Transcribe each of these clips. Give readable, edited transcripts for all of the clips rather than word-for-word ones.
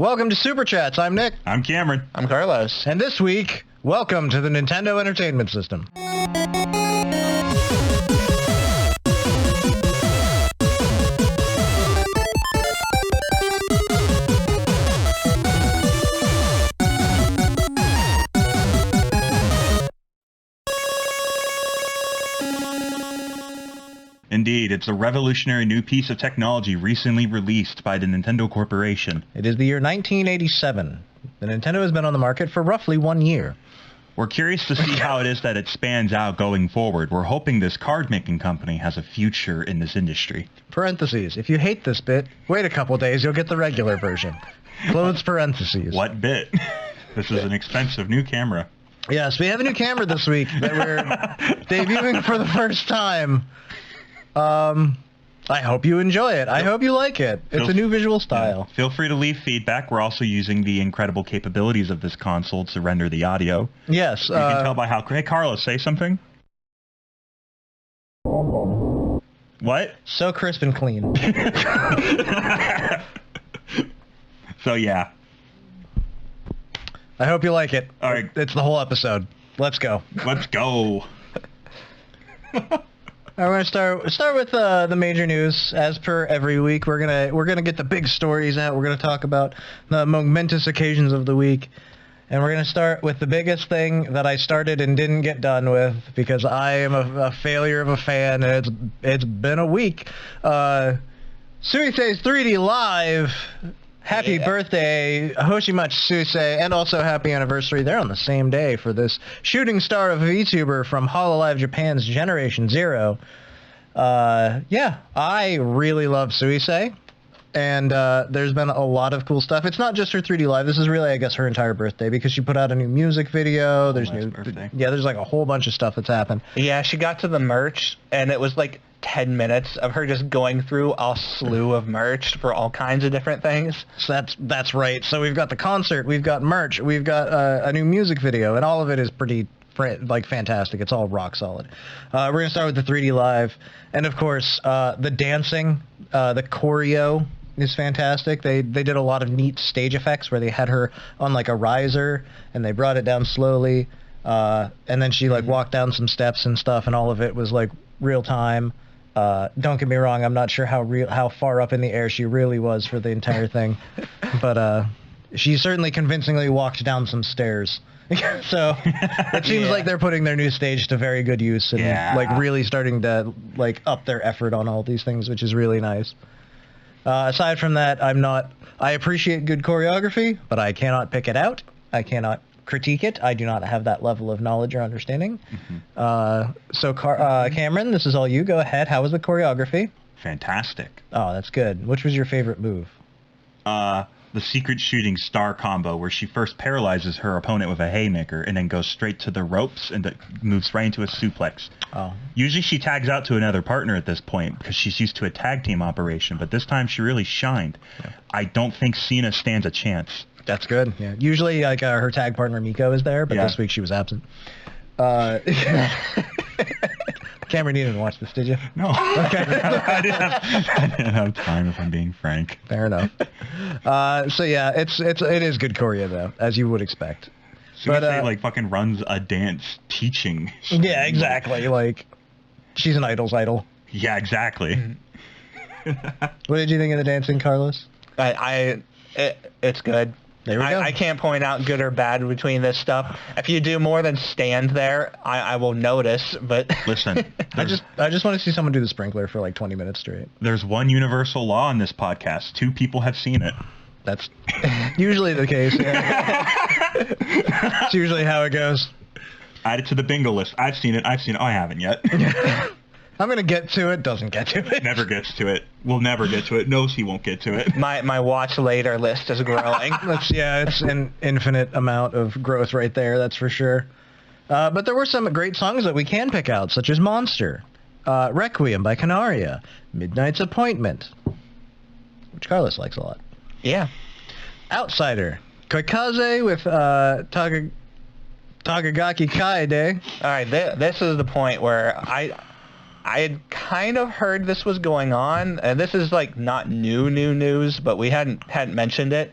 Welcome to Super Chats. I'm Nick. I'm Cameron. I'm Carlos. And this week, welcome to the Nintendo Entertainment System. Indeed, it's a revolutionary new piece of technology recently released by the Nintendo Corporation. It is the year 1987. The Nintendo has been on the market for roughly 1 year. We're curious to see how it is that it spans out going forward. We're hoping this card-making company has a future in this industry. Parentheses. If you hate this bit, wait a couple days, you'll get the regular version. Close parentheses. What bit? This is an expensive new camera. Yes, we have a new camera this week that we're debuting for the first time. I hope you enjoy it. I hope you like it. It's a new visual style. Feel free to leave feedback. We're also using the incredible capabilities of this console to render the audio. Yes. You can tell by how... Hey, Carlos, say something. What? So crisp and clean. So, yeah. I hope you like it. All right. It's the whole episode. Let's go. Let's go. We're gonna start with the major news. As per every week, we're gonna get the big stories out. We're gonna talk about the momentous occasions of the week, and we're gonna start with the biggest thing that I started and didn't get done with because I am a failure of a fan, and it's been a week. Suisei's 3D Live. Happy birthday, Hoshimachi Suisei, and also happy anniversary. They're on the same day for this shooting star of a VTuber from Hololive Japan's Generation Zero. Yeah, I really love Suisei, and there's been a lot of cool stuff. It's not just her 3D Live. This is really, I guess, her entire birthday because she put out a new music video. There's there's like a whole bunch of stuff that's happened. Yeah, she got to the merch, and it was like 10 minutes of her just going through a slew of merch for all kinds of different things. So that's right. So we've got the concert, we've got merch, we've got a new music video, and all of it is pretty fantastic. It's all rock solid. We're gonna start with the 3D Live, and of course the dancing, the choreo is fantastic. They did a lot of neat stage effects where they had her on like a riser and they brought it down slowly, and then she like walked down some steps and stuff, and all of it was like real time. Don't get me wrong, I'm not sure how far up in the air she really was for the entire thing, but she certainly convincingly walked down some stairs. So it seems like they're putting their new stage to very good use and like really starting to like up their effort on all these things, which is really nice. Aside from that, I appreciate good choreography, but I cannot pick it out. I cannot critique it. I do not have that level of knowledge or understanding. So Cameron, this is all you. Go ahead. How was the choreography? Fantastic. Oh, that's good. Which was your favorite move? The secret shooting star combo where she first paralyzes her opponent with a haymaker and then goes straight to the ropes and moves right into a suplex. Oh. Usually she tags out to another partner at this point because she's used to a tag team operation, but this time she really shined. Yeah. I don't think Cena stands a chance. That's good. Yeah. Usually, like her tag partner Miko is there, but this week she was absent. Cameron, you didn't watch this, did you? No. Okay. I didn't have time, if I'm being frank. Fair enough. So yeah, it is good choreo though, as you would expect. Suisei like fucking runs a dance teaching. Yeah, exactly. Like she's an idol's idol. Yeah, exactly. What did you think of the dancing, Carlos? It's good. There we go. I can't point out good or bad between this stuff. If you do more than stand there, I will notice, but... Listen. I just want to see someone do the sprinkler for like 20 minutes straight. There's one universal law in this podcast. 2 people have seen it. That's usually the case. Yeah. It's usually how it goes. Add it to the bingo list. I've seen it. Oh, I haven't yet. I'm going to get to it, doesn't get to it. Never gets to it. Will never get to it. Knows he won't get to it. My watch later list is growing. It's an infinite amount of growth right there, that's for sure. But there were some great songs that we can pick out, such as Monster, Requiem by Canaria, Midnight's Appointment, which Carlos likes a lot. Yeah. Outsider, Koikaze with Tagagaki Kaede. All right, this is the point where I had kind of heard this was going on, and this is like not new news, but we hadn't mentioned it.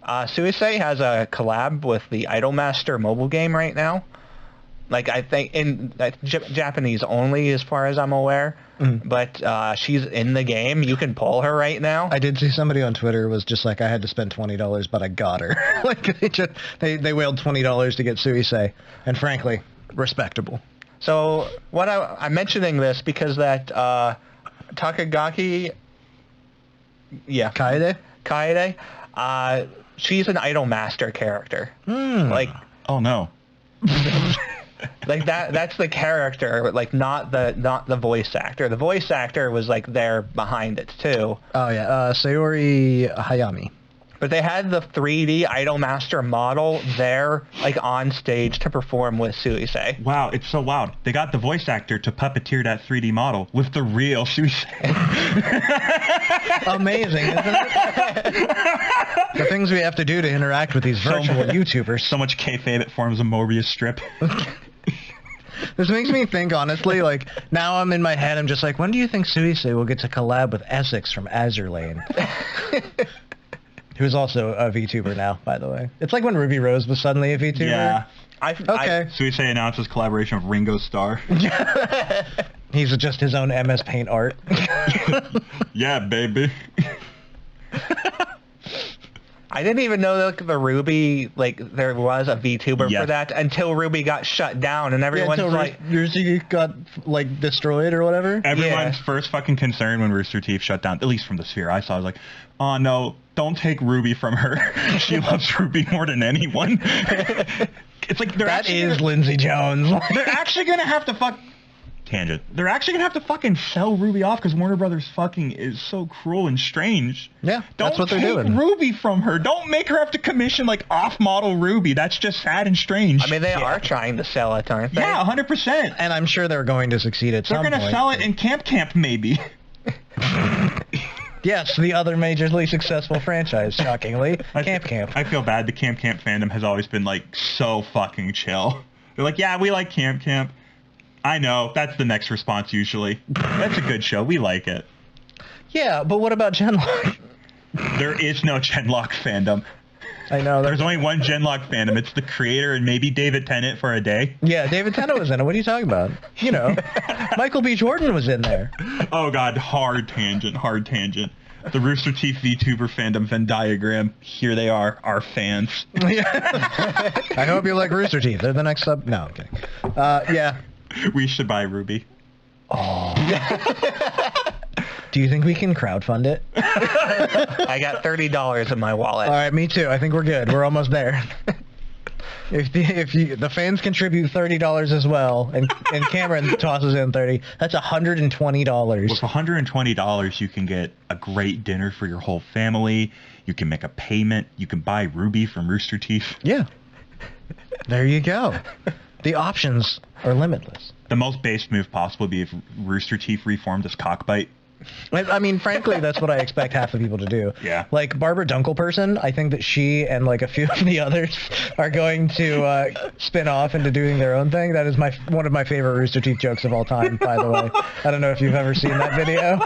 Suisei has a collab with the Idolmaster mobile game right now. Like, I think in Japanese only, as far as I'm aware. But she's in the game. You can pull her right now. I did see somebody on Twitter was just like, I had to spend $20, but I got her. Like, they wailed $20 to get Suisei. And frankly, respectable. So what I'm mentioning this because that Takagaki... Yeah. Kaede? She's an Idolmaster character. Like... Oh, no. Like that's the character, like not the voice actor. The voice actor was like there behind it too. Oh yeah, Sayori Hayami. But they had the 3D Idolmaster model there, like on stage to perform with Suisei. Wow, it's so wild. They got the voice actor to puppeteer that 3D model with the real Suisei. Amazing, isn't it? The things we have to do to interact with these virtual YouTubers. So much kayfabe it forms a Mobius strip. This makes me think, honestly, like, now I'm in my head, I'm just like, when do you think Suisei will get to collab with Essex from Azure Lane? Who's also a VTuber now, by the way. It's like when Ruby Rose was suddenly a VTuber. Yeah. Okay. Suisei announces collaboration with Ringo Starr. He's just his own MS Paint art. Yeah, baby. I didn't even know the Ruby, like, there was a VTuber for that until Ruby got shut down and everyone's like... Ruby got, like, destroyed or whatever? Everyone's first fucking concern when Rooster Teeth shut down, at least from the sphere I saw, was like, oh no, don't take Ruby from her. She loves Ruby more than anyone. It's like, that is Lindsay Jones. They're actually gonna have to tangent. They're actually gonna have to fucking sell Ruby off because Warner Brothers fucking is so cruel and strange. Yeah, that's what they're doing. Don't take Ruby from her. Don't make her have to commission like off-model Ruby. That's just sad and strange. I mean, they are trying to sell it, aren't they? Yeah, 100%. And I'm sure they're going to succeed at some point. They're gonna sell it in Camp maybe. Yes, the other majorly successful franchise, shockingly. Camp. I feel bad. The Camp fandom has always been like so fucking chill. They're like, yeah, we like Camp. I know. That's the next response usually. That's a good show. We like it. Yeah, but what about Genlock? There is no Genlock fandom. I know. There's only one Genlock fandom. It's the creator and maybe David Tennant for a day. Yeah, David Tennant was in it. What are you talking about? You know, Michael B. Jordan was in there. Oh, God. Hard tangent. The Rooster Teeth VTuber fandom Venn diagram. Here they are, our fans. I hope you like Rooster Teeth. They're the next sub... No, I'm kidding. Yeah. We should buy Ruby. Oh. Do you think we can crowdfund it? I got $30 in my wallet. All right, me too. I think we're good. We're almost there. If the fans contribute $30 as well, and Cameron tosses in $30, that's $120. With $120, you can get a great dinner for your whole family. You can make a payment. You can buy Ruby from Rooster Teeth. Yeah. There you go. The options are limitless. The most base move possible would be if Rooster Teeth reformed as Cockbite. I mean, frankly, that's what I expect half the people to do. Yeah. Like, Barbara Dunkelperson, I think that she and, like, a few of the others are going to spin off into doing their own thing. That is one of my favorite Rooster Teeth jokes of all time, by the way. I don't know if you've ever seen that video.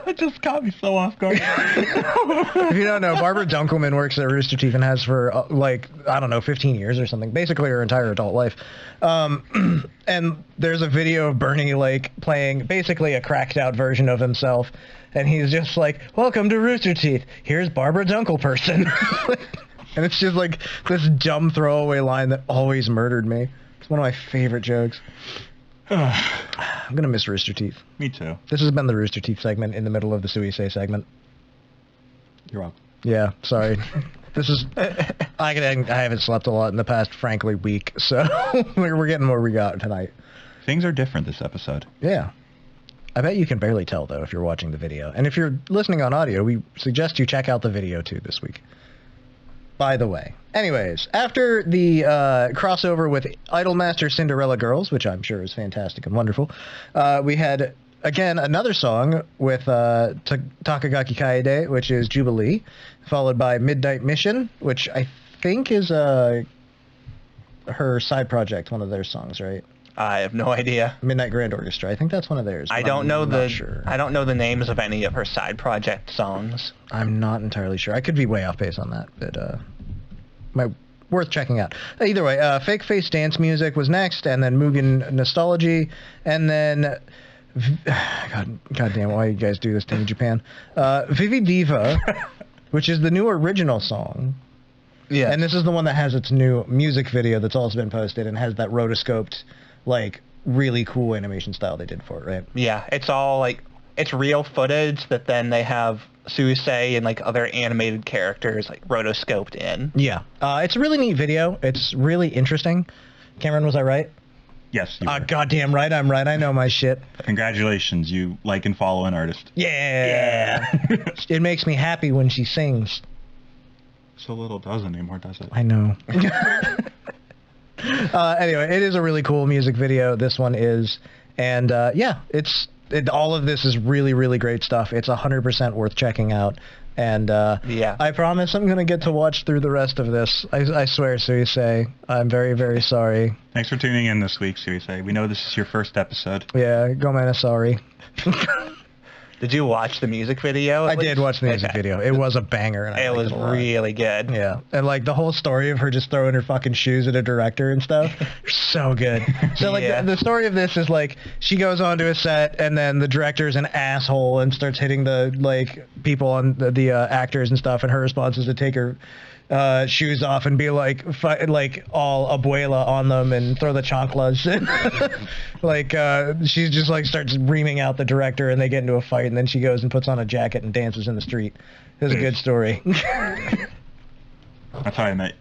It just caught me so off guard. If you don't know, Barbara Dunkelman works at Rooster Teeth and has for, like, I don't know, 15 years or something. Basically her entire adult life. And there's a video of Bernie Lake playing basically a cracked out version of himself. And he's just like, welcome to Rooster Teeth. Here's Barbara Dunkelperson. And it's just like this dumb throwaway line that always murdered me. It's one of my favorite jokes. I'm going to miss Rooster Teeth. Me too. This has been the Rooster Teeth segment in the middle of the Suisei segment. You're welcome. Yeah, sorry. This is... I haven't slept a lot in the past, frankly, week, so we're getting what we got tonight. Things are different this episode. Yeah. I bet you can barely tell, though, if you're watching the video. And if you're listening on audio, we suggest you check out the video, too, this week. By the way. Anyways, after the crossover with Idolmaster Cinderella Girls, which I'm sure is fantastic and wonderful, we had, again, another song with Takagaki Kaede, which is Jubilee, followed by Midnight Mission, which I think is her side project, one of their songs, right? I have no idea. Midnight Grand Orchestra. I think that's one of theirs. I but don't I'm know not sure. I don't know the names of any of her side project songs. I'm not entirely sure. I could be way off base on that, but worth checking out. Either way, Fake Face Dance Music was next, and then Mugen Nostalgia, and then God damn, why you guys do this to me, Japan? Vivi Diva, which is the new original song. Yeah. And this is the one that has its new music video that's also been posted and has that rotoscoped, like, really cool animation style they did for it, right? Yeah, it's all like, it's real footage that then they have Suisei and like other animated characters like rotoscoped in. Yeah. It's a really neat video. It's really interesting. Cameron, was I right? Yes, you were. Goddamn right, I'm right. I know my shit. Congratulations, you like and follow an artist. Yeah. It makes me happy when she sings. So little doesn't anymore, does it? I know. Anyway, it is a really cool music video. This one is. And yeah, all of this is really, really great stuff. It's 100% worth checking out. And yeah. I promise I'm going to get to watch through the rest of this. I swear, Suisei. I'm very, very sorry. Thanks for tuning in this week, Suisei. We know this is your first episode. Yeah, go man, sorry. Did you watch the music video? I did watch the music video. It was a banger. And I It liked was a lot. really good. Yeah, and like the whole story of her just throwing her fucking shoes at a director and stuff, so good. So like Yeah. the story of this is like she goes onto a set and then the director's an asshole and starts hitting the like people on the actors and stuff, and her response is to take her shoes off and be like like all abuela on them and throw the chanclas and like she just like starts reaming out the director and they get into a fight and then she goes and puts on a jacket and dances in the street. It's a good story. That's how I met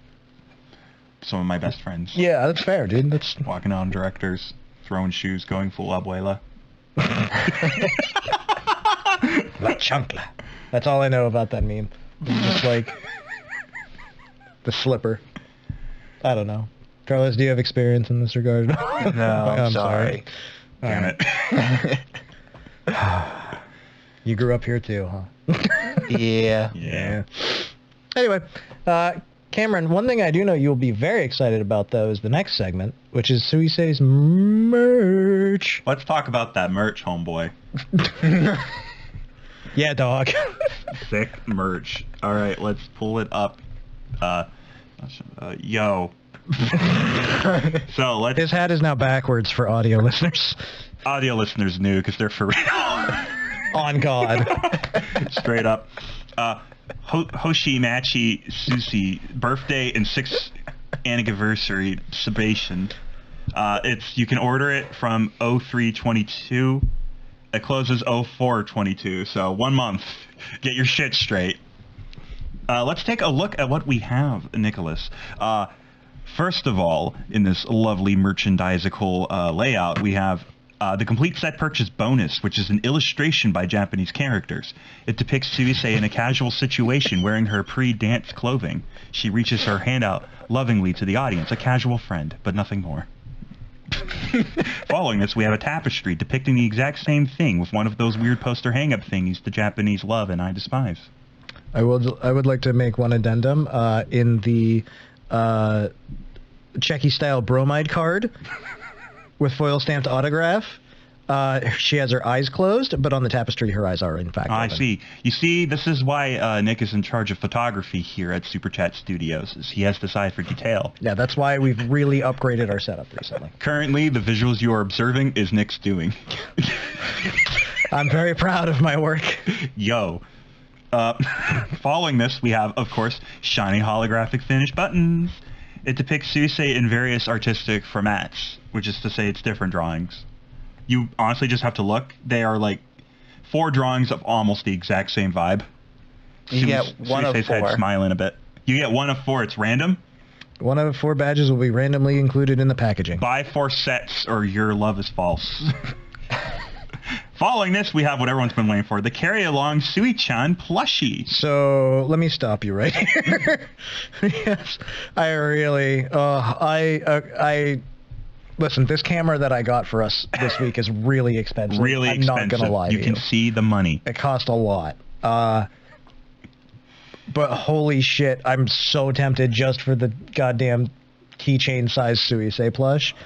some of my best friends. Yeah, that's fair, dude. That's Walking on directors, throwing shoes, going full abuela. La chancla. That's all I know about that meme. Just like the slipper. I don't know. Carlos, do you have experience in this regard? No, I'm sorry. Damn it. You grew up here too, huh? Yeah. Yeah. Anyway, Cameron, one thing I do know you'll be very excited about, though, is the next segment, which is Suisei's merch. Let's talk about that merch, homeboy. Yeah, dog. Sick merch. All right, let's pull it up. Yo. So let's... His hat is now backwards for audio listeners. Audio listeners knew because they're for real. On God. Straight up. Hoshi Machi Sushi birthday and 6th anniversary celebration. You can order it from 03/22. It closes 04/22, so 1 month. Get your shit straight. Let's take a look at what we have, Nicholas. First of all, in this lovely merchandisical layout, we have the complete set purchase bonus, which is an illustration by Japanese characters. It depicts Suisei in a casual situation wearing her pre-dance clothing. She reaches her hand out lovingly to the audience, a casual friend, but nothing more. Following this, we have a tapestry depicting the exact same thing with one of those weird poster hang-up thingies the Japanese love and I despise. I would like to make one addendum. In the Checky-style bromide card with foil-stamped autograph, she has her eyes closed, but on the tapestry, her eyes are in fact open. I see. You see, this is why Nick is in charge of photography here at Super Chat Studios. Is he has this eye for detail. Yeah, that's why we've really upgraded our setup recently. Currently, the visuals you are observing is Nick's doing. I'm very proud of my work. Yo. Following this, we have, of course, shiny holographic finished buttons. It depicts Suisei in various artistic formats, which is to say it's different drawings. You honestly just have to look. They are like 4 drawings of almost the exact same vibe. You get one of Suisei's 4. head smiling a bit. You get 1 of 4. It's random. 1 out of 4 badges will be randomly included in the packaging. Buy 4 sets or your love is false. Following this, we have what everyone's been waiting for, the carry-along Sui-chan plushie. So let me stop you right here. Yes, I really, listen, this camera that I got for us this week is really expensive. Really I'm expensive. not gonna lie to You can see the money. It cost a lot. But holy shit, I'm so tempted just for the goddamn keychain size Suisei plush.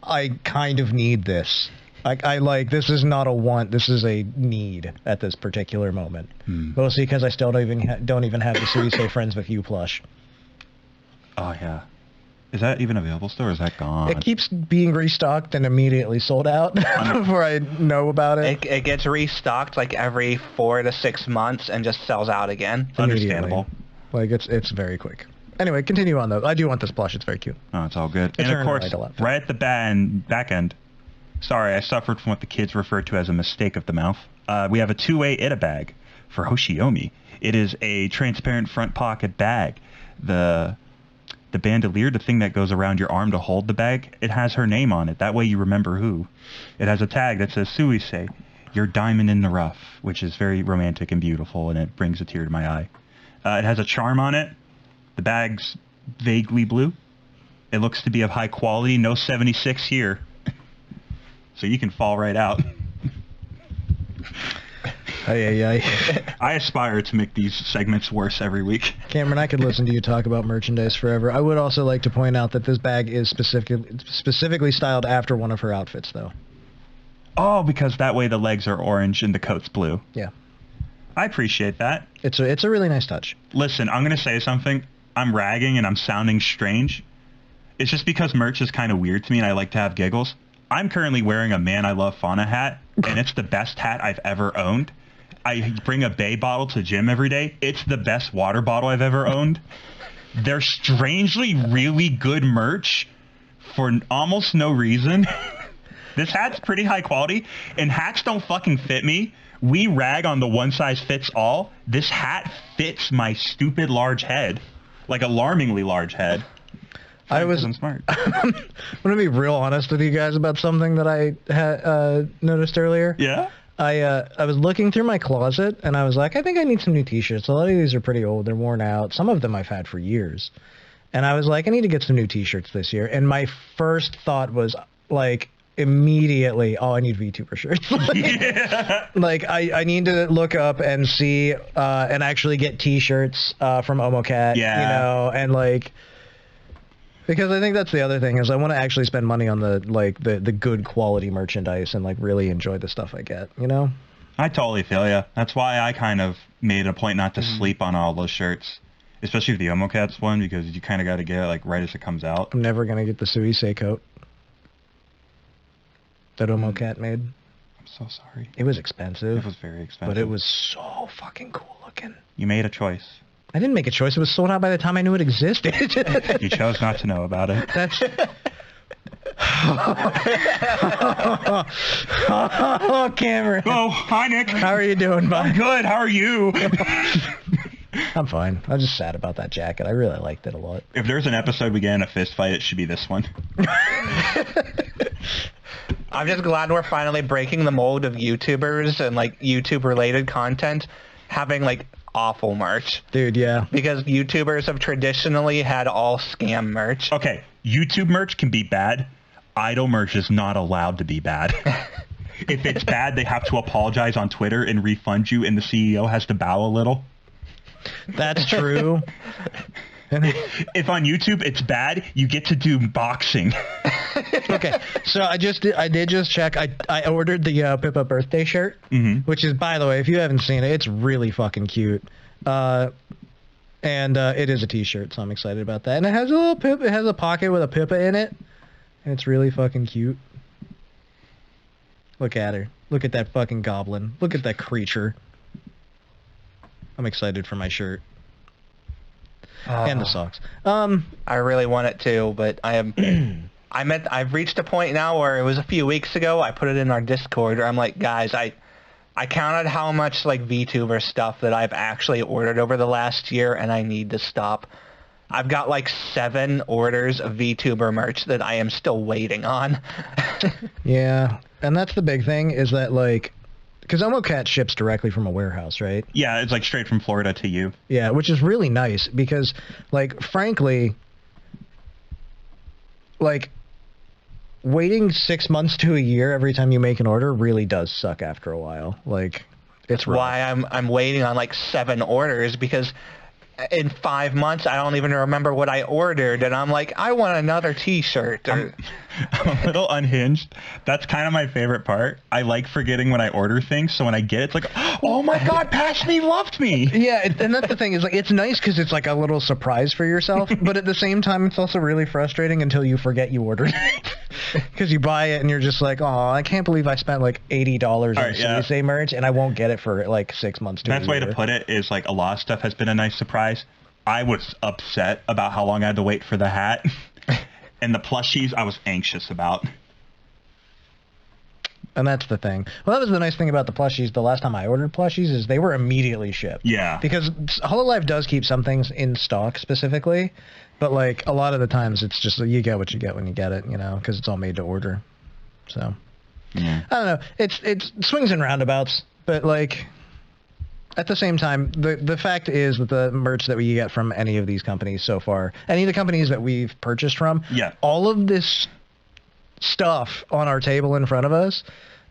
I kind of need this. I like, this is not a want, this is a need at this particular moment. Mostly because I still don't even have the Suisei Friends with You plush. Oh, yeah. Is that even available still, or is that gone? It keeps being restocked and immediately sold out before I know about it. It gets restocked like every 4 to 6 months and just sells out again. Understandable. Like, it's very quick. Anyway, continue on, though. I do want this plush. It's very cute. Oh, it's all good. And of course, right at the back end, sorry, I suffered from what the kids refer to as a mistake of the mouth. We have a two-way Ita bag for Hoshiomi. It is a transparent front pocket bag. The bandolier, the thing that goes around your arm to hold the bag, it has her name on it. That way you remember who. It has a tag that says Suisei, your diamond in the rough, which is very romantic and beautiful, and it brings a tear to my eye. It has a charm on it. The bag's vaguely blue. It looks to be of high quality. No 76 here. So you can fall right out. I aspire to make these segments worse every week. Cameron, I could listen to you talk about merchandise forever. I would also like to point out that this bag is specifically styled after one of her outfits, though. Oh, because that way the legs are orange and the coat's blue. Yeah. I appreciate that. It's a really nice touch. Listen, I'm going to say something. I'm ragging and I'm sounding strange. It's just because merch is kind of weird to me and I like to have giggles. I'm currently wearing a Man I Love Fauna hat, and it's the best hat I've ever owned. I bring a Bay bottle to gym every day. It's the best water bottle I've ever owned. They're strangely really good merch for almost no reason. This hat's pretty high quality, and hats don't fucking fit me. We rag on the one size fits all. This hat fits my stupid large head, like alarmingly large head. I'm smart. I'm going to be real honest with you guys about something that I had noticed earlier. Yeah? I was looking through my closet, and I was like, I think I need some new t-shirts. A lot of these are pretty old. They're worn out. Some of them I've had for years. And I was like, I need to get some new t-shirts this year. And my first thought was, like, immediately, oh, I need VTuber shirts. Like, I need to look up and see and actually get t-shirts from OBKatieKat, you know, and, like... Because I think that's the other thing is I want to actually spend money on the good quality merchandise and like really enjoy the stuff I get, you know? I totally feel ya. That's why I kind of made a point not to sleep on all those shirts, especially the OBKatieKat's one, because you kind of got to get it like right as it comes out. I'm never gonna get the Suisei coat that OBKatieKat made. I'm so sorry. It was expensive. It was very expensive. But it was so fucking cool looking. You made a choice. I didn't make a choice. It was sold out by the time I knew it existed. You chose not to know about it. That's... Oh, Cameron. Oh, hi, Nick. How are you doing, bud? I'm good. How are you? I'm fine. I'm just sad about that jacket. I really liked it a lot. If there's an episode we get in a fist fight, it should be this one. I'm just glad we're finally breaking the mold of YouTubers and like YouTube-related content having like awful merch. Dude, yeah. Because YouTubers have traditionally had all scam merch. Okay, YouTube merch can be bad. Idol merch is not allowed to be bad. If it's bad, they have to apologize on Twitter and refund you, and the CEO has to bow a little. That's true. If on YouTube it's bad, you get to do boxing. Okay, so I did just check. I ordered the Pippa birthday shirt, which is, by the way, if you haven't seen it, it's really fucking cute. And it is a t-shirt, so I'm excited about that. And it has a little Pippa. It has a pocket with a Pippa in it, and it's really fucking cute. Look at her. Look at that fucking goblin. Look at that creature. I'm excited for my shirt. And the socks. I really want it too, but I am... I've reached a point now where it was a few weeks ago, I put it in our Discord, where I'm like, guys, I counted how much like VTuber stuff that I've actually ordered over the last year, and I need to stop. I've got like 7 orders of VTuber merch that I am still waiting on. Yeah, and that's the big thing, is that like... Because OBKatieKat ships directly from a warehouse, right? Yeah, it's like straight from Florida to you. Yeah, which is really nice because, like, frankly, like, waiting 6 months to a year every time you make an order really does suck after a while. Like, it's rough. Why I'm waiting on like 7 orders, because in 5 months, I don't even remember what I ordered, and I'm like, I want another T-shirt. I'm a little unhinged. That's kind of my favorite part. I like forgetting when I order things, so when I get it, it's like, oh my god, Passionate loved me. Yeah, and that's the thing, is like, it's nice because it's like a little surprise for yourself, but at the same time, it's also really frustrating until you forget you ordered it. Because you buy it and you're just like, oh, I can't believe I spent like $80 on Suisei merch and I won't get it for like 6 months to a Best way to put it is like a lot of stuff has been a nice surprise. I was upset about how long I had to wait for the hat. And the plushies I was anxious about. And that's the thing. Well, that was the nice thing about the plushies. The last time I ordered plushies is they were immediately shipped. Yeah. Because Hololive does keep some things in stock specifically, but like a lot of the times it's just you get what you get when you get it, you know, because it's all made to order. So I don't know. It's swings and roundabouts, but like at the same time, the fact is that the merch that we get from any of these companies so far, any of the companies that we've purchased from, all of this stuff on our table in front of us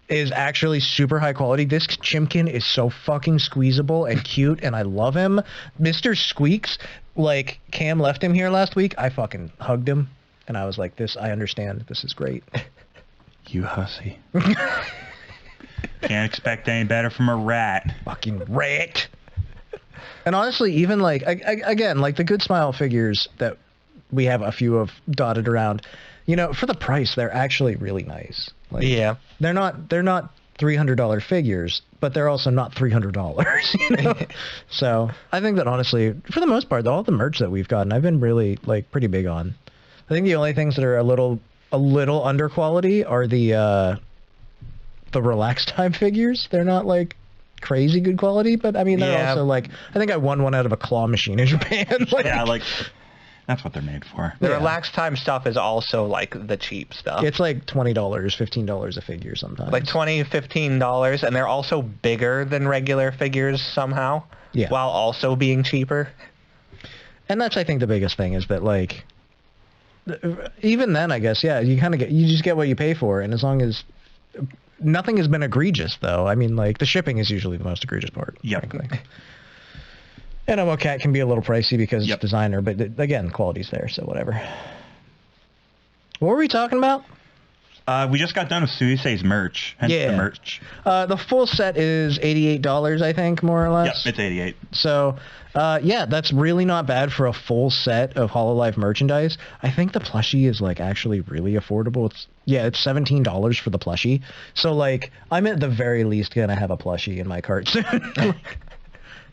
is actually super high quality. This Chimkin is so fucking squeezable and cute, and I love him. Mr. Squeaks, like, Cam left him here last week. I fucking hugged him, and I was like, I understand. This is great. You hussy. Can't expect any better from a rat. Fucking rat. And honestly, even like, again, like the Good Smile figures that we have a few of dotted around, you know, for the price, they're actually really nice. Like, yeah. They're not $300 figures, but they're also not $300, you know? So I think that honestly, for the most part, all the merch that we've gotten, I've been really like pretty big on. I think the only things that are a little under quality are the Relax Time figures. They're not like crazy good quality, but I mean, they're also like, I think I won one out of a claw machine in Japan. Like, yeah, like that's what they're made for. The Relax Time stuff is also like the cheap stuff. It's like $20, $15 a figure sometimes. Like $20, $15, and they're also bigger than regular figures somehow. Yeah. While also being cheaper. And that's, I think, the biggest thing is that, like, even then, I guess, yeah, you kind of you just get what you pay for, and as long as nothing has been egregious, though. I mean, like, the shipping is usually the most egregious part. Yeah. And OBKatieKat can be a little pricey because it's designer, but again, quality's there, so whatever. What were we talking about? We just got done with Suisei's merch. Hence the merch. The full set is $88, I think, more or less. Yep, it's $88. So, yeah, that's really not bad for a full set of Hololive merchandise. I think the plushie is, like, actually really affordable. It's $17 for the plushie. So, like, I'm at the very least going to have a plushie in my cart soon.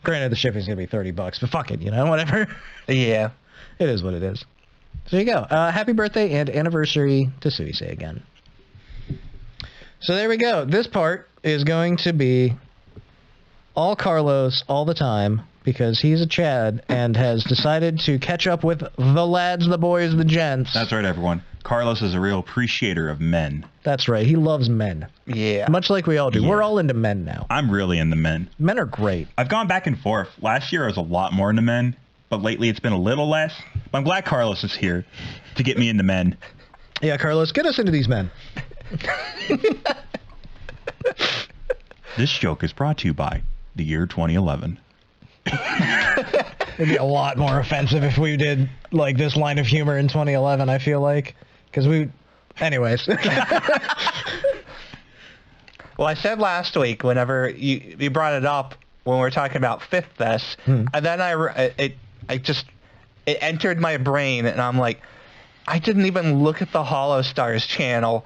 Granted, the shipping's going to be $30, but fuck it, you know, whatever. Yeah. It is what it is. So there you go. Happy birthday and anniversary to Suisei again. So there we go. This part is going to be all Carlos all the time because he's a Chad and has decided to catch up with the lads, the boys, the gents. That's right, everyone. Carlos is a real appreciator of men. That's right. He loves men. Yeah. Much like we all do. Yeah. We're all into men now. I'm really into men. Men are great. I've gone back and forth. Last year I was a lot more into men, but lately it's been a little less. But I'm glad Carlos is here to get me into men. Yeah, Carlos, get us into these men. This joke is brought to you by the year 2011. It'd be a lot more offensive if we did like this line of humor in 2011, I feel like. Because anyways. Well, I said last week, whenever you brought it up when we were talking about Fifth Fest, and then it entered my brain, and I'm like, I didn't even look at the HoloStars channel.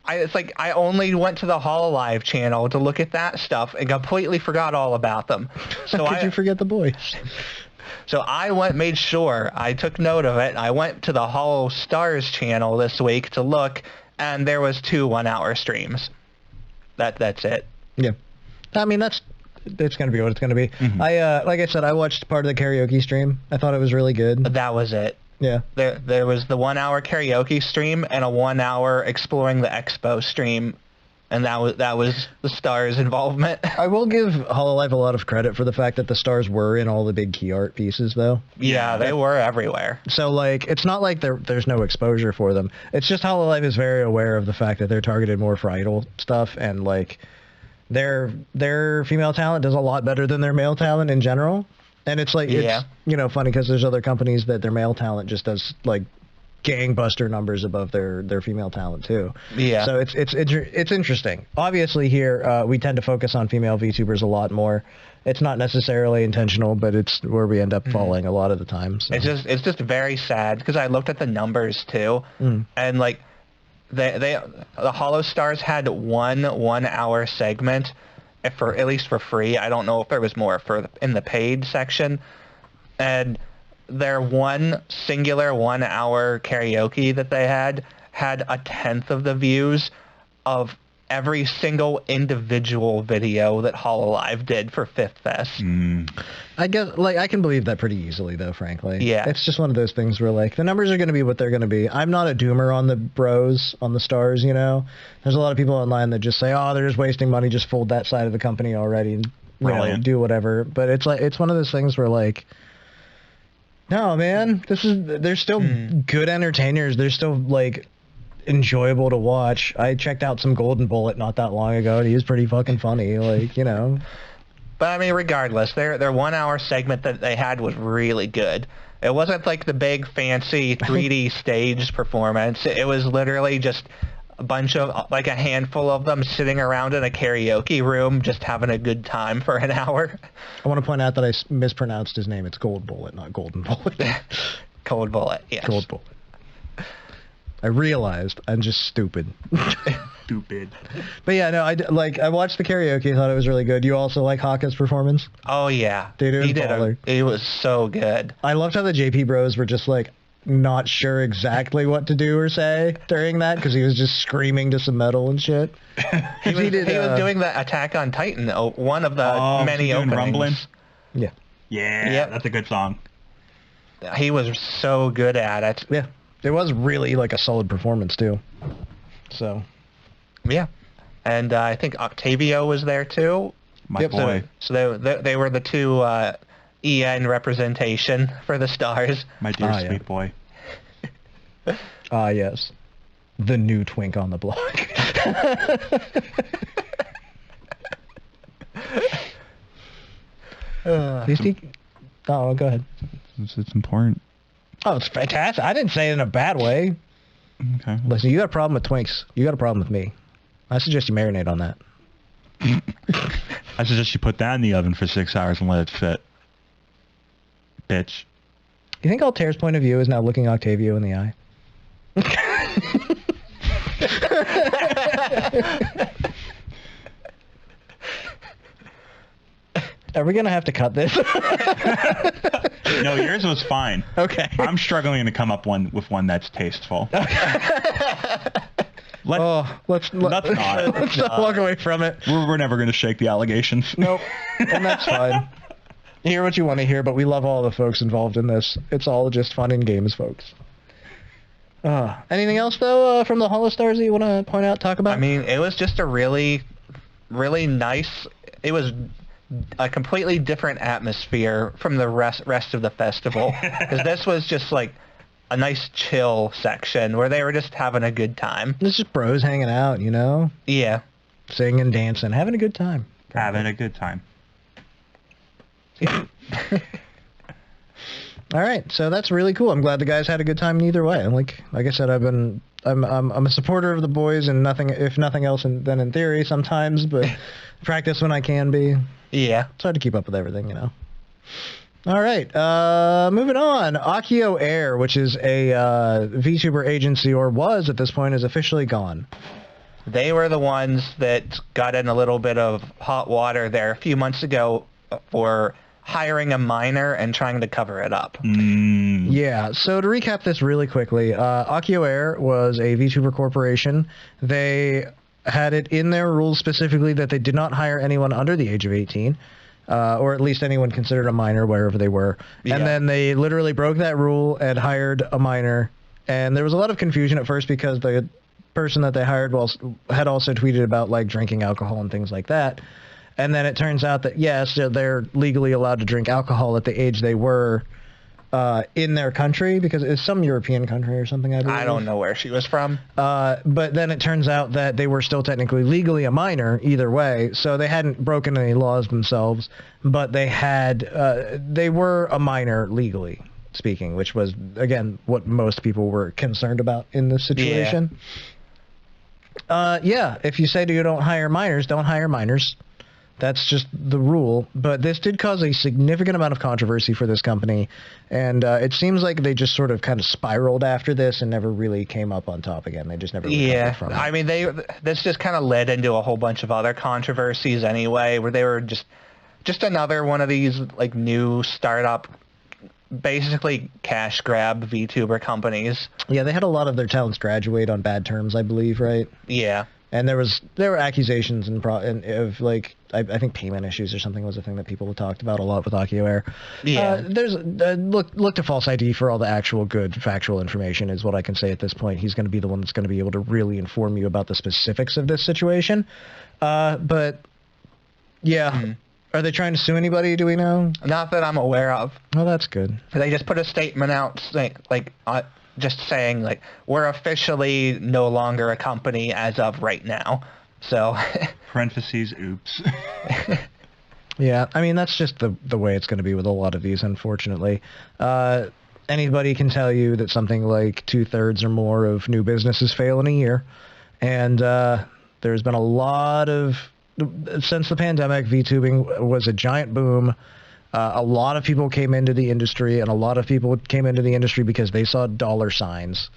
It's like I only went to the Hololive channel to look at that stuff and completely forgot all about them. So How could you forget the boys? So I made sure I took note of it. I went to the HoloStars channel this week to look, and there was 2 1-hour streams. That's it. Yeah, I mean it's gonna be what it's gonna be. Mm-hmm. Like I said, I watched part of the karaoke stream. I thought it was really good. That was it. Yeah. There was the 1-hour karaoke stream and a 1-hour exploring the expo stream, and that was the Stars' involvement. I will give Hololive a lot of credit for the fact that the Stars were in all the big key art pieces, though. Yeah, they were everywhere. So, like, it's not like there's no exposure for them. It's just Hololive is very aware of the fact that they're targeted more for idol stuff, and, like, their female talent does a lot better than their male talent in general. And it's like, Yeah. it's, funny because there's other companies that their male talent just does, like, gangbuster numbers above their female talent, too. Yeah. So it's interesting. Obviously, here, we tend to focus on female VTubers a lot more. It's not necessarily intentional, but it's where we end up falling a lot of the time. So. It's just very sad because I looked at the numbers too, and like the Holo Stars had one 1 hour segment for at least for free. I don't know if there was more in the paid section, and their one singular 1 hour karaoke that they had 1/10 of the views of every single individual video that Hololive did for Fifth Fest. I guess, like, I can believe that pretty easily, though, frankly. Yeah. It's just one of those things where, like, the numbers are going to be what they're going to be. I'm not a doomer on the bros, on the stars, There's a lot of people online that just say, oh, they're just wasting money, just fold that side of the company already and, do whatever. But it's like, it's one of those things where, like, no, man, they're still good entertainers. They're still, like, enjoyable to watch. I checked out some Golden Bullet not that long ago, and he was pretty fucking funny, like, But I mean, regardless, their 1 hour segment that they had was really good. It wasn't like the big fancy 3D stage performance. It was literally just a bunch of, like a handful of them sitting around in a karaoke room just having a good time for an hour. I want to point out that I mispronounced his name. It's Gold Bullet, not Golden Bullet. Cold Bullet, yes. Gold Bullet. I realized I'm just stupid. Stupid. But yeah, no, I watched the karaoke. I thought it was really good. You also like Haka's performance? Oh yeah, Dude, he did. It was so good. I loved how the JP Bros were just like not sure exactly what to do or say during that because he was just screaming to some metal and shit. He was doing the Attack on Titan, one of the many openings. Rumbling? Yeah. Yeah, Yep. That's a good song. He was so good at it. Yeah. It was really like a solid performance too. So. Yeah. And I think Octavio was there too. My boy. So they were the two EN representation for the stars. My dear yeah. sweet boy. Yes. The new twink on the block. Oh, go ahead. It's important. Oh, it's fantastic. I didn't say it in a bad way. Okay. Listen, you got a problem with twinks. You got a problem with me. I suggest you marinate on that. I suggest you put that in the oven for 6 hours and let it fit. Bitch. You think Altair's point of view is now looking Octavio in the eye? Are we going to have to cut this? No, yours was fine. Okay. I'm struggling to come up with one that's tasteful. Let's not walk away from it. We're never going to shake the allegations. Nope. And that's fine. You hear what you want to hear, but we love all the folks involved in this. It's all just fun and games, folks. Anything else, though, from the Holostars that you want to point out, talk about? I mean, it was just a really, really nice... It was a completely different atmosphere from the rest of the festival. Because this was just like a nice chill section where they were just having a good time. It's just bros hanging out, Yeah. Singing, dancing, having a good time. Having a good time. All right, so that's really cool. I'm glad the guys had a good time either way. And like I said, I'm a supporter of the boys, and if nothing else than in theory sometimes, but practice when I can be. Yeah. It's hard to keep up with everything, All right, moving on. AkioAir, which is a VTuber agency, or was at this point, is officially gone. They were the ones that got in a little bit of hot water there a few months ago for hiring a minor and trying to cover it up. Yeah, so to recap this really quickly, AkioAir was a VTuber corporation. They had it in their rules specifically that they did not hire anyone under the age of 18, or at least anyone considered a minor wherever they were. Yeah. And then they literally broke that rule and hired a minor. And there was a lot of confusion at first because the person that they hired had also tweeted about like drinking alcohol and things like that. And then it turns out that, yes, they're legally allowed to drink alcohol at the age they were in their country, because it's some European country or something, I believe. I don't know where she was from. But then it turns out that they were still technically legally a minor either way, so they hadn't broken any laws themselves, but they were a minor legally speaking, which was, again, what most people were concerned about in this situation. Yeah, if you say you don't hire minors, don't hire minors. That's just the rule. But this did cause a significant amount of controversy for this company, and it seems like they just sort of kind of spiraled after this and never really came up on top again. They just never recovered from it. I mean, this just kind of led into a whole bunch of other controversies anyway, where they were just another one of these like new startup, basically cash grab VTuber companies. Yeah, they had a lot of their talents graduate on bad terms, I believe, right? Yeah. And there were accusations of like I think payment issues or something was a thing that people talked about a lot with AkioAir. Yeah. There's look to False ID for all the actual good factual information is what I can say at this point. He's going to be the one that's going to be able to really inform you about the specifics of this situation. But yeah. Mm-hmm. Are they trying to sue anybody? Do we know? Not that I'm aware of. Oh, that's good. They just put a statement out saying, just saying, like, we're officially no longer a company as of right now. So... Parentheses, oops. Yeah, I mean, that's just the way it's going to be with a lot of these, unfortunately. Anybody can tell you that something like 2/3 or more of new businesses fail in a year. And there's been a lot of... Since the pandemic, VTubing was a giant boom. A lot of people came into the industry, and a lot of people came into the industry because they saw dollar signs.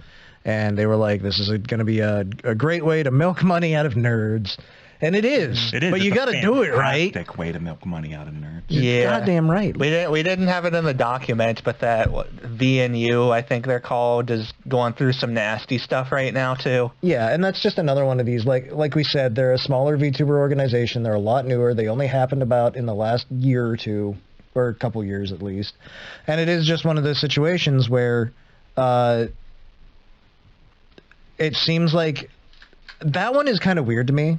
And they were like, this is going to be a great way to milk money out of nerds. And it is. It is. But you got to do it right. Fantastic way to milk money out of nerds. You're goddamn right. We didn't have it in the document, but that VNU, I think they're called, is going through some nasty stuff right now too. Yeah, and that's just another one of these. Like we said, they're a smaller VTuber organization. They're a lot newer. They only happened about in the last year or two, or a couple years at least. And it is just one of those situations where it seems like that one is kind of weird to me.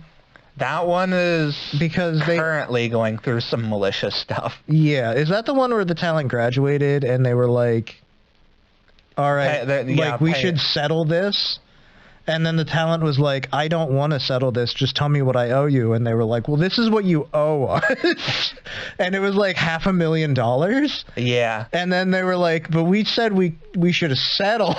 That one is because currently going through some malicious stuff. Yeah, is that the one where the talent graduated and they were like, all right, we should settle this? And then the talent was like, I don't want to settle this. Just tell me what I owe you. And they were like, well, this is what you owe us. And it was like $500,000. Yeah. And then they were like, but we said we should have settled.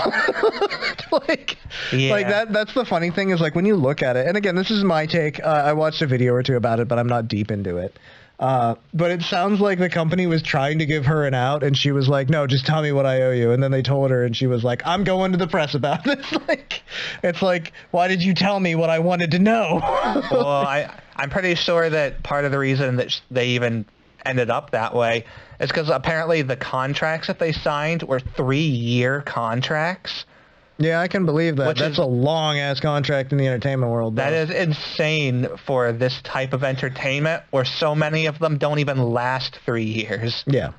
That's the funny thing is like when you look at it. And again, this is my take. I watched a video or two about it, but I'm not deep into it. But it sounds like the company was trying to give her an out, and she was like, no, just tell me what I owe you. And then they told her, and she was like, I'm going to the press about this. It's like, why did you tell me what I wanted to know? Well, I'm pretty sure that part of the reason that they even ended up that way is because apparently the contracts that they signed were 3-year contracts. Yeah, I can believe that. That's a long-ass contract in the entertainment world, though. That is insane for this type of entertainment, where so many of them don't even last 3 years. Yeah.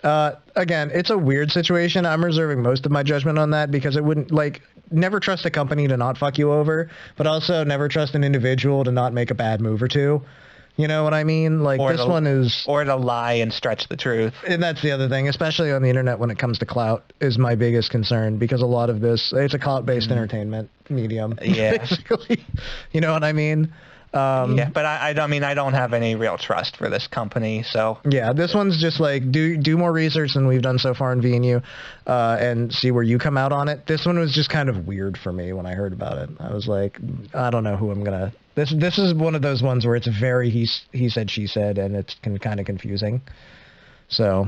Again, it's a weird situation. I'm reserving most of my judgment on that because it wouldn't, never trust a company to not fuck you over, but also never trust an individual to not make a bad move or two. You know what I mean? Or to lie and stretch the truth. And that's the other thing, especially on the internet when it comes to clout, is my biggest concern, because a lot of this, it's a clout-based entertainment medium, basically. You know what I mean? Yeah, but I don't have any real trust for this company, so... Yeah, this one's just like, do more research than we've done so far in VNU, and see where you come out on it. This one was just kind of weird for me when I heard about it. I was like, I don't know who I'm gonna... This is one of those ones where it's very he said, she said, and it's kind of confusing. So,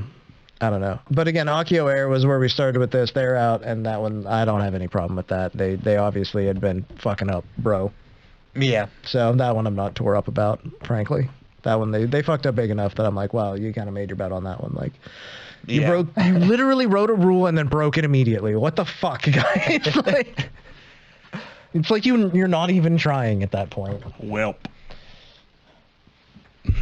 I don't know. But again, AkioAir was where we started with this. They're out, and that one, I don't have any problem with that. They obviously had been fucking up, bro. Yeah. So that one I'm not tore up about, frankly. That one, they fucked up big enough that I'm like, wow, you kind of made your bet on that one. Like, you literally wrote a rule and then broke it immediately. What the fuck, guys? It's like you're not even trying at that point. Welp.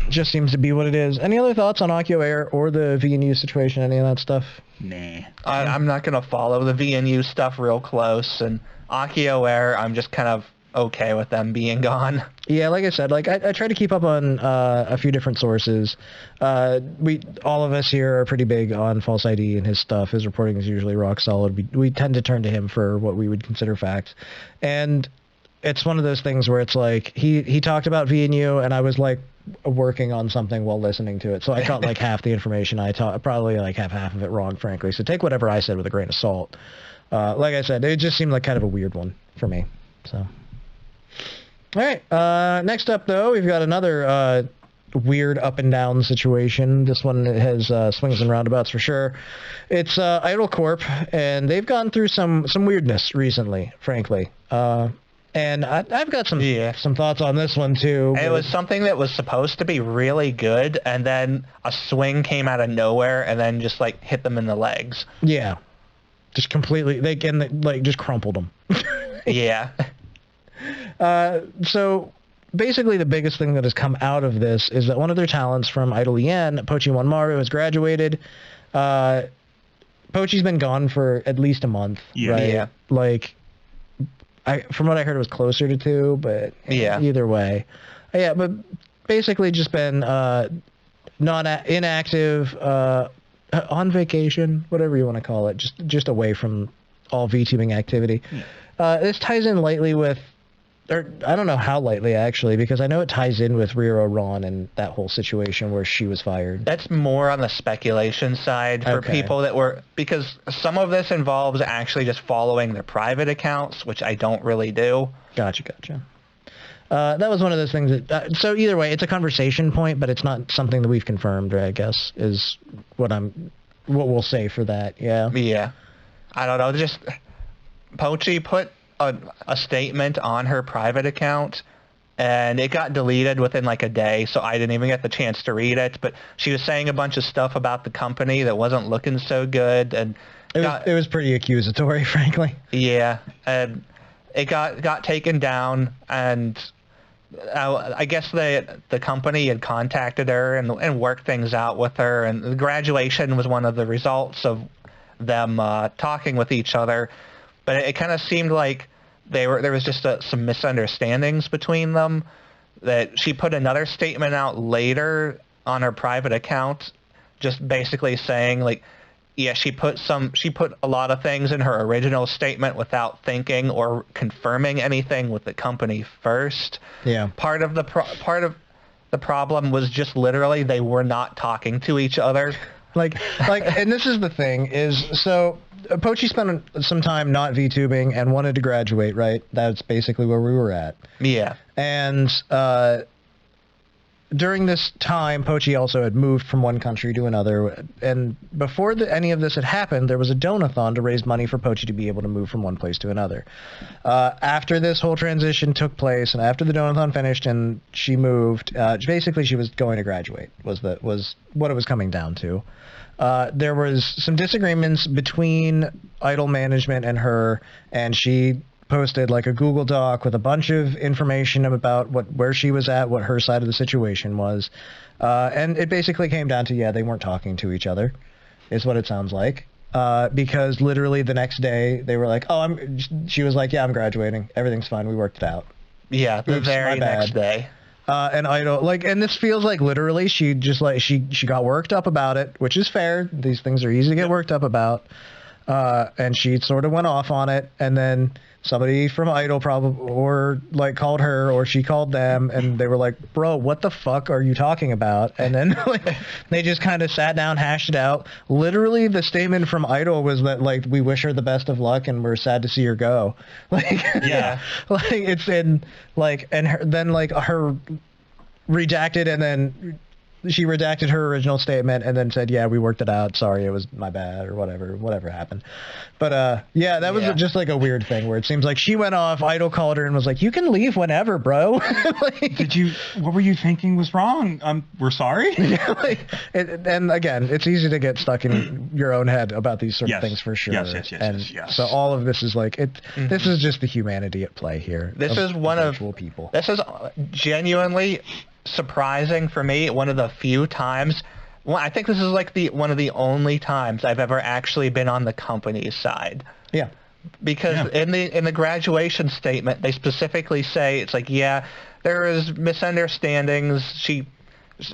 Just seems to be what it is. Any other thoughts on AkioAir or the VNU situation, any of that stuff? Nah. I'm not going to follow the VNU stuff real close, and AkioAir, I'm just kind of okay with them being gone. Yeah, like I said, like I try to keep up on a few different sources. All of us here are pretty big on False ID and his stuff. His reporting is usually rock solid. We tend to turn to him for what we would consider facts, and it's one of those things where it's like he talked about VNU, and I was like working on something while listening to it, so I caught like half the information I taught, probably like have half of it wrong, frankly. So take whatever I said with a grain of salt. Like I said, it just seemed like kind of a weird one for me. So. All right. Next up, though, we've got another weird up and down situation. This one has swings and roundabouts for sure. It's Idol Corp, and they've gone through some weirdness recently, frankly. And I've got some thoughts on this one too. It was something that was supposed to be really good, and then a swing came out of nowhere, and then just like hit them in the legs. Yeah, just completely. They can like just crumpled them. Yeah. So basically the biggest thing that has come out of this is that one of their talents from Idol EN, Pochi Wanmaru, has graduated. Pochi's been gone for at least a month, right? Yeah. Like, from what I heard, it was closer to 2, but either way. Yeah, but basically just been inactive, on vacation, whatever you want to call it, just away from all VTubing activity. This ties in lightly with, or I don't know how lightly actually, because I know it ties in with Riro Ron and that whole situation where she was fired. That's more on the speculation side for people that were, because some of this involves actually just following their private accounts, which I don't really do. Gotcha. That was one of those things that, so either way, it's a conversation point, but it's not something that we've confirmed, I guess, is what we'll say for that, yeah. Yeah. I don't know, just, Pochi put a statement on her private account, and it got deleted within like a day, so I didn't even get the chance to read it, but she was saying a bunch of stuff about the company that wasn't looking so good, and it was pretty accusatory, frankly. Yeah, and it got taken down, and I guess the company had contacted her and worked things out with her, and the graduation was one of the results of them talking with each other. But it kind of seemed like there was just some misunderstandings between them, that she put another statement out later on her private account, just basically saying like, yeah, she put a lot of things in her original statement without thinking or confirming anything with the company first. Yeah. Part of the problem was just literally they were not talking to each other. Like, and this is the thing is, so Pochi spent some time not VTubing and wanted to graduate, right? That's basically where we were at. Yeah. And during this time, Pochi also had moved from one country to another. And before any of this had happened, there was a donathon to raise money for Pochi to be able to move from one place to another. After this whole transition took place, and after the donathon finished and she moved, basically she was going to graduate, was what it was coming down to. There was some disagreements between Idol management and her, and she posted like a Google Doc with a bunch of information about where she was at, what her side of the situation was, and it basically came down to, they weren't talking to each other, is what it sounds like, because literally the next day they were like, she was like, I'm graduating, everything's fine, we worked it out. Yeah, the very next day. And Idol, and this feels like literally she just she got worked up about it, which is fair. These things are easy to get worked up about. And she sort of went off on it, and then somebody from Idol called her, or she called them, and they were like, bro, what the fuck are you talking about? And then they just kind of sat down, hashed it out. Literally the statement from Idol was that we wish her the best of luck and we're sad to see her go. It's in and her redacted, and then she redacted her original statement and then said, we worked it out, sorry, it was my bad, or whatever happened. But that was just a weird thing where it seems like she went off, Idol called her and was like, you can leave whenever, bro. What were you thinking was wrong? We're sorry. And again, it's easy to get stuck in your own head about these sort of things for sure. Yes. So all of this is this is just the humanity at play here. This is one of people. This is genuinely surprising for me. One of the few times, I think this is one of the only times I've ever actually been on the company's side. Yeah. because in the graduation statement they specifically say it's like, yeah, there is misunderstandings.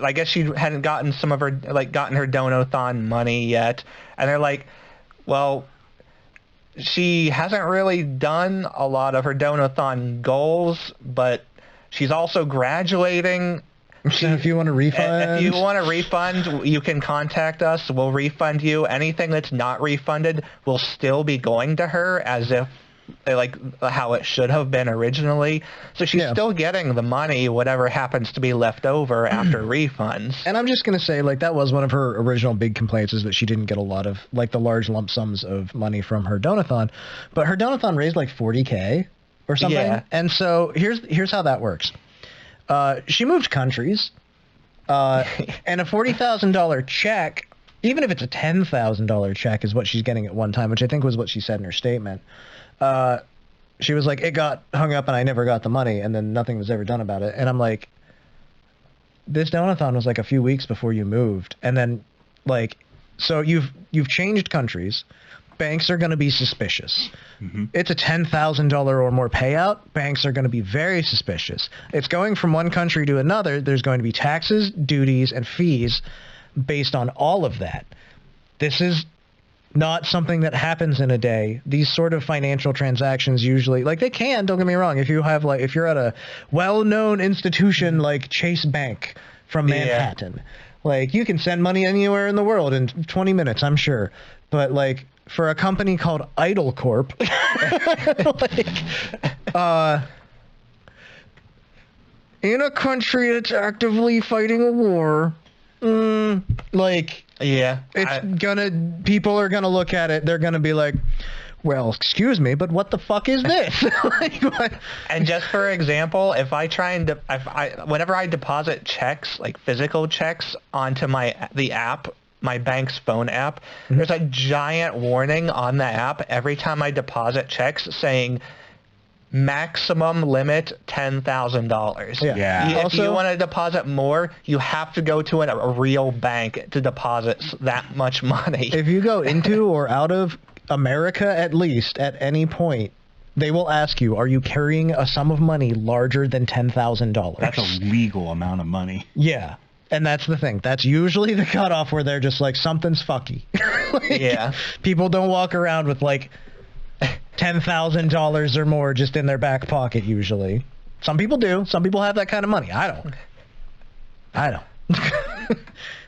I guess she hadn't gotten gotten her donathon money yet, and they're like, well, she hasn't really done a lot of her donathon goals, but she's also graduating. If you want to refund, you can contact us. We'll refund you. Anything that's not refunded will still be going to her as if like how it should have been originally. So she's still getting the money, whatever happens to be left over after refunds. And I'm just going to say, like, that was one of her original big complaints, is that she didn't get a lot of, like, the large lump sums of money from her donathon. But her donathon raised like $40K or something. Yeah. And so here's how that works. She moved countries, and a $40,000 check, even if it's a $10,000 check, is what she's getting at one time, which I think was what she said in her statement. She was like, it got hung up and I never got the money, and then nothing was ever done about it. And I'm like, this donathon was like a few weeks before you moved, and then like, so you've changed countries. Banks are going to be suspicious. Mm-hmm. It's a $10,000 or more payout. Banks are going to be very suspicious. It's going from one country to another. There's going to be taxes, duties, and fees based on all of that. This is not something that happens in a day. These sort of financial transactions usually, like, they can, don't get me wrong, if you're at a well-known institution like Chase Bank from Manhattan, like, you can send money anywhere in the world in 20 minutes, I'm sure. But like, for a company called Idle Corp, like, in a country that's actively fighting a war, like, people are gonna look at it, they're gonna be like, well, excuse me, but what the fuck is this? Like, what? And just for example, if I try and whenever I deposit checks, like physical checks, onto the app, my bank's phone app, there's a giant warning on the app every time I deposit checks saying maximum limit $10,000. Yeah. If you want to deposit more, you have to go to a real bank to deposit that much money. If you go into or out of America, at least at any point, they will ask you, are you carrying a sum of money larger than $10,000? That's a legal amount of money. Yeah. And that's the thing. That's usually the cutoff where they're just like, something's fucky. Like, people don't walk around with like $10,000 or more just in their back pocket usually. Some people do. Some people have that kind of money. I don't.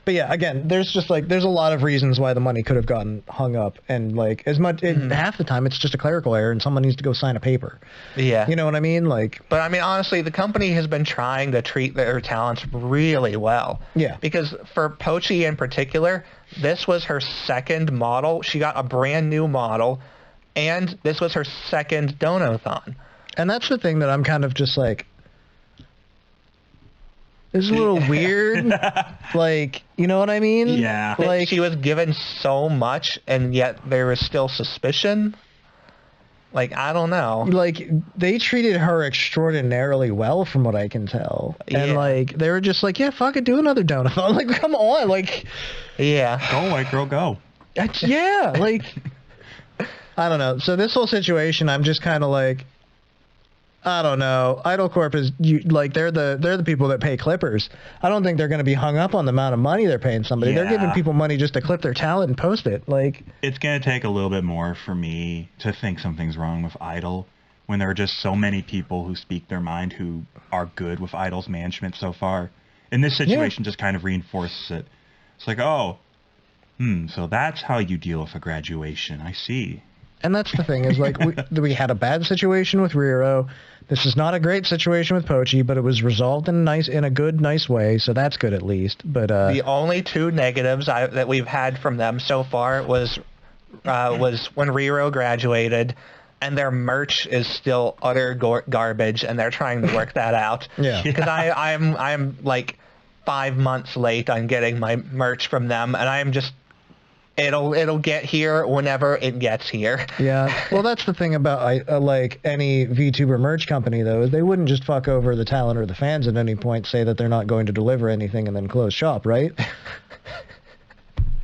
But yeah, again, there's a lot of reasons why the money could have gotten hung up, and like half the time it's just a clerical error and someone needs to go sign a paper. Yeah. You know what I mean? Like, but I mean, honestly, the company has been trying to treat their talents really well. Yeah. Because for Pochi in particular, this was her second model. She got a brand new model, and this was her second donathon. And that's the thing that I'm kind of just like, it's a little weird. Like, you know what I mean? Yeah. Like, she was given so much, and yet there was still suspicion. Like, I don't know. Like, they treated her extraordinarily well, from what I can tell. Yeah. And like, they were just like, yeah, fuck it, do another donut. I'm like, come on, like. Yeah. Go, white girl, go. Yeah, like, I don't know. So this whole situation, I'm just kind of like, I don't know. Idle Corp is they're the people that pay clippers. I don't think they're going to be hung up on the amount of money they're paying somebody. Yeah. They're giving people money just to clip their talent and post it. Like, it's going to take a little bit more for me to think something's wrong with Idle, when there are just so many people who speak their mind who are good with Idle's management so far. And this situation just kind of reinforces it. It's like, oh, so that's how you deal with a graduation. I see. And that's the thing, is like, we had a bad situation with Riro. This is not a great situation with Pochi, but it was resolved in a good, nice way, so that's good at least. But the only two negatives that we've had from them so far was when Riro graduated, and their merch is still utter garbage, and they're trying to work that out. Yeah. Because I'm like 5 months late on getting my merch from them, and I'm just. It'll get here whenever it gets here. Yeah. Well, that's the thing about like any VTuber merch company, though, is they wouldn't just fuck over the talent or the fans at any point, say that they're not going to deliver anything, and then close shop, right?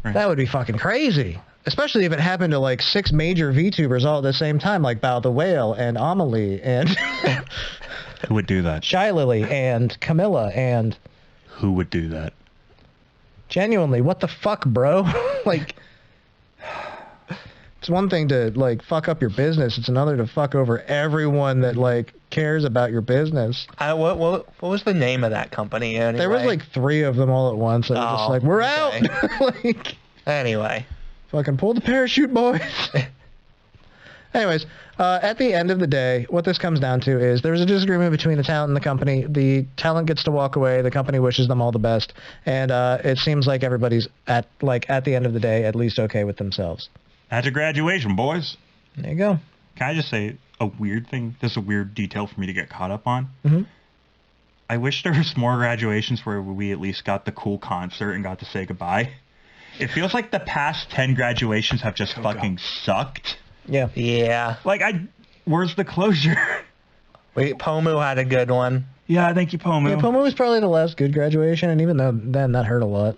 That would be fucking crazy. Especially if it happened to like 6 major VTubers all at the same time, like Bao the Whale and Amelie and Who would do that? Shy Lily and Camilla and Who would do that? genuinely, what the fuck, bro? Like, it's one thing to like fuck up your business. It's another to fuck over everyone that like cares about your business. What was the name of that company anyway? There was like 3 of them all at once. And just like, we're okay. out. Like, Anyway. fucking pull the parachute, boys. Anyways, at the end of the day, what this comes down to is there's a disagreement between the talent and the company. The talent gets to walk away. The company wishes them all the best. And it seems like everybody's at the end of the day at least okay with themselves. That's a graduation, boys. There you go. Can I just say a weird thing? This is a weird detail for me to get caught up on. Mm-hmm. I wish there was more graduations where we at least got the cool concert and got to say goodbye. It feels like the past 10 graduations have just fucking sucked. Yeah. Yeah. Like, where's the closure? Wait, Pomu had a good one. Yeah, thank you, Pomu. Yeah, Pomo was probably the last good graduation, and even though then that hurt a lot.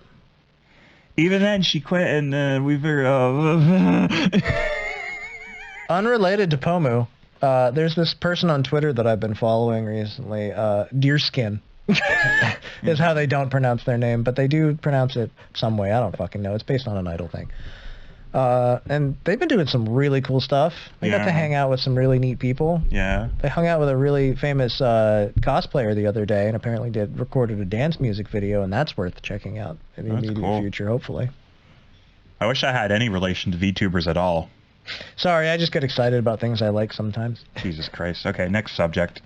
Even then, she quit, and we were... Unrelated to Pomu, there's this person on Twitter that I've been following recently, Deerskin. is how they don't pronounce their name, but they do pronounce it some way. I don't fucking know. It's based on an idol thing. And they've been doing some really cool stuff. They got to hang out with some really neat people. Yeah. They hung out with a really famous cosplayer the other day and apparently recorded a dance music video, and that's worth checking out in the immediate future, hopefully. I wish I had any relation to VTubers at all. Sorry, I just get excited about things I like sometimes. Jesus Christ. Okay, next subject.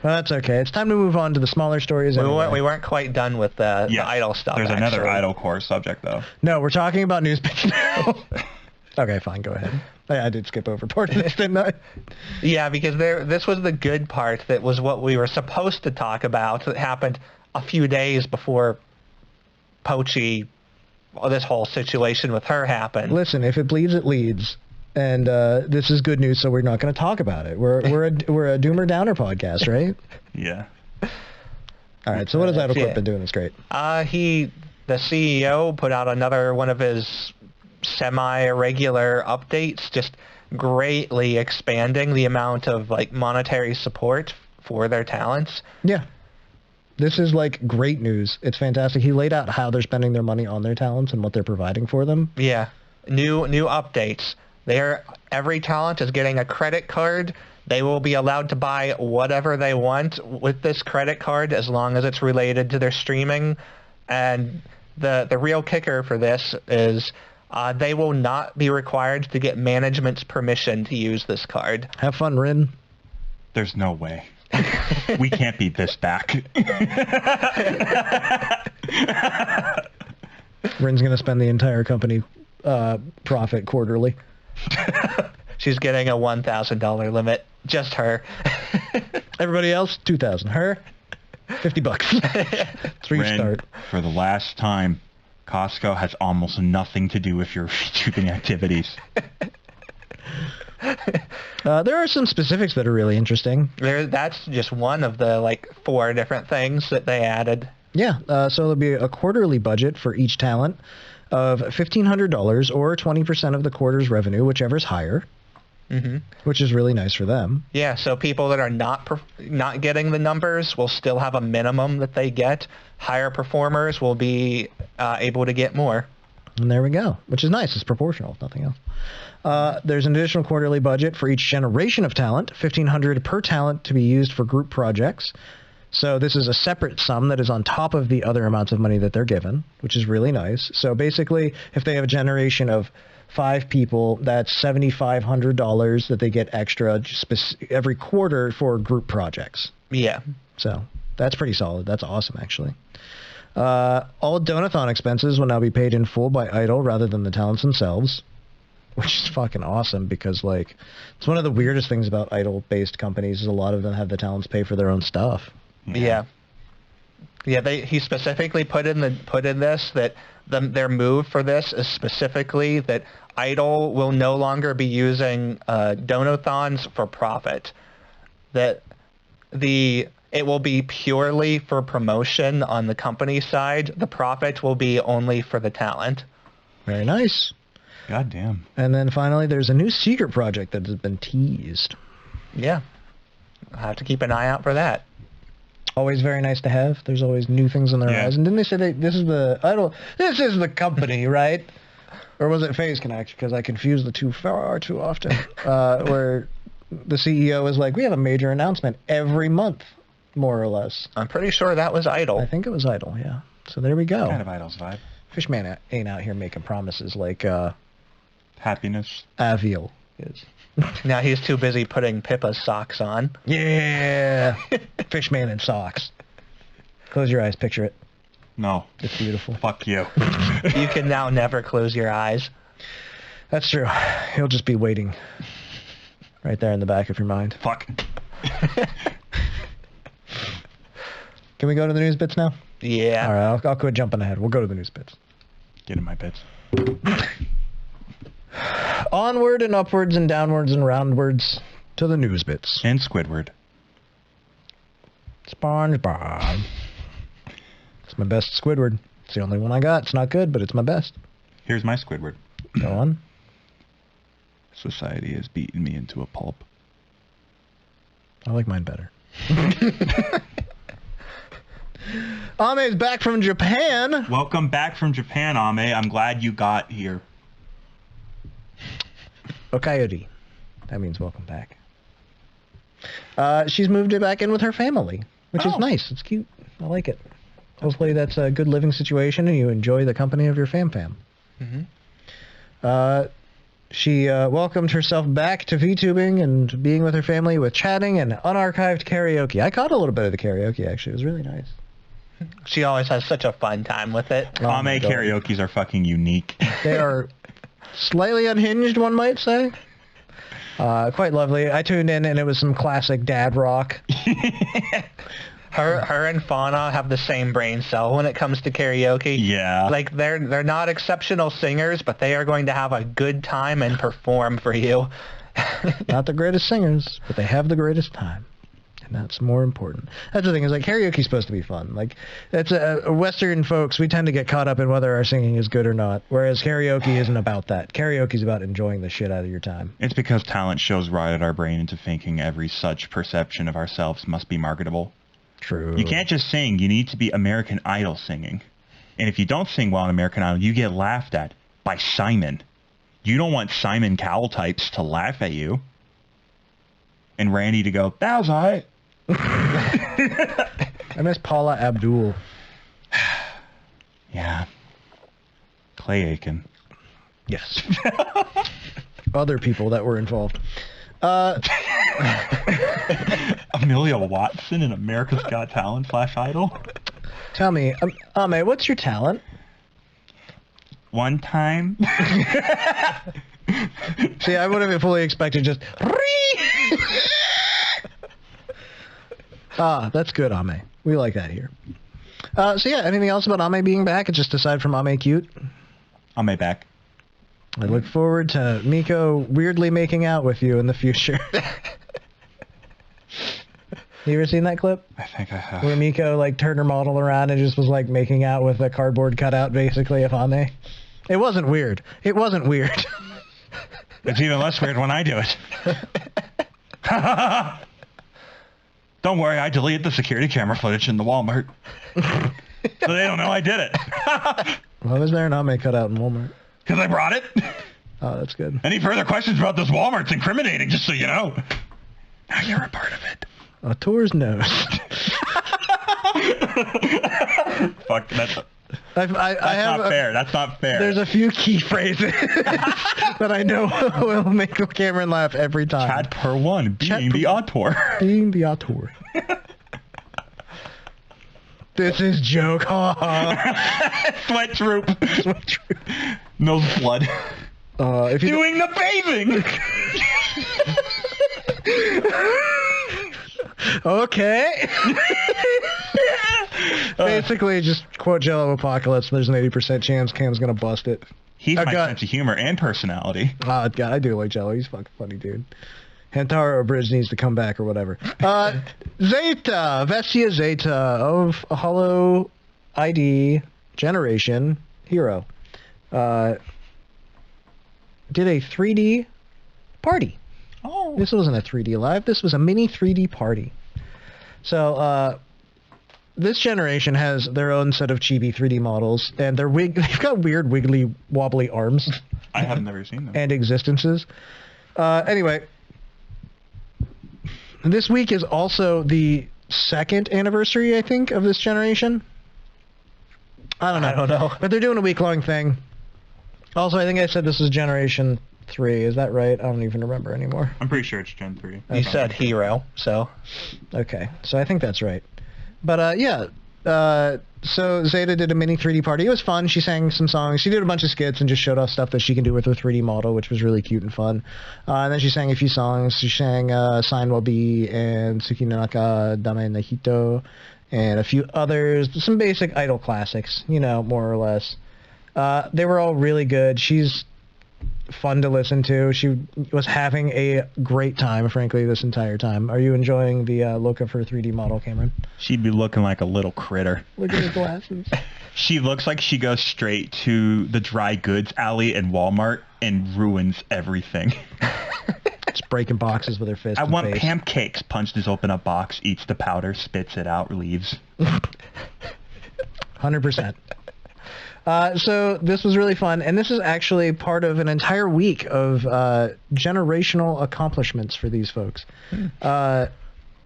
Well, that's okay. It's time to move on to the smaller stories. Anyway. We weren't quite done with the idol stuff. There's another idol core subject, though. No, we're talking about news bits now. Okay, fine. Go ahead. I did skip over part of this, didn't I? Yeah, because this was the good part. That was what we were supposed to talk about. That happened a few days before Pochi. This whole situation with her happened. Listen, if it bleeds, it leads. And this is good news, so we're not going to talk about it. We're a doomer downer podcast, right? Yeah. All right. So what has IdleCorp been doing that's great? The CEO put out another one of his semi-regular updates, just greatly expanding the amount of like monetary support for their talents. Yeah. This is like great news. It's fantastic. He laid out how they're spending their money on their talents and what they're providing for them. Yeah. New updates. Every talent is getting a credit card. They will be allowed to buy whatever they want with this credit card as long as it's related to their streaming. And the real kicker for this is they will not be required to get management's permission to use this card. Have fun, Rin. There's no way. We can't beat this back. Rin's going to spend the entire company profit quarterly. She's getting a $1,000 limit. Just her. Everybody else, $2,000. Her, $50. That's where you start. For the last time, Costco has almost nothing to do with your VTubing activities. There are some specifics that are really interesting. That's just one of the like 4 different things that they added. Yeah, so there'll be a quarterly budget for each talent of $1,500 or 20% of the quarter's revenue, whichever's higher, which is really nice for them. Yeah, so people that are not getting the numbers will still have a minimum that they get. Higher performers will be able to get more. And there we go, which is nice. It's proportional, if nothing else. There's an additional quarterly budget for each generation of talent, $1,500 per talent to be used for group projects. So this is a separate sum that is on top of the other amounts of money that they're given, which is really nice. So basically, if they have a generation of 5 people, that's $7,500 that they get extra every quarter for group projects. Yeah. So that's pretty solid. That's awesome, actually. All Donathon expenses will now be paid in full by Idol rather than the talents themselves, which is fucking awesome because, like, it's one of the weirdest things about Idol-based companies is a lot of them have the talents pay for their own stuff. Yeah. He specifically put in this that their move for this is specifically that Idol will no longer be using donathons for profit. That it will be purely for promotion on the company side. The profit will be only for the talent. Very nice. God damn. And then finally, there's a new secret project that has been teased. Yeah. I'll have to keep an eye out for that. Always very nice to have. There's always new things on the horizon. Didn't they say this is the company, right? Or was it Phase Connect? Because I confuse the two far too often. Where the CEO is like, we have a major announcement every month, more or less. I'm pretty sure that was Idol. I think it was Idol, yeah. So there we go. Kind of Idol's vibe. Fishman ain't out here making promises like Happiness. Aviel is. Now he's too busy putting Pippa's socks on. Yeah! Fishman in socks. Close your eyes, picture it. No. It's beautiful. Fuck you. You can now never close your eyes. That's true. He'll just be waiting right there in the back of your mind. Fuck. Can we go to the news bits now? Yeah. All right, I'll quit jumping ahead. We'll go to the news bits. Get in my bits. Onward and upwards and downwards and roundwards to the news bits. And Squidward. SpongeBob. It's my best Squidward. It's the only one I got. It's not good, but it's my best. Here's my Squidward. Go on. Society has beaten me into a pulp. I like mine better. Ame's back from Japan. Welcome back from Japan, Ame. I'm glad you got here. Okayori. That means welcome back. She's moved it back in with her family, which is nice. It's cute. I like it. Hopefully that's a good living situation and you enjoy the company of your fam. Mm-hmm. She welcomed herself back to Vtubing and being with her family with chatting and unarchived karaoke. I caught a little bit of the karaoke, actually. It was really nice. She always has such a fun time with it. Oh my Ame God. karaokes are fucking unique. They are slightly unhinged, one might say. Quite lovely. I tuned in and it was some classic dad rock. Her and Fauna have the same brain cell when it comes to karaoke. Yeah. Like they're not exceptional singers, but they are going to have a good time and perform for you. Not the greatest singers, but they have the greatest time. And that's more important. That's the thing, is like karaoke's supposed to be fun. Like, it's Western folks, we tend to get caught up in whether our singing is good or not, whereas karaoke isn't about that. Karaoke's about enjoying the shit out of your time. It's because talent shows rotted our brain into thinking every such perception of ourselves must be marketable. True. You can't just sing. You need to be American Idol singing. And if you don't sing well on American Idol, you get laughed at by Simon. You don't want Simon Cowell types to laugh at you. And Randy to go, that was all right. I miss Paula Abdul. Yeah. Clay Aiken. Yes. Other people that were involved. Amelia Watson in America's Got Talent / Idol. Tell me, Ame, what's your talent? One time. See, I would have fully expected just... that's good, Ame. We like that here. So yeah, anything else about Ame being back? It's just aside from Ame cute. Ame back. I look forward to Miko weirdly making out with you in the future. You ever seen that clip? I think I have. Where Miko like turned her model around and just was like making out with a cardboard cutout basically of Ame. It wasn't weird. It wasn't weird. It's even less weird when I do it. Don't worry, I deleted the security camera footage in the Walmart. So they don't know I did it. Why was there an Ame cutout in Walmart? Because I brought it. Oh, that's good. Any further questions about this Walmart's incriminating, just so you know. Now you're a part of it. A tour's nose. Fuck, that's That's not fair. That's not fair. There's a few key phrases that I know will make Cameron laugh every time. Chat per one, being the auteur. Being the auteur. This is joke. Sweat droop. Sweat droop. Nose blood. If you Doing the bathing. Okay. Basically, just quote Jello Apocalypse. There's an 80% chance Cam's gonna bust it. He's my God. sense of humor and personality. God, I do like Jello. He's fucking funny, dude. Hantaro Bridge needs to come back or whatever. Zeta, Vestia Zeta of Holo ID Generation Hero. did a 3D party. Oh. This wasn't a 3D live. This was a mini 3D party. So this generation has their own set of chibi 3D models, and they've got weird wiggly wobbly arms. I have never seen them. And existences. Anyway, this week is also the 2nd anniversary, I think, of this generation. I don't know. But they're doing a week-long thing. Also, I think I said this is Generation 3. Is that right? I don't even remember anymore. I'm pretty sure it's Gen 3. You said Hero, so... Okay, so I think that's right. But, yeah. So Zeta did a mini 3D party. It was fun. She sang some songs. She did a bunch of skits and just showed off stuff that she can do with her 3D model, which was really cute and fun. And then she sang a few songs. She sang Sign Will Be and Tsuki no Naka Dame no Hito and a few others. Some basic idol classics, more or less. They were all really good. She's fun to listen to. She was having a great time, frankly, this entire time. Are you enjoying the look of her 3D model, Cameron? She'd be looking like a little critter. Look at her glasses. She looks like she goes straight to the dry goods alley in Walmart and ruins everything. Just breaking boxes with her fist. I and want face. pancakes. Punches open a box, eats the powder, spits it out, leaves. 100%. So this was really fun, and this is actually part of an entire week of generational accomplishments for these folks.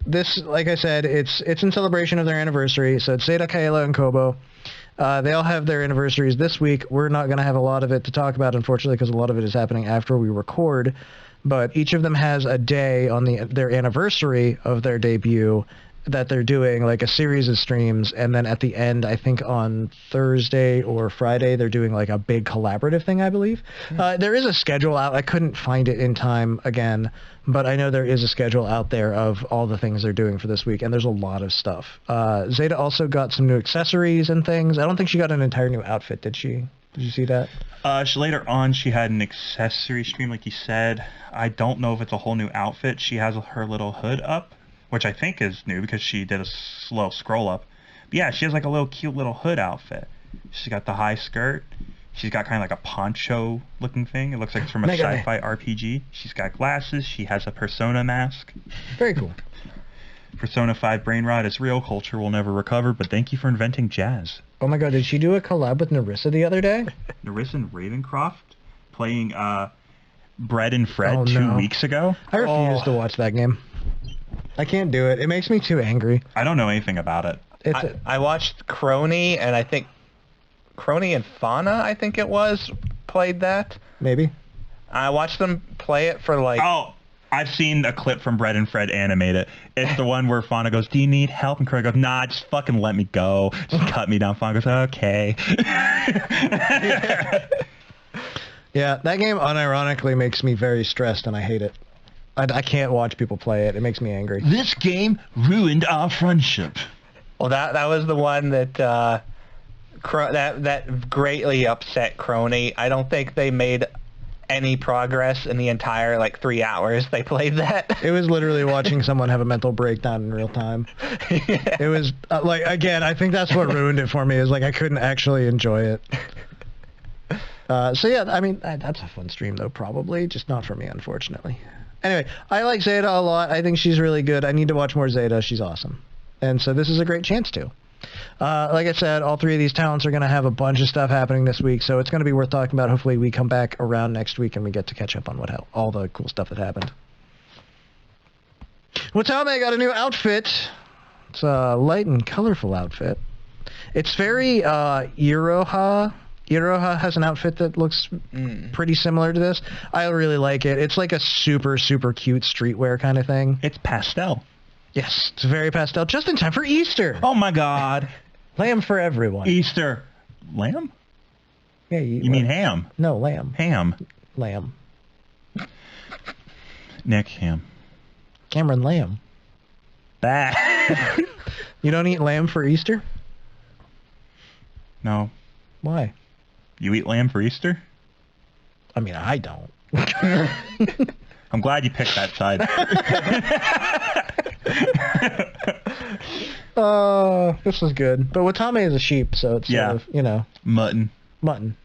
This, like I said, it's in celebration of their anniversary, so it's Zeta, Kaela, and Kobo. They all have their anniversaries this week. We're not going to have a lot of it to talk about, unfortunately, because a lot of it is happening after we record, but each of them has a day on their anniversary of their debut that they're doing, like a series of streams, and then at the end, I think on Thursday or Friday, they're doing like a big collaborative thing, I believe. There is a schedule out. I couldn't find it in time again, but I know there is a schedule out there of all the things they're doing for this week, and there's a lot of stuff. Zeta also got some new accessories and things. I don't think she got an entire new outfit, did she? Did you see that? Later on, she had an accessory stream, like you said. I don't know if it's a whole new outfit. She has her little hood up, which I think is new because she did a slow scroll up. But yeah, she has like a little cute little hood outfit. She's got the high skirt. She's got kind of like a poncho looking thing. It looks like it's from a sci-fi RPG. She's got glasses. She has a Persona mask. Very cool. Persona 5 brain rot is real. Culture will never recover, but thank you for inventing jazz. Oh my god, did she do a collab with Narissa the other day? Narissa and Ravencroft playing Bread and Fred 2 weeks ago. I refuse to watch that game. I can't do it. It makes me too angry. I don't know anything about it. I watched Crony, and I think Crony and Fauna, I think it was, played that. Maybe. I watched them play it for like... Oh, I've seen a clip from Bread and Fred animate it. It's the one where Fauna goes, "Do you need help?" And Crony goes, "Nah, just fucking let me go. Just cut me down." Fauna goes, "Okay." Yeah, that game unironically makes me very stressed, and I hate it. I can't watch people play it. It makes me angry. This game ruined our friendship. Well, that was the one that that greatly upset Crony. I don't think they made any progress in the entire 3 hours they played that. It was literally watching someone have a mental breakdown in real time. Yeah. It was again, I think that's what ruined it for me, is I couldn't actually enjoy it. So yeah, I mean, that's a fun stream though, probably, just not for me, unfortunately. Anyway, I like Zeta a lot. I think she's really good. I need to watch more Zeta. She's awesome. And so this is a great chance to. Like I said, all three of these talents are going to have a bunch of stuff happening this week, so it's going to be worth talking about. Hopefully we come back around next week and we get to catch up on all the cool stuff that happened. Watame got a new outfit. It's a light and colorful outfit. It's very Iroha. Iroha has an outfit that looks pretty similar to this. I really like it. It's like a super, super cute streetwear kind of thing. It's pastel. Yes, it's very pastel. Just in time for Easter. Oh my god. Lamb for everyone. Easter. Lamb? Yeah, you mean ham? No, lamb. Ham. Lamb. Nick, ham. Cameron, lamb. Bah. You don't eat lamb for Easter? No. Why? You eat lamb for Easter? I mean, I don't. I'm glad you picked that side. This was good. But Watame is a sheep, so it's sort of, Mutton. Mutton.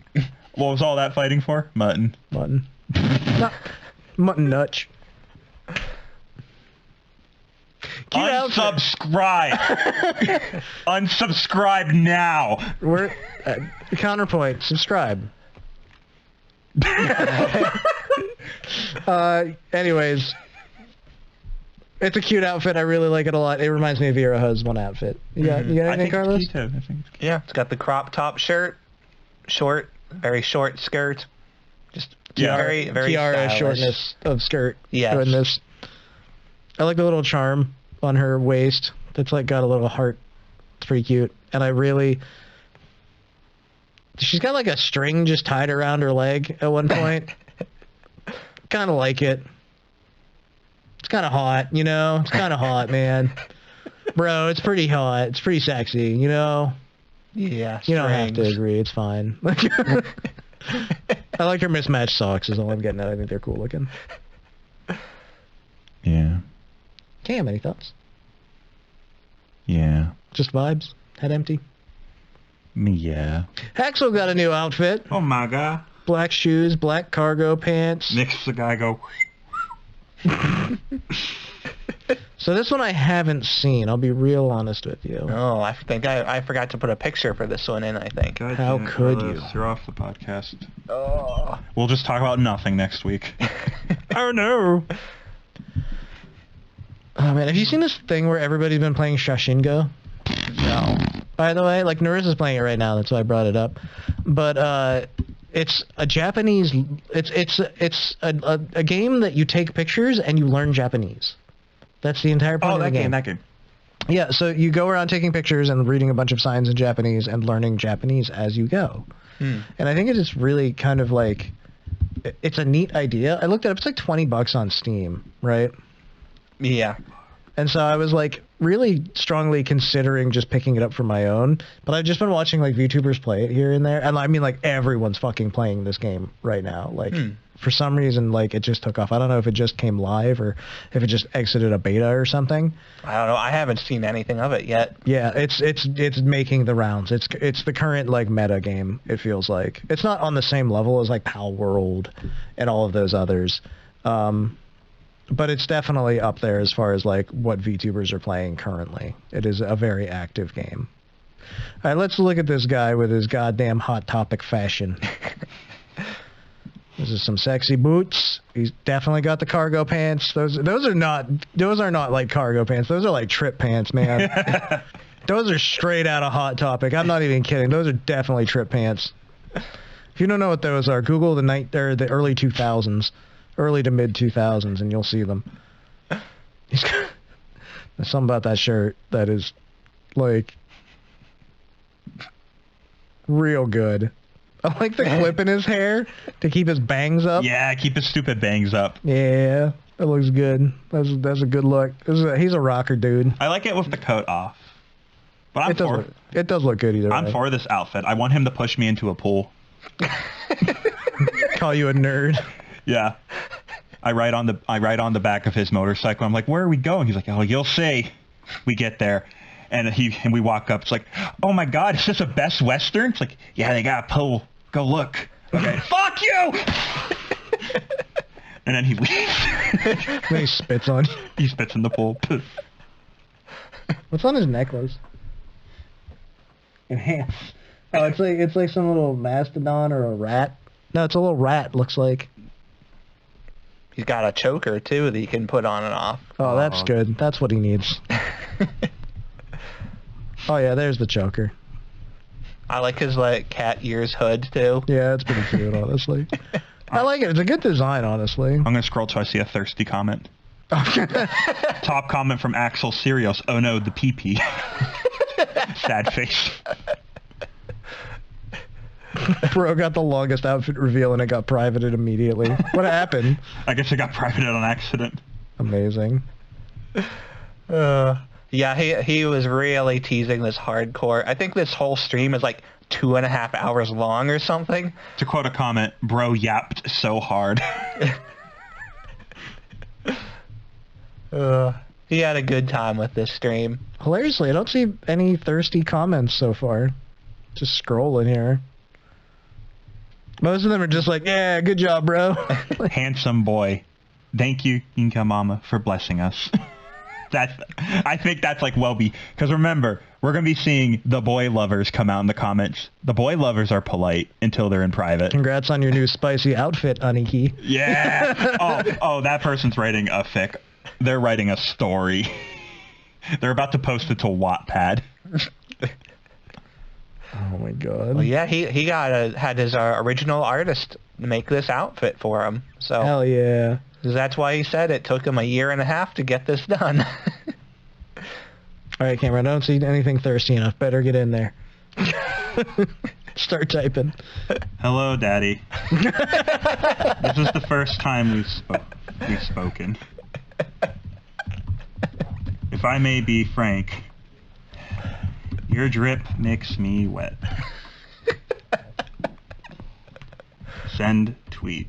What was all that fighting for? Mutton. Mutton. Mutton nutch. Unsubscribe. Unsubscribe now. We're counterpoint. Subscribe. Anyways, it's a cute outfit. I really like it a lot. It reminds me of Iraha's one outfit. You got anything, Carlos? It's cute, I think it's cute. Yeah, it's got the crop top shirt, very short skirt. Just very tiara stylish. shortness of skirt. Yes. In this. I like the little charm on her waist. That's like got a little heart. It's pretty cute. And she's got like a string just tied around her leg at one point. Kind of like it. It's kind of hot, you know? It's kind of hot, man. Bro, it's pretty hot. It's pretty sexy, you know? Yeah, You don't have to agree. It's fine. I like her mismatched socks is all I'm getting at. I think they're cool looking. Yeah. Cam, any thoughts? Yeah. Just vibes? Head empty? Yeah. Axel got a new outfit. Oh my god. Black shoes, black cargo pants. Makes the guy go. So this one I haven't seen. I'll be real honest with you. Oh, I think I forgot to put a picture for this one in, I think. How could you? You're off the podcast. Oh. We'll just talk about nothing next week. Oh no. Oh man, have you seen this thing where everybody's been playing Shashingo? No. By the way, like Narissa's playing it right now, that's why I brought it up. But it's a Japanese. It's a game that you take pictures and you learn Japanese. That's the entire point of the game. That game. Yeah, so you go around taking pictures and reading a bunch of signs in Japanese and learning Japanese as you go. And I think it is really kind of like, it's a neat idea. I looked it up. It's like $20 on Steam, right? Yeah. And so I was like really strongly considering just picking it up for my own, but I've just been watching like VTubers play it here and there, and I mean like everyone's fucking playing this game right now. Like for some reason, like it just took off. I don't know if it just came live or if it just exited a beta or something. I don't know. I haven't seen anything of it yet. Yeah, it's making the rounds. It's the current like meta game. It feels like it's not on the same level as like Pal World and all of those others. But it's definitely up there as far as like what VTubers are playing currently. It is a very active game. All right, let's look at this guy with his goddamn Hot Topic fashion. This is some sexy boots. He's definitely got the cargo pants. Those are not like cargo pants. Those are like trip pants, man. Those are straight out of Hot Topic. I'm not even kidding. Those are definitely trip pants. If you don't know what those are, Google the early 2000s. Early to mid 2000s, and you'll see them. There's something about that shirt that is like real good. I like the clip in his hair to keep his bangs up. Yeah, keep his stupid bangs up. Yeah, that looks good. That's a good look. He's a rocker, dude. I like it with the coat off. But It does look good either way. I'm for this outfit. I want him to push me into a pool. Call you a nerd. Yeah. I ride on the back of his motorcycle. I'm like, where are we going? He's like, oh, you'll see. We get there. And we walk up. It's like, oh my God, is this a Best Western? It's like, yeah, they got a pool. Go look. Okay. Fuck you! And then he leaves. Then he spits on you. He spits in the pool. What's on his necklace? Enhance. Oh, it's like some little mastodon or a rat. No, it's a little rat, looks like. He's got a choker, too, that he can put on and off. Oh, that's good. That's what he needs. Oh, yeah, there's the choker. I like his, like, cat ears hood, too. Yeah, it's pretty cute, honestly. I like it. It's a good design, honestly. I'm going to scroll till I see a thirsty comment. Top comment from Axel Serios. Oh, no, the pee-pee. Sad face. Bro got the longest outfit reveal and it got privated immediately. What happened? I guess it got privated on accident. Amazing. Yeah, he was really teasing this hardcore. I think this whole stream is like 2.5 hours long or something. To quote a comment, bro yapped so hard. He had a good time with this stream. Hilariously, I don't see any thirsty comments so far. Just scrolling here. Most of them are just like, yeah, good job, bro. Handsome boy. Thank you, Inka Mama, for blessing us. I think that's like because remember, we're going to be seeing the boy lovers come out in the comments. The boy lovers are polite until they're in private. Congrats on your new spicy outfit, Aniki. Yeah. Oh, that person's writing a fic. They're writing a story. They're about to post it to Wattpad. Oh my god. Well, yeah, he had his original artist make this outfit for him. So Hell yeah. that's why he said it took him a year and a half to get this done. All right, Cameron, I don't see anything thirsty enough. Better get in there. Start typing. Hello, Daddy. This is the first time we've spoken. If I may be frank, your drip makes me wet. Send tweet.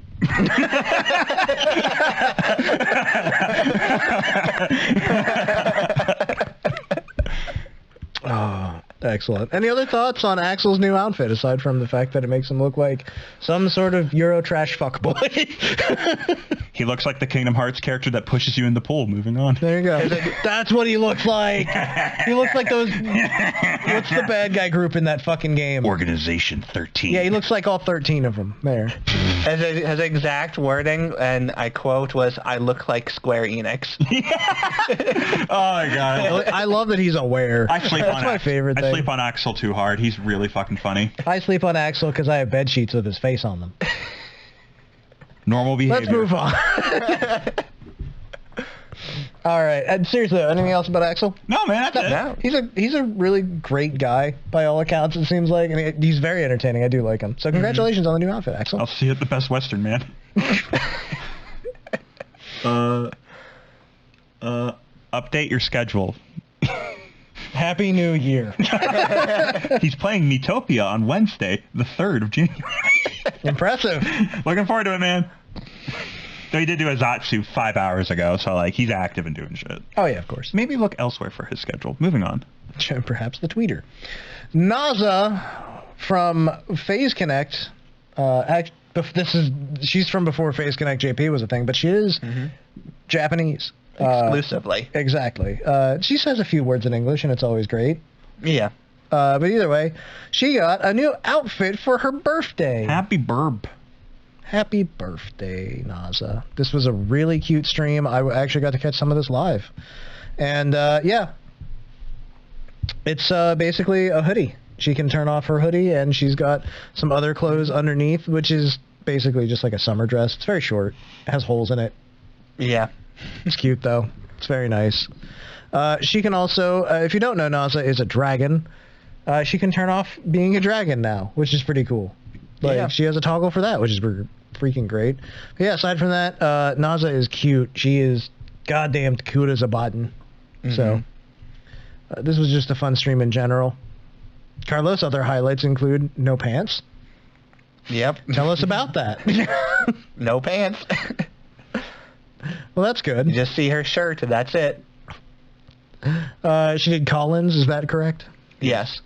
Oh, excellent. Any other thoughts on Axel's new outfit, aside from the fact that it makes him look like some sort of Euro trash fuckboy? He looks like the Kingdom Hearts character that pushes you in the pool. Moving on. There you go. That's what he looks like. He looks like those... What's the bad guy group in that fucking game? Organization 13. Yeah, he looks like all 13 of them. There. His exact wording, and I quote, was, "I look like Square Enix." Oh my god. I love that he's aware. I sleep That's on my favorite thing. I sleep on Axel too hard. He's really fucking funny. I sleep on Axel because I have bed sheets with his face on them. Normal behavior. Let's move on. All right. And seriously, anything else about Axel? No, man, that's it. No. He's a really great guy by all accounts. It seems like, and he's very entertaining. I do like him. So congratulations on the new outfit, Axel. I'll see you at the Best Western, man. Update your schedule. Happy New Year. He's playing Metopia on Wednesday, the 3rd of January. Impressive. Looking forward to it, man. Though he did do a Zatsu 5 hours ago, so like he's active and doing shit. Oh yeah, of course. Maybe look elsewhere for his schedule. Moving on. Perhaps the tweeter. Naza from Phase Connect. She's from before Phase Connect JP was a thing, but she is Japanese. Exclusively. Exactly. She says a few words in English, and it's always great. Yeah. But either way, she got a new outfit for her birthday. Happy burb. Happy birthday, Naza. This was a really cute stream. I actually got to catch some of this live. And, yeah. It's basically a hoodie. She can turn off her hoodie, and she's got some other clothes underneath, which is basically just like a summer dress. It's very short. It has holes in it. Yeah. It's cute, though. It's very nice. She can also, if you don't know, Naza is a dragon. She can turn off being a dragon now, which is pretty cool. Like, Yeah. she has a toggle for that, which is freaking great. But yeah, aside from that, Naza is cute. She is goddamn cute as a button. So, this was just a fun stream in general. Carlos, other highlights include no pants. Yep. Tell us about that. No pants. Well, that's good. You just see her shirt, and that's it. She did Collins, is that correct? Yes.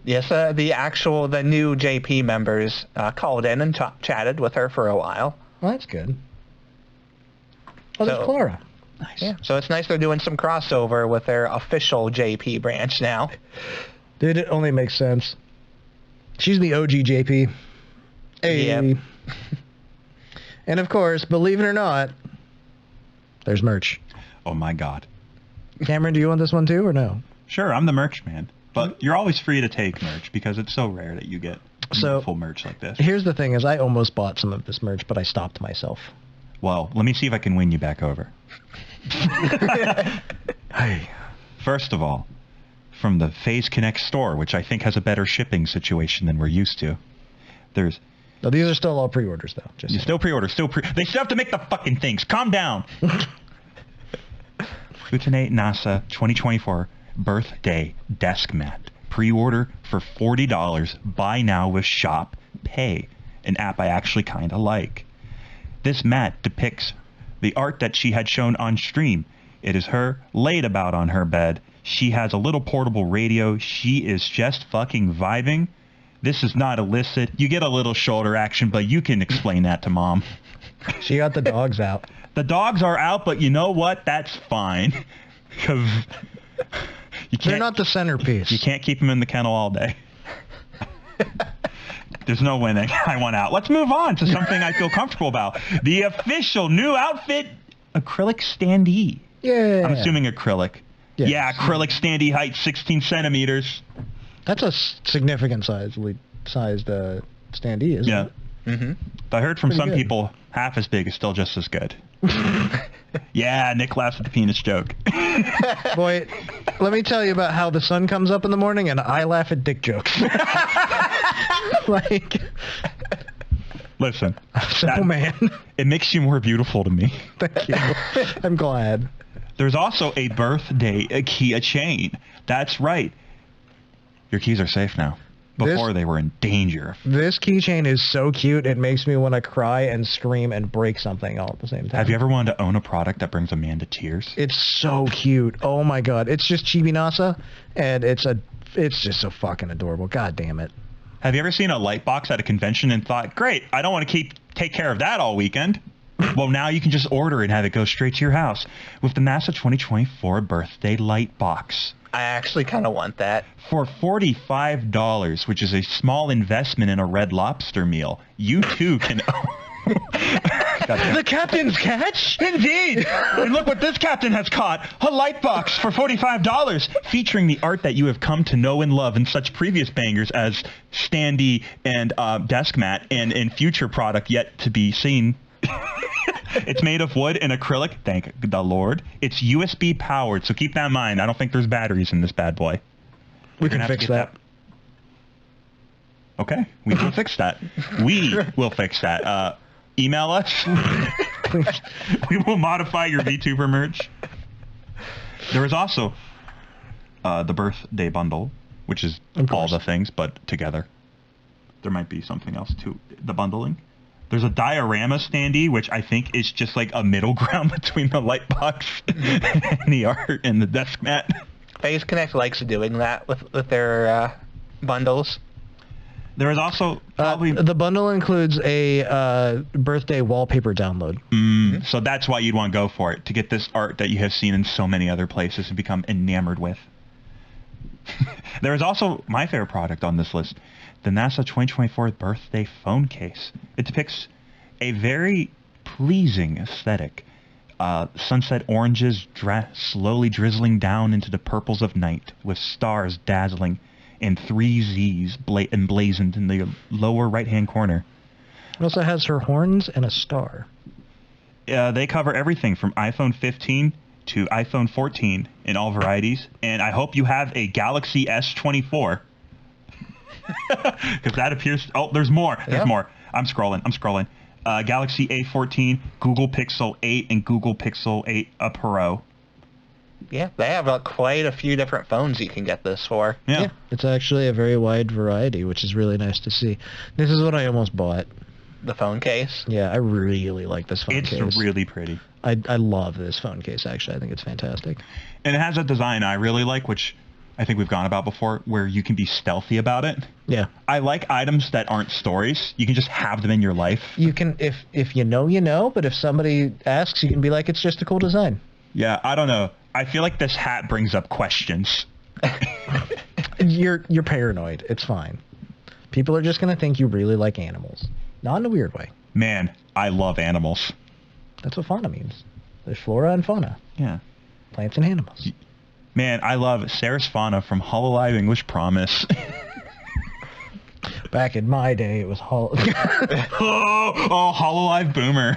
Yes, the new JP members called in and chatted with her for a while. Well, that's good. Oh, there's So- Clara. Nice. Yeah. So it's nice they're doing some crossover with their official JP branch now. Dude, it only makes sense. She's the OG JP. Hey. Yep. And of course, believe it or not, there's merch. Oh my god. Cameron, do you want this one too, or no? Sure, I'm the merch man. But you're always free to take merch because it's so rare that you get full merch like this. Here's the thing: is I almost bought some of this merch, but I stopped myself. Well, let me see if I can win you back over. Hey. First of all, from the Phase Connect store, which I think has a better shipping situation than we're used to, there's... No, these are still all pre-orders, though. Just You saying. still pre-order, they still have to make the fucking things. Calm down. Futune NASA 2024 birthday desk mat. Pre-order for $40. Buy now with Shop Pay, an app I actually kind of like. This mat depicts the art that she had shown on stream. It is her laid about on her bed. She has a little portable radio. She is just fucking vibing. This is not illicit. You get a little shoulder action, but you can explain that to Mom. She got the dogs out. The dogs are out, but you know what? That's fine. Because they're not the centerpiece. You can't keep them in the kennel all day. There's no winning. I want out. Let's move on to something I feel comfortable about. The official new outfit, acrylic standee. Yeah. I'm assuming acrylic. Yes. Yeah, acrylic standee height 16 centimeters. That's a significant sized standee, isn't it? Mm-hmm. But I heard from Pretty some good. people half as big is still just as good. Yeah, Nick laughs at the penis joke. Boy, let me tell you about how the sun comes up in the morning and I laugh at dick jokes. Like, Listen, simple man. it makes you more beautiful to me. Thank you. I'm glad. There's also a birthday Kia chain. That's right. Your keys are safe now. Before they were in danger. This keychain is so cute, it makes me want to cry and scream and break something all at the same time. Have you ever wanted to own a product that brings a man to tears? It's so cute. Oh my god. It's just Chibi Nasa, and it's just so fucking adorable. God damn it. Have you ever seen a light box at a convention and thought, great, I don't want to take care of that all weekend? Well, now you can just order it and have it go straight to your house with the NASA 2024 birthday light box. I actually kind of want that. For $45, which is a small investment in a Red Lobster meal, you too can... The captain's catch? Indeed! And look what this captain has caught. A light box for $45, featuring the art that you have come to know and love in such previous bangers as Standee and Desk Mat, and in future product yet to be seen. It's made of wood and acrylic, thank the Lord. It's USB powered, so keep that in mind. I don't think there's batteries in this bad boy. We can fix that. Okay, we will fix that. We will fix that. Email us. We will modify your VTuber merch. There is also the birthday bundle, which is all the things, but together. There might be something else to the bundling. There's a diorama standee, which I think is just like a middle ground between the light box and the art and the desk mat. Phase Connect likes doing that with their bundles. There is also probably... the bundle includes a birthday wallpaper download. So that's why you'd want to go for it, to get this art that you have seen in so many other places and become enamored with. There is also my favorite product on this list, the NASA 2024 birthday phone case. It depicts a very pleasing aesthetic. Sunset oranges slowly drizzling down into the purples of night, with stars dazzling, and 3 Z's emblazoned in the lower right-hand corner. It also has her horns and a star. They cover everything from iPhone 15 to iPhone 14 in all varieties, and I hope you have a Galaxy S24. Because that appears... Oh, there's more. There's more. I'm scrolling. Galaxy A14, Google Pixel 8, and Google Pixel 8 Pro. Yeah, they have quite a few different phones you can get this for. Yeah. It's actually a very wide variety, which is really nice to see. This is what I almost bought. The phone case. Yeah, I really like this phone case. It's really pretty. I love this phone case, actually. I think it's fantastic. And it has a design I really like, which I think we've gone about before, where you can be stealthy about it. Yeah. I like items that aren't stories. You can just have them in your life. You can, if you know, you know, but if somebody asks, you can be like, it's just a cool design. Yeah, I don't know. I feel like this hat brings up questions. You're paranoid. It's fine. People are just going to think you really like animals. Not in a weird way. Man, I love animals. That's what fauna means. There's flora and fauna. Yeah. Plants and animals. Man, I love Sarah's Fauna from Hololive English Promise. Back in my day, it was Hololive Boomer.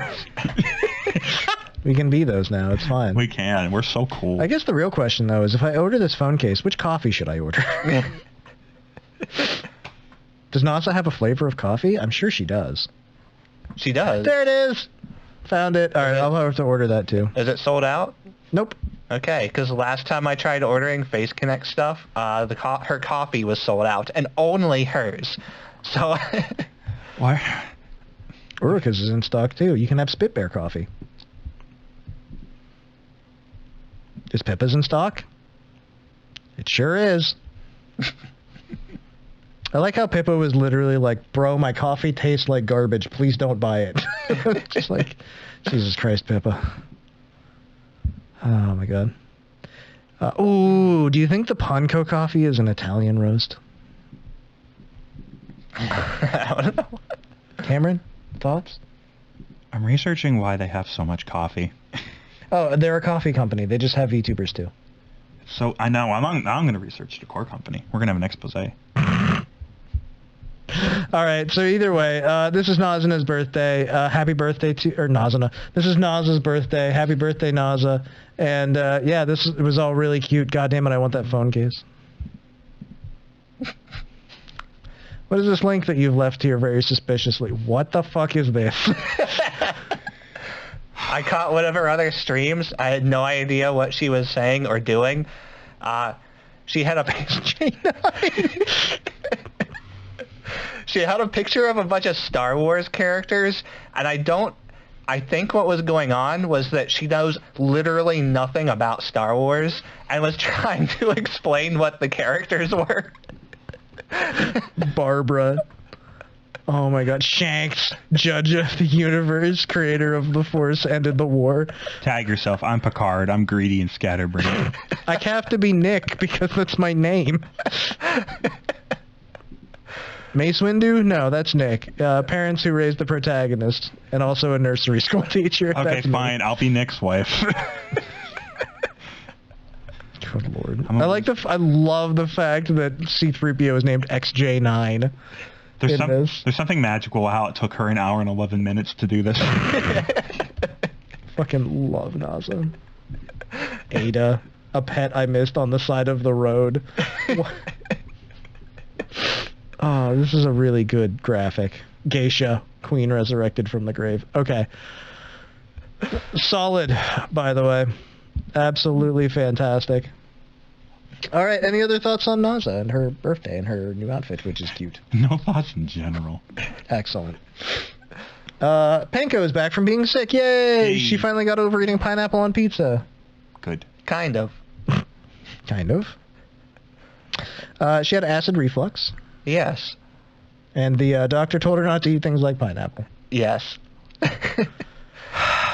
We can be those now. It's fine. We can. We're so cool. I guess the real question, though, is if I order this phone case, which coffee should I order? Does NASA have a flavor of coffee? I'm sure she does. She does. There it is. Found it. All right, I'll have to order that, too. Is it sold out? Nope. Okay, because last time I tried ordering Face Connect stuff, her coffee was sold out, and only hers. So... Why? Uruka's is in stock, too. You can have Spit Bear coffee. Is Pippa's in stock? It sure is. I like how Pippa was literally like, bro, my coffee tastes like garbage. Please don't buy it. Just like, Jesus Christ, Pippa. Oh, my God. Ooh, do you think the Panko coffee is an Italian roast? I don't know. Cameron, thoughts? I'm researching why they have so much coffee. Oh, they're a coffee company. They just have VTubers, too. So I know I'm going to research the core company. We're going to have an expose. All right, so either way, this is Nazana's birthday. Happy birthday to... Or Nazana. This is Naza's birthday. Happy birthday, Naza. And, yeah, this was all really cute. God damn it, I want that phone case. What is this link that you've left here very suspiciously? What the fuck is this? I caught one of her other streams. I had no idea what she was saying or doing. She had a she had a picture of a bunch of Star Wars characters, and I think what was going on was that she knows literally nothing about Star Wars and was trying to explain what the characters were. Barbara. Oh my God. Shanks, judge of the universe, creator of the Force, ended the war. Tag yourself. I'm Picard. I'm greedy and scatterbrained. I have to be Nick because that's my name. Mace Windu? No, that's Nick. Parents who raised the protagonist, and also a nursery school teacher. Okay, That's me. fine. I'll be Nick's wife. Good Lord. I love the fact that C-3PO is named XJ9. There's something magical how it took her an hour and 11 minutes to do this. Fucking love NASA. Ada, a pet I missed on the side of the road. Oh, this is a really good graphic. Geisha, queen resurrected from the grave. Okay. Solid, by the way. Absolutely fantastic. All right, any other thoughts on Naza and her birthday and her new outfit, which is cute? No thoughts in general. Excellent. Panko is back from being sick. Yay! Hey. She finally got over eating pineapple on pizza. Good. Kind of. Kind of. She had acid reflux, Yes. and the doctor told her not to eat things like pineapple. Yes.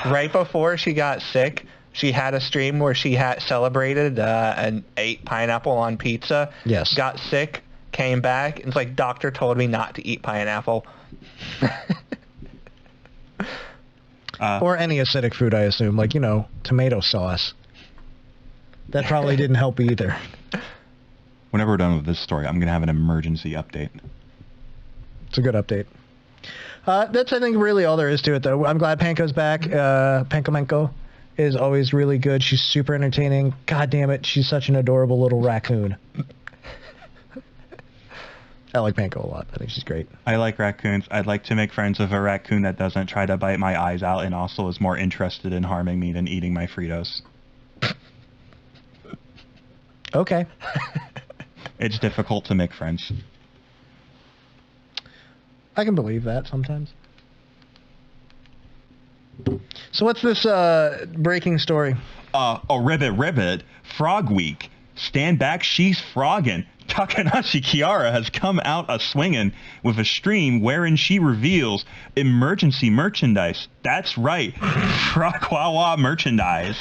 Right before she got sick, she had a stream where she had celebrated and ate pineapple on pizza. Yes. Got sick, came back, and it's like, doctor told me not to eat pineapple. Or any acidic food, I assume, like, tomato sauce. That probably didn't help either. Whenever we're done with this story, I'm going to have an emergency update. It's a good update. That's, I think, really all there is to it, though. I'm glad Panko's back. Panko is always really good. She's super entertaining. God damn it, she's such an adorable little raccoon. I like Panko a lot. I think she's great. I like raccoons. I'd like to make friends with a raccoon that doesn't try to bite my eyes out and also is more interested in harming me than eating my Fritos. Okay. It's difficult to make friends. I can believe that sometimes. So what's this breaking story? Ribbit, Frog Week. Stand back, she's froggin'. Takanashi Kiara has come out a-swingin' with a stream wherein she reveals emergency merchandise. That's right, Frogiwawa merchandise.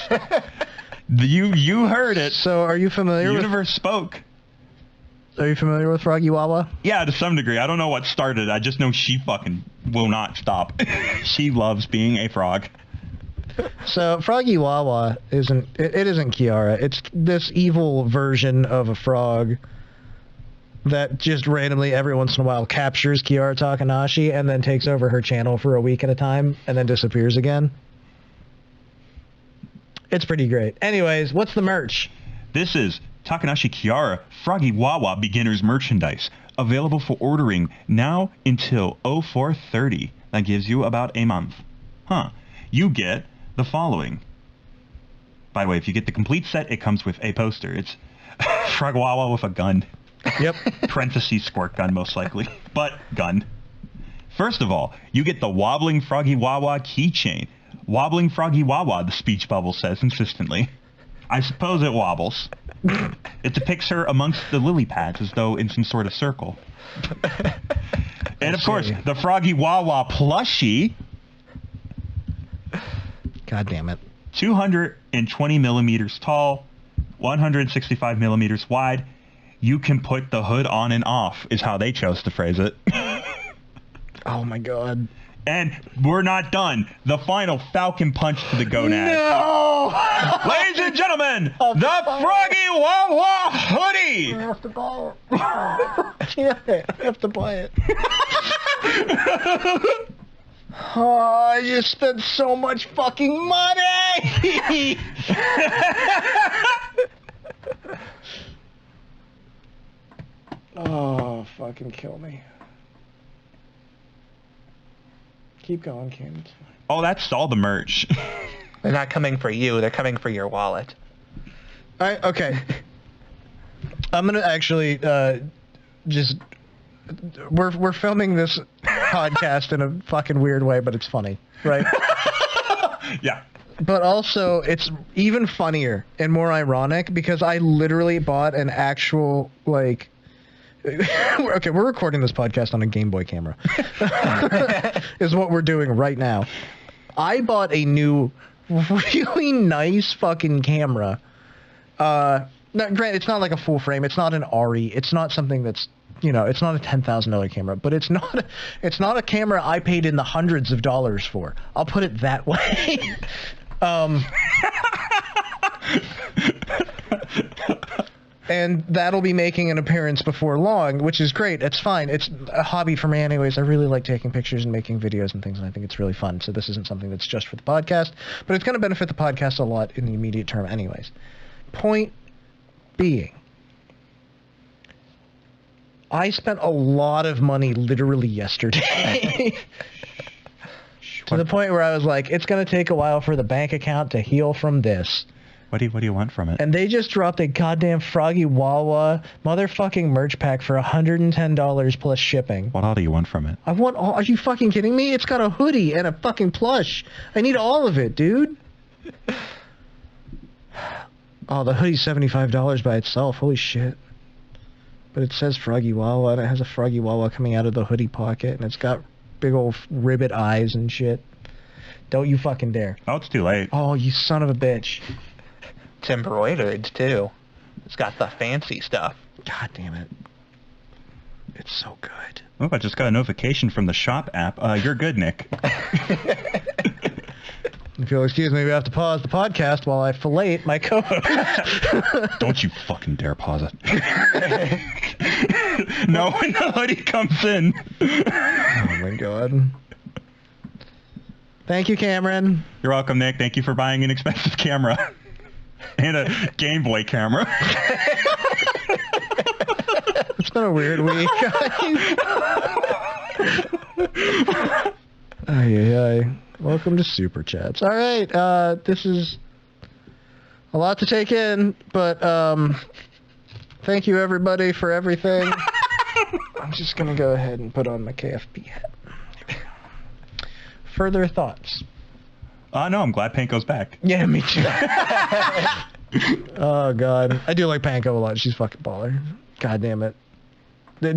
You heard it. So are you The familiar universe spoke. Are you familiar with Frogiwawa? Yeah, to some degree. I don't know what started. I just know she fucking will not stop. She loves being a frog. So Frogiwawa isn't Kiara. It's this evil version of a frog that just randomly every once in a while captures Kiara Takanashi and then takes over her channel for a week at a time and then disappears again. It's pretty great. Anyways, what's the merch? This is Takanashi Kiara Frogiwawa Beginner's Merchandise. Available for ordering now until 04/30. That gives you about a month. You get the following. By the way, if you get the complete set, it comes with a poster. It's Frogiwawa with a gun. Yep. Parentheses squirt gun, most likely. But gun. First of all, you get the Wobbling Frogiwawa keychain. Wobbling Frogiwawa, the speech bubble says insistently. I suppose it wobbles. It depicts her amongst the lily pads as though in some sort of circle. And of course, the Frogiwawa plushie. God damn it. 220 millimeters tall, 165 millimeters wide. You can put the hood on and off, is how they chose to phrase it. Oh my god. And we're not done. The final Falcon Punch to the gonad. No! Ladies and gentlemen, the Frogiwawa hoodie! I have to buy it. Yeah, I have to buy it. Oh, I just spent so much fucking money! Oh, fucking kill me. Keep going, Ken. It's fine. Oh, that's all the merch. They're not coming for you. They're coming for your wallet. Okay. I'm gonna actually just we're filming this podcast in a fucking weird way, but it's funny, right? Yeah. But also, it's even funnier and more ironic because I literally bought an actual like. Okay, we're recording this podcast on a Game Boy camera. Is what we're doing right now. I bought a new, really nice fucking camera. Now, granted, it's not like a full frame. It's not an Airi. It's not something that's, you know, it's not a $10,000 camera. But it's not a camera I paid in the hundreds of dollars for. I'll put it that way. And that'll be making an appearance before long, which is great. It's fine. It's a hobby for me anyways. I really like taking pictures and making videos and things, and I think it's really fun. So this isn't something that's just for the podcast, but it's going to benefit the podcast a lot in the immediate term anyways. Point being, I spent a lot of money literally yesterday. To the point where I was like, it's going to take a while for the bank account to heal from this. What do you want from it? And they just dropped a goddamn Frogiwawa motherfucking merch pack for $110 plus shipping. What all do you want from it? I want all... Are you fucking kidding me? It's got a hoodie and a fucking plush. I need all of it, dude. Oh, the hoodie's $75 by itself. Holy shit. But it says Frogiwawa, and it has a Frogiwawa coming out of the hoodie pocket, and it's got big old ribbit eyes and shit. Don't you fucking dare. Oh, it's too late. Oh, you son of a bitch. It's embroidered, too. It's got the fancy stuff. God damn it. It's so good. Oh, I just got a notification from the shop app. You're good, Nick. If you'll excuse me, we have to pause the podcast while I fillet my co-host. Don't you fucking dare pause it. No, when the hoodie comes in. Oh my god. Thank you, Cameron. You're welcome, Nick. Thank you for buying an expensive camera. And a Game Boy camera. It's been a weird week, guys. Ay. Welcome to Super Chats. All right, this is a lot to take in, but thank you everybody for everything. I'm just gonna go ahead and put on my KFP hat. Further thoughts? No, I'm glad Panko's back. Yeah, me too. Oh god, I do like Panko a lot. She's fucking baller. God damn it.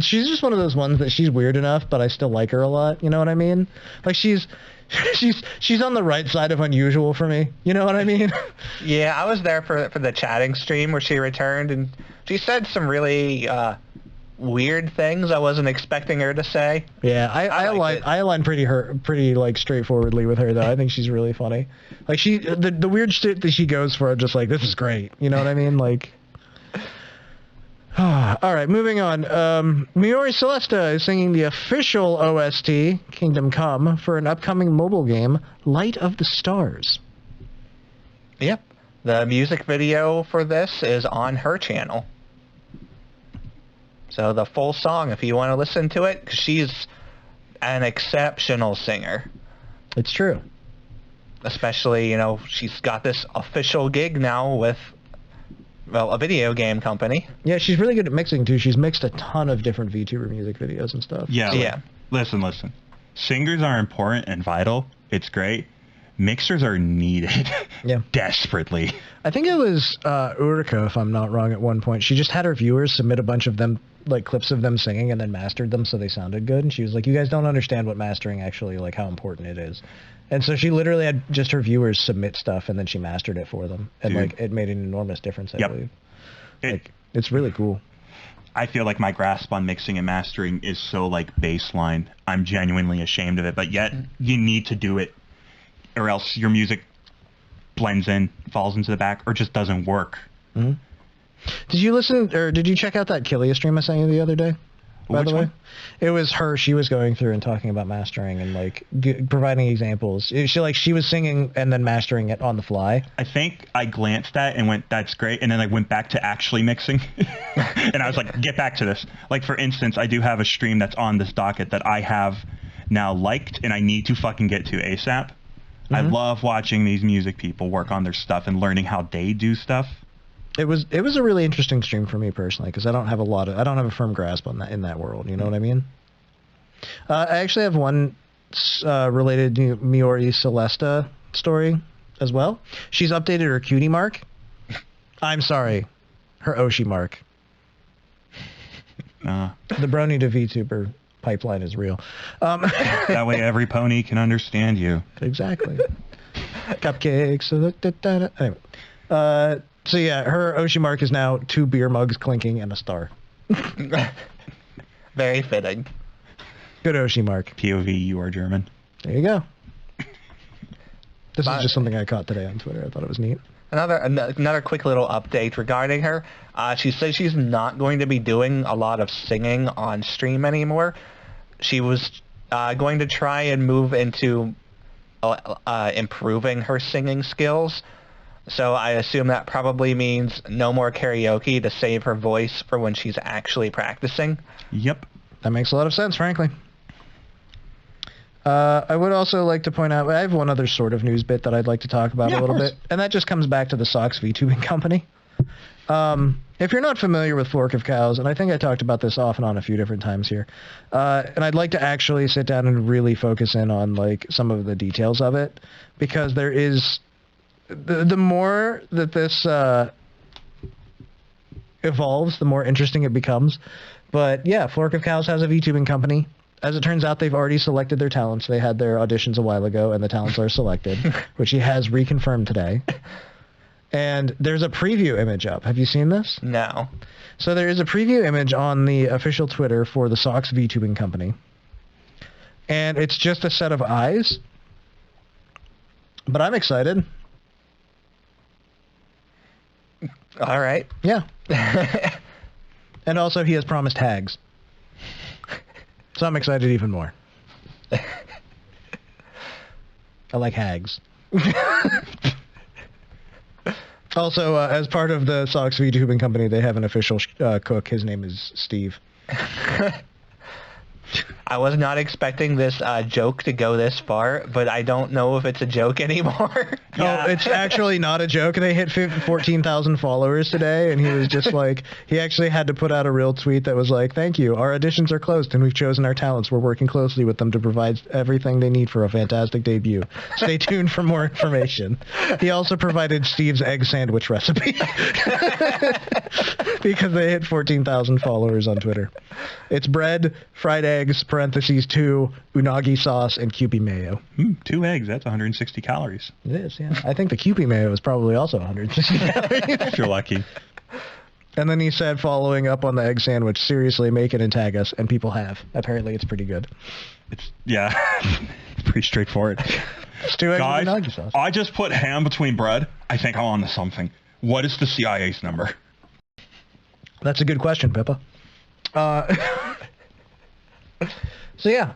She's just one of those ones that she's weird enough, but I still like her a lot. You know what I mean? Like she's on the right side of unusual for me. You know what I mean? Yeah, I was there for the chatting stream where she returned, and she said some really weird things I wasn't expecting her to say. Yeah, I align pretty like straightforwardly with her though. I think she's really funny. Like the weird shit that she goes for, I'm just like, this is great. You know what I mean? Like. All right, moving on. Miori Celesta is singing the official OST, Kingdom Come, for an upcoming mobile game, Light of the Stars. Yep. The music video for this is on her channel. So the full song, if you want to listen to it, 'cause she's an exceptional singer. It's true. Especially, she's got this official gig now with... well, a video game company. Yeah, she's really good at mixing, too. She's mixed a ton of different VTuber music videos and stuff. Yeah. Listen. Singers are important and vital. It's great. Mixers are needed. Yeah. Desperately. I think it was Uriko, if I'm not wrong, at one point. She just had her viewers submit a bunch of them, like clips of them singing, and then mastered them so they sounded good. And she was like, "You guys don't understand what mastering actually, like, how important it is." And so she literally had just her viewers submit stuff, and then she mastered it for them, and Dude. like it made an enormous difference. I Yep. believe. Like, it's really cool. I feel like my grasp on mixing and mastering is so like baseline. I'm genuinely ashamed of it, but yet you need to do it, or else your music blends in, falls into the back, or just doesn't work. Mm-hmm. Did you listen, or did you check out that Killia stream I sent you the other day? By Which the way, one? it was her. She was going through and talking about mastering and like providing examples. She was singing and then mastering it on the fly. I think I glanced at it and went, "That's great," and then I went back to actually mixing, and I was like, "Get back to this." Like for instance, I do have a stream that's on this docket that I have now liked, and I need to fucking get to ASAP. I love watching these music people work on their stuff and learning how they do stuff. It was a really interesting stream for me personally because I don't have a firm grasp on that in that world. You know what I mean? I actually have one related to Miori Celesta story as well. She's updated her cutie mark. I'm sorry, her Oshi mark. The Brony to VTuber pipeline is real. That way every pony can understand you. Exactly. Cupcakes. Anyway. So yeah, her Oshi mark is now 2 beer mugs clinking and a star. Very fitting. Good Oshi mark. POV, you are German. There you go. This is just something I caught today on Twitter. I thought it was neat. Another quick little update regarding her. She says she's not going to be doing a lot of singing on stream anymore. She was going to try and move into improving her singing skills. So I assume that probably means no more karaoke to save her voice for when she's actually practicing. Yep. That makes a lot of sense, frankly. I would also like to point out, I have one other sort of news bit that I'd like to talk about a little bit, and that just comes back to the Socks Vtubing company. If you're not familiar with Fork of Cows, and I think I talked about this off and on a few different times here, and I'd like to actually sit down and really focus in on like some of the details of it, because there is the more that this evolves, the more interesting it becomes. But yeah, Fork of Cows has a VTubing company. As it turns out, they've already selected their talents. They had their auditions a while ago, and the talents are selected, which he has reconfirmed today. And there's a preview image up. Have you seen this? No. So there is a preview image on the official Twitter for the Socks VTubing company. And it's just a set of eyes. But I'm excited. All right. Yeah. And also he has promised hags. So I'm excited even more. I like hags. Also, as part of the Socks VTubing company, they have an official cook. His name is Steve. I was not expecting this joke to go this far, but I don't know if it's a joke anymore. No, it's actually not a joke. They hit 14,000 followers today, and he was just like, he actually had to put out a real tweet that was like, "Thank you. Our auditions are closed, and we've chosen our talents. We're working closely with them to provide everything they need for a fantastic debut. Stay tuned for more information." He also provided Steve's egg sandwich recipe because they hit 14,000 followers on Twitter. It's bread, fried eggs, parentheses 2, unagi sauce, and Kewpie mayo. 2 eggs, that's 160 calories. It is, yeah. I think the Kewpie mayo is probably also 160 calories. If you're lucky. And then he said, following up on the egg sandwich, "Seriously, make it and tag us." And people have. Apparently, it's pretty good. It's pretty straightforward. It's 2 eggs Guys, with unagi sauce. I just put ham between bread. I think I'm on to something. What is the CIA's number? That's a good question, Pippa. So yeah,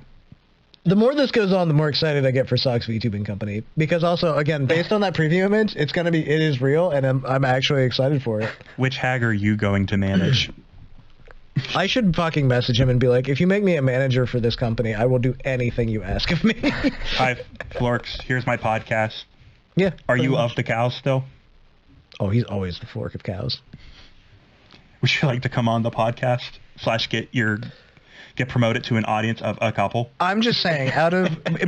the more this goes on, the more excited I get for Socks VTubing company, because also, again, based on that preview image, it is real, and I'm actually excited for it. Which hag are you going to manage? I should fucking message him and be like, "If you make me a manager for this company, I will do anything you ask of me." Hi, Florks. Here's my podcast. Yeah. Are you of the cows still? Oh, he's always the Fork of Cows. Would you like to come on the podcast / get your get promoted to an audience of a couple. I'm just saying,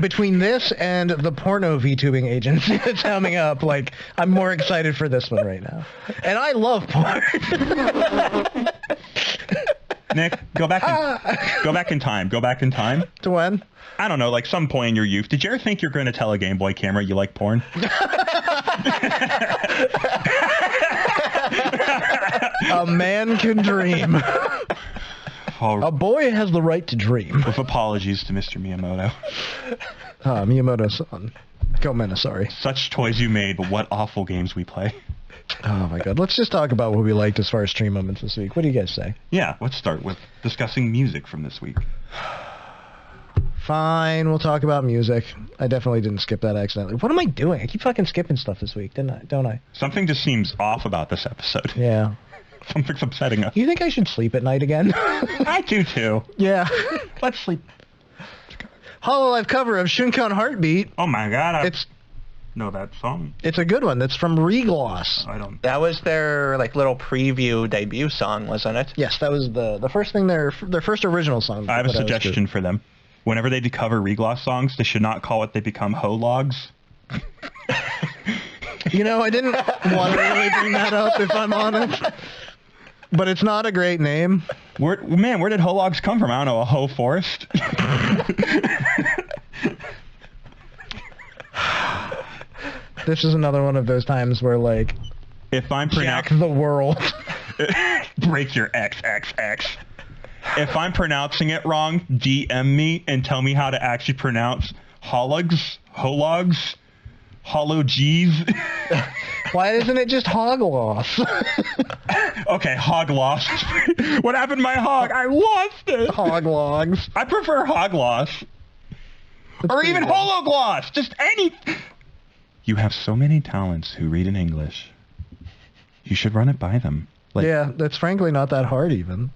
between this and the porno VTubing agency that's coming up, like, I'm more excited for this one right now. And I love porn. Nick, go back in time. Go back in time. To when? I don't know, like some point in your youth. Did you ever think you're going to tell a Game Boy camera you like porn? A man can dream. A boy has the right to dream. With apologies to Mr. Miyamoto. Miyamoto-san. Go sorry. Such toys you made, but what awful games we play. Oh my god. Let's just talk about what we liked as far as stream moments this week. What do you guys say? Yeah, let's start with discussing music from this week. Fine, we'll talk about music. I definitely didn't skip that accidentally. What am I doing? I keep fucking skipping stuff this week, don't I? Something just seems off about this episode. Yeah. Something's upsetting us. You think I should sleep at night again? I do too. Yeah. Let's sleep. Hololive cover of Shunkan Heartbeat. Oh my god, I It's know that song. It's a good one. That's from Regloss. I don't. That was their like little preview debut song, wasn't it? Yes, that was the first thing, their first original song. I have a suggestion for them. Whenever they cover Regloss songs, they should not call it They Become Hologs. You know, I didn't want to really bring that up, if I'm honest. But it's not a great name. Where did Hologs come from? I don't know, a hoe forest? This is another one of those times where, like, If I'm Jack the world. break your XXX. If I'm pronouncing it wrong, DM me and tell me how to actually pronounce Hologs, Hologs, Why isn't it just Hogloss? Okay, hog lost. What happened to my hog? I lost it. Hoglogs. I prefer hog loss. Or even hologloss. Just any. You have so many talents who read in English. You should run it by them. Like, Yeah, that's frankly not that hard even.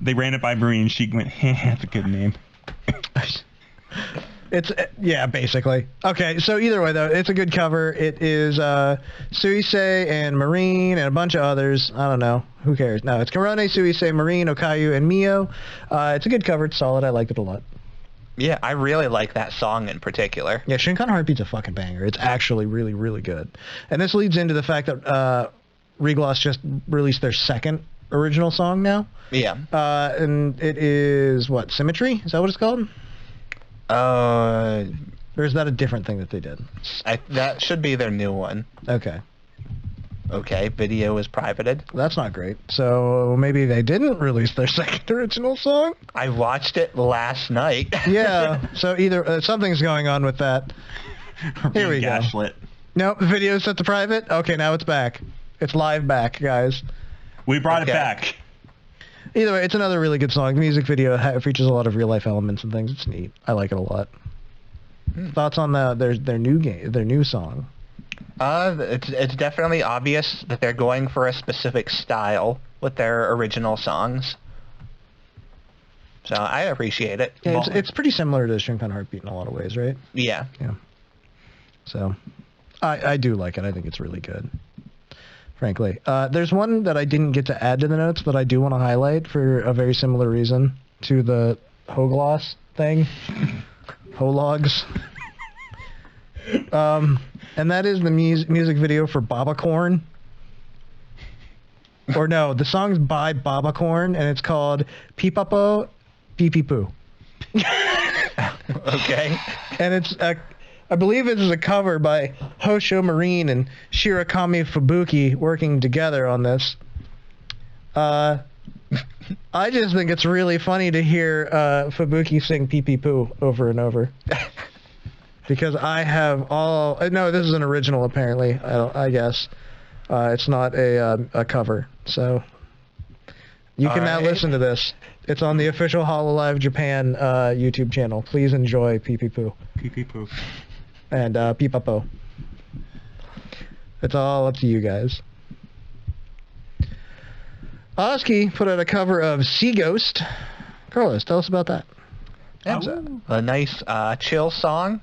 They ran it by Marie and she went, that's a good name. Yeah, basically. Okay, so either way, though, it's a good cover. It is Suisei and Marine and a bunch of others. I don't know. Who cares? No, it's Karone, Suisei, Marine, Okayu, and Mio. It's a good cover. It's solid. I liked it a lot. Yeah, I really like that song in particular. Yeah, Shunkan Heartbeat's a fucking banger. It's actually really, really good. And this leads into the fact that Regloss just released their second original song now. Yeah. And it is, what, Symmetry? Is that what it's called? Or is that a different thing that they did? That should be their new one. Okay. Okay, video is privated. That's not great. So maybe they didn't release their second original song? I watched it last night. Yeah, so either something's going on with that. Here we go. Gaslit. Nope, the video is set to private. Okay, now it's back. It's live back, guys. We brought it Okay. back. Either way, it's another really good song. The music video features a lot of real-life elements and things. It's neat. I like it a lot. Thoughts on their new song? It's definitely obvious that they're going for a specific style with their original songs. So I appreciate it. Yeah, it's pretty similar to Shunkan Heartbeat in a lot of ways, right? Yeah. Yeah. So, I do like it. I think it's really good. Frankly, there's one that I didn't get to add to the notes, but I do want to highlight for a very similar reason to the Hogloss thing. Hologs. And that is the music video for Babacorn. Or no, the song's by Babacorn, and it's called Pipapo, Pipipu. Okay. And it's I believe it is a cover by Hosho Marine and Shirakami Fubuki working together on this. I just think it's really funny to hear Fubuki sing pipipu over and over. Because I have all... No, this is an original, apparently, I guess. It's not a cover, so... You can now listen to this. It's on the official Hololive Japan YouTube channel. Please enjoy pipipu. Pee-pee-poo. And pipapo. It's all up to you guys. Azki put out a cover of Sea Ghost. Carlos, tell us about that. A nice chill song.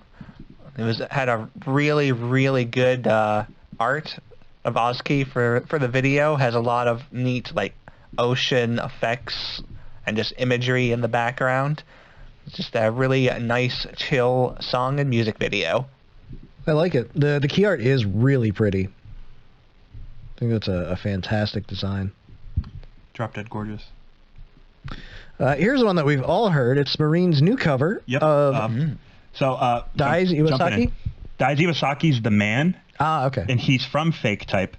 It had a really, really good art of Azki for the video. Has a lot of neat like ocean effects and just imagery in the background. It's just a really nice, chill song and music video. I like it. The key art is really pretty. I think that's a fantastic design. Drop Dead gorgeous. Here's one that we've all heard. It's Marine's new cover Yep. of Dai's Iwasaki. Dai's Iwasaki's the man, Ah, okay. and he's from Fake Type.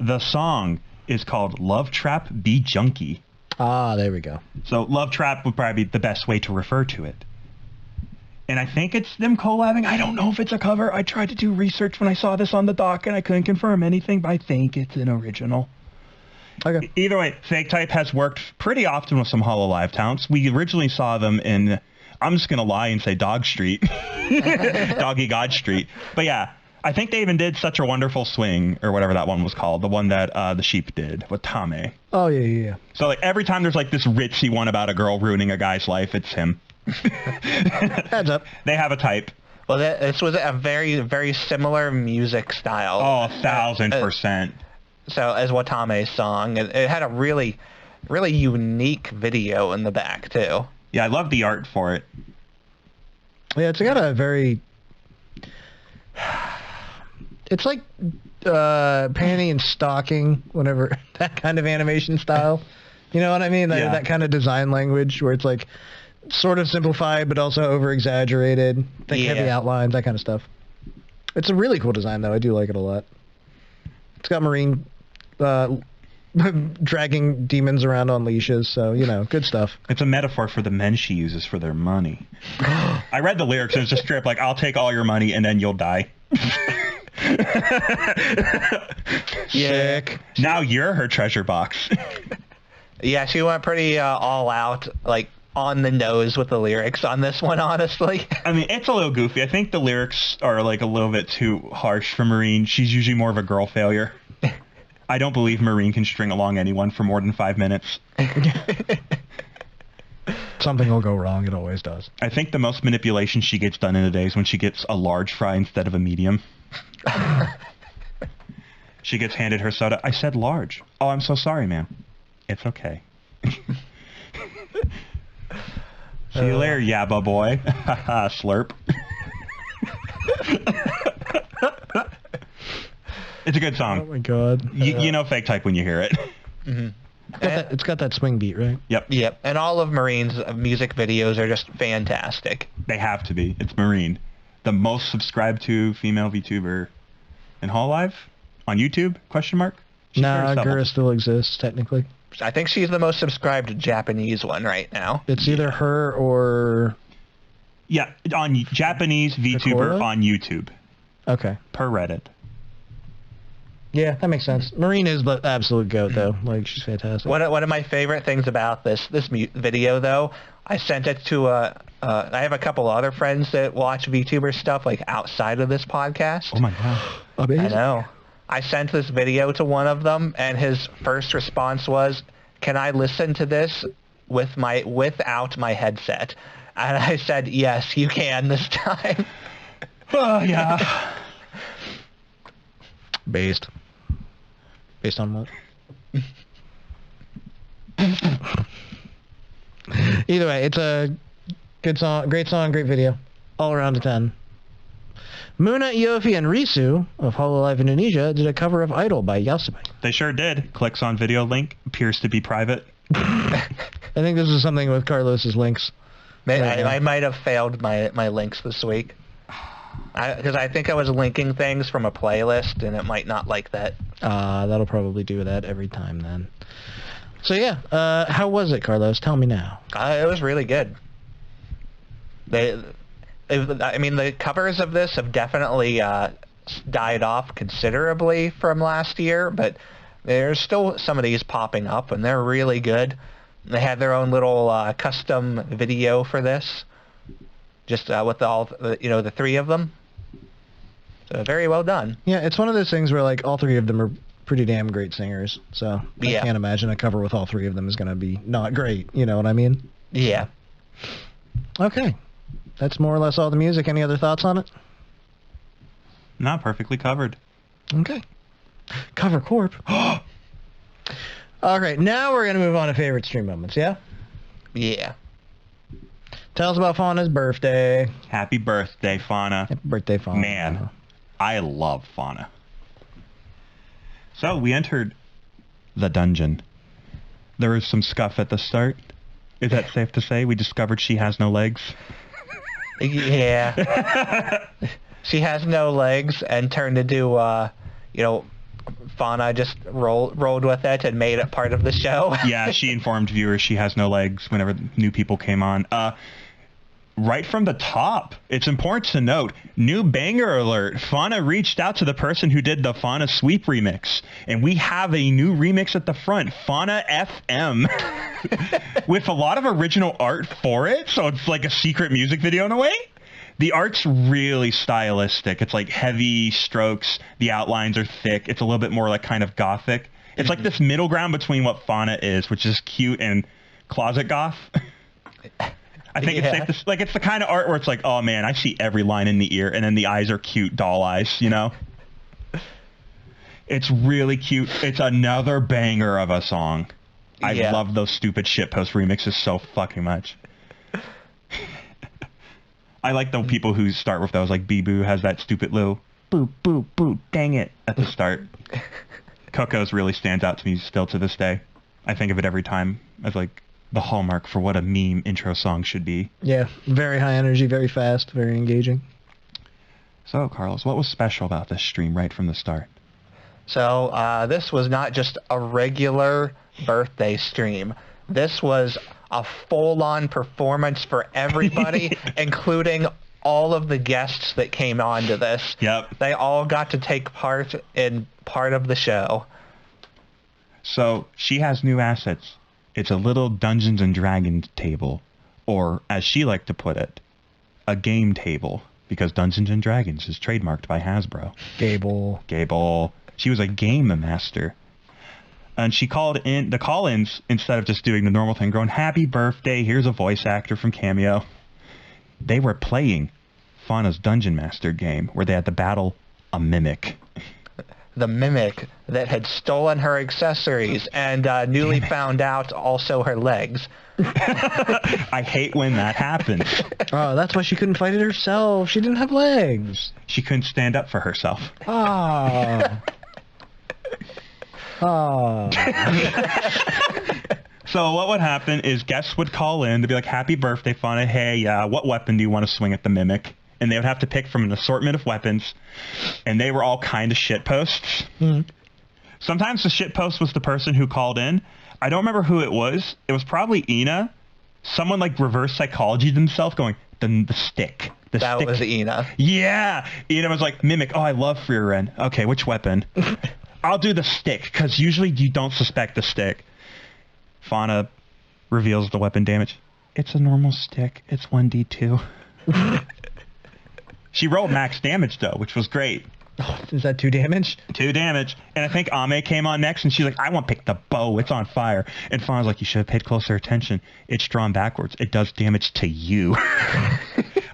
The song is called Love Trap Be Junkie. Ah, there we go. So Love Trap would probably be the best way to refer to it. And I think it's them collabing. I don't know if it's a cover. I tried to do research when I saw this on the doc, and I couldn't confirm anything, but I think it's an original. Okay. Either way, Fake Type has worked pretty often with some Hololive talents. We originally saw them in, I'm just going to lie and say Dog Street. Doggy God Street. But yeah, I think they even did Such a Wonderful Swing, or whatever that one was called, the one that the sheep did with Watame. Oh, yeah. So like every time there's like this ritzy one about a girl ruining a guy's life, it's him. Heads up. They have a type. Well, this was a very, very similar music style. Oh, 1,000%. So as Watame's song, it had a really, really unique video in the back too. Yeah, I love the art for it. Yeah, it's got a very... It's like panty and stocking, whenever that kind of animation style. You know what I mean? Yeah. That kind of design language where it's like sort of simplified but also over-exaggerated. Think heavy outlines, that kind of stuff. It's a really cool design, though. I do like it a lot. It's got Marine dragging demons around on leashes, so, you know, good stuff. It's a metaphor for the men she uses for their money. I read the lyrics, and it's just straight up like, I'll take all your money and then you'll die. Sick. Now you're her treasure box. Yeah, she went pretty all out, like on the nose with the lyrics on this one, honestly. I mean, it's a little goofy. I think the lyrics are like a little bit too harsh for Marine. She's usually more of a girl failure. I don't believe Marine can string along anyone for more than 5 minutes. Something will go wrong. It always does. I think the most manipulation she gets done in a day is when she gets a large fry instead of a medium. She gets handed her soda. I said large. Oh, I'm so sorry, ma'am. It's okay. See you later, yabba boy. Slurp. It's a good Oh song. my god. You know Fake Type when you hear it. Mm-hmm. It's got that swing beat, right? Yep. And all of Marine's music videos are just fantastic. They have to be. It's Marine. The most subscribed to female VTuber in Hololive? On YouTube? Question mark? She's Nah, very supple. Gura still exists, technically. I think she's the most subscribed Japanese one right now. It's either her or... Yeah, on Japanese VTuber Clara? on YouTube. Okay. Per Reddit. Yeah, that makes sense. Marine is the absolute goat, though. Like, she's fantastic. One of my favorite things about this video, though, I sent it to I have a couple other friends that watch VTuber stuff, like, outside of this podcast. Oh my god. Amazing. I know. I sent this video to one of them, and his first response was, "Can I listen to this without my headset?" And I said, "Yes, you can this time." Oh, yeah. Based on what? Either way, it's a good song, great video. All around a 10. Moona, Iofi, and Risu of Hololive Indonesia did a cover of Idol by Yasume. They sure did. Clicks on video link. Appears to be private. I think this is something with Carlos's links. I might have failed my links this week. Because I think I was linking things from a playlist, and it might not like that. That'll probably do that every time then. So yeah, how was it, Carlos? Tell me now. It was really good. I mean, the covers of this have definitely died off considerably from last year, but there's still some of these popping up, and they're really good. They had their own little custom video for this, just with the three of them. So very well done. Yeah, it's one of those things where like all three of them are pretty damn great singers, so I can't imagine a cover with all three of them is going to be not great. You know what I mean? Yeah. Okay. That's more or less all the music. Any other thoughts on it? Not perfectly covered. Okay. Cover Corp. All right, now we're going to move on to favorite stream moments, yeah? Yeah. Tell us about Fauna's birthday. Happy birthday, Fauna. Happy birthday, Fauna. Man, I love Fauna. So we entered the dungeon. There was some scuff at the start. Is that safe to say? We discovered she has no legs. Yeah. She has no legs and turned into, Fauna just rolled with it and made it part of the show. Yeah, she informed viewers she has no legs whenever new people came on. Right from the top, it's important to note, new banger alert. Fauna reached out to the person who did the Fauna Sweep remix, and we have a new remix at the front, Fauna FM, with a lot of original art for it, so it's like a secret music video in a way. The art's really stylistic. It's like heavy strokes, the outlines are thick, it's a little bit more like kind of gothic. It's like this middle ground between what Fauna is, which is cute and closet goth. I think it's safe to, like, it's the kind of art where it's like, oh man, I see every line in the ear, and then the eyes are cute doll eyes, you know? It's really cute. It's another banger of a song. I love those stupid shitpost remixes so fucking much. I like the people who start with those, like Bee Boo has that stupid little boo, boo, boo, dang it at the start. Coco's really stands out to me still to this day. I think of it every time as like the hallmark for what a meme intro song should be. Yeah, very high energy, very fast, very engaging. So, Carlos, what was special about this stream right from the start? So, this was not just a regular birthday stream. This was a full-on performance for everybody, including all of the guests that came on to this. Yep. They all got to take part in part of the show. So, she has new assets. It's a little Dungeons and Dragons table, or as she liked to put it, a game table, because Dungeons and Dragons is trademarked by Hasbro. Gable. She was a game master. And she called in the call-ins instead of just doing the normal thing, going, happy birthday, here's a voice actor from Cameo. They were playing Fauna's Dungeon Master game, where they had to battle a mimic. The mimic that had stolen her accessories and newly found out also her legs. I hate when that happens. Oh, that's why she couldn't fight it herself. She didn't have legs. She couldn't stand up for herself. Oh. Oh. So what would happen is guests would call in to be like, happy birthday, Fauna. Hey, what weapon do you want to swing at the mimic? And they would have to pick from an assortment of weapons, and they were all kind of shitposts. Mm-hmm. Sometimes the shitpost was the person who called in. I don't remember who it was. It was probably Ina. Someone like reverse psychology themselves going, the stick. That stick. Was Ina. Yeah. Ina was like, mimic, oh, I love Freer Ren. Okay, which weapon? I'll do the stick, because usually you don't suspect the stick. Fauna reveals the weapon damage. It's a normal stick. It's 1d2. She rolled max damage, though, which was great. Oh, is that 2 damage? 2 damage. And I think Ame came on next, and she's like, I want to pick the bow. It's on fire. And Fauna's like, you should have paid closer attention. It's drawn backwards. It does damage to you.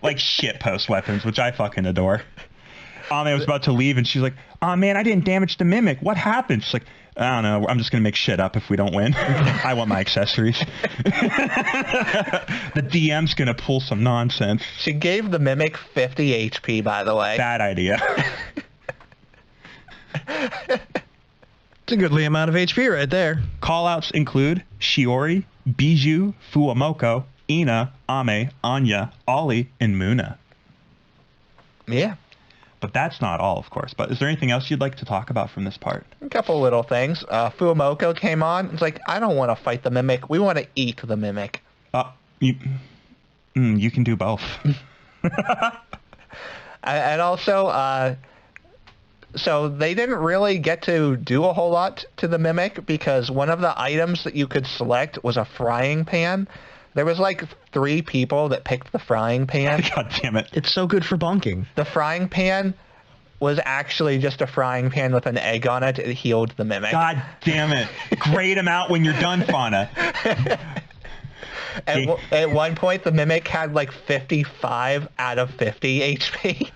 Like shitpost weapons, which I fucking adore. Ame was about to leave, and she's like, oh, man, I didn't damage the mimic. What happened? She's like, I don't know. I'm just going to make shit up if we don't win. I want my accessories. The DM's going to pull some nonsense. She gave the mimic 50 HP, by the way. Bad idea. It's a goodly amount of HP right there. Callouts include Shiori, Bijou, Fuamoko, Ina, Ame, Anya, Ollie, and Moona. Yeah. But that's not all, of course. But is there anything else you'd like to talk about from this part? A couple little things. Fuamoko came on. It's like, I don't want to fight the mimic. We want to eat the mimic. You can do both. And also, so they didn't really get to do a whole lot to the mimic because one of the items that you could select was a frying pan. There was like 3 people that picked the frying pan. God damn it. It's so good for bonking. The frying pan was actually just a frying pan with an egg on it. It healed the mimic. God damn it. Grade them out when you're done, Fauna. At one point, the mimic had like 55 out of 50 HP.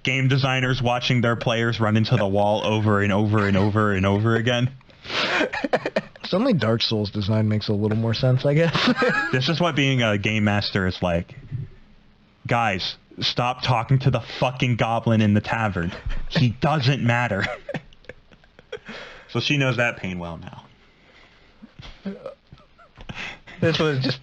Game designers watching their players run into the wall over and over and over and over again. Suddenly Dark Souls design makes a little more sense, I guess. This is what being a game master is like. Guys, stop talking to the fucking goblin in the tavern. He doesn't matter. So she knows that pain well now. This was just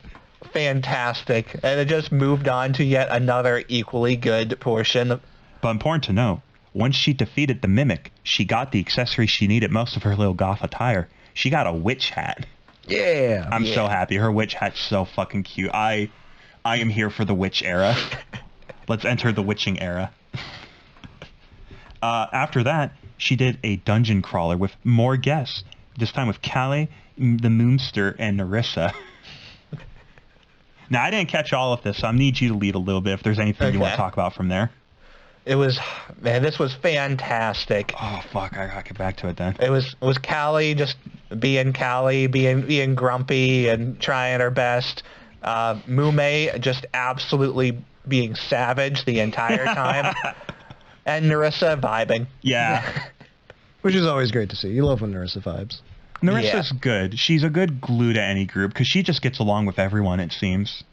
fantastic, and it just moved on to yet another equally good portion. But important to note, once she defeated the Mimic, she got the accessory she needed most of her little goth attire. She got a witch hat. Yeah. I'm so happy. Her witch hat's so fucking cute. I am here for the witch era. Let's enter the witching era. After that, she did a dungeon crawler with more guests. This time with Callie, the Moonster, and Narissa. Now, I didn't catch all of this, so I need you to lead a little bit if there's anything you want to talk about from there. It was, man, this was fantastic. Oh, fuck, I gotta get back to it then. It was Callie just being Callie, being grumpy and trying her best. Mume just absolutely being savage the entire time. And Narissa vibing. Yeah. Which is always great to see. You love when Narissa vibes. Narissa's good. She's a good glue to any group because she just gets along with everyone, it seems.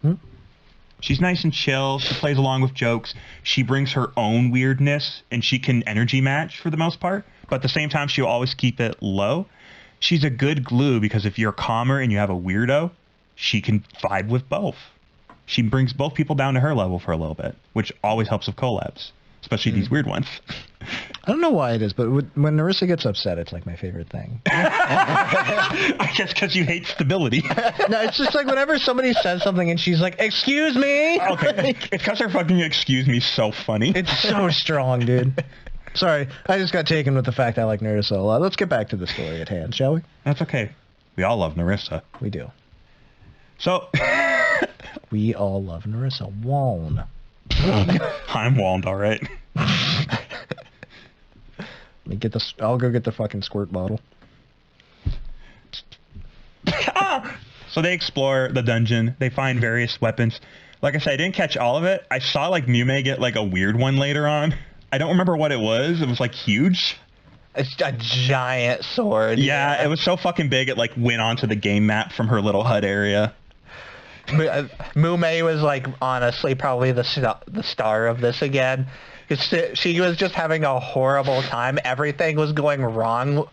She's nice and chill. She plays along with jokes. She brings her own weirdness, and she can energy match for the most part. But at the same time, she'll always keep it low. She's a good glue because if you're calmer and you have a weirdo, she can vibe with both. She brings both people down to her level for a little bit, which always helps with collabs, especially these weird ones. I don't know why it is, but when Narissa gets upset, it's like my favorite thing. I guess because you hate stability. No, it's just like whenever somebody says something and she's like, "Excuse me." Okay, it's because her fucking "excuse me" so funny. It's so strong, dude. Sorry, I just got taken with the fact I like Narissa a lot. Let's get back to the story at hand, shall we? That's okay. We all love Narissa. We do. So... We all love Narissa. Waln. I'm walled, all right. Let me get this. I'll go get the fucking squirt bottle. So they explore the dungeon. They find various weapons. Like I said, I didn't catch all of it. I saw like Mume get like a weird one later on. I don't remember what it was. It was like huge. It's a giant sword. Yeah, it was so fucking big it like went onto the game map from her little hut area. Mume was like honestly probably the star of this again. She was just having a horrible time. Everything was going wrong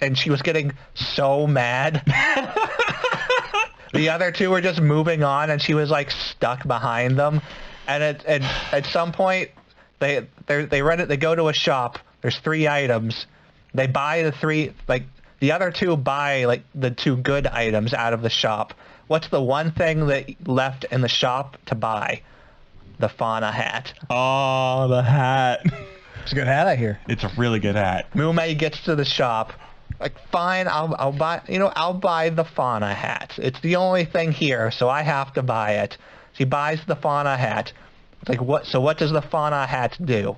and she was getting so mad. The other two were just moving on, and she was like stuck behind them. And at some point, they run it. They go to a shop. There's 3 items. They buy the 3. Like the other two buy like the 2 good items out of the shop. What's the one thing that left in the shop to buy? The Fauna hat. Oh, the hat. It's a good hat, I hear. It's a really good hat. Mume gets to the shop. Like, fine, I'll buy. I'll buy the Fauna hat. It's the only thing here, so I have to buy it. She buys the Fauna hat. It's like, what? So what does the Fauna hat do?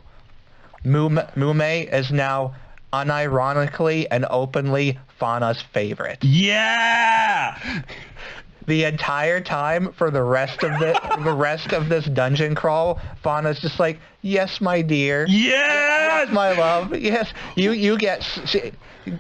Mume is now unironically and openly Fauna's favorite. Yeah. The entire time for the rest of this dungeon crawl, Fauna's just like, yes, my dear. Yes, my love. Yes, you get.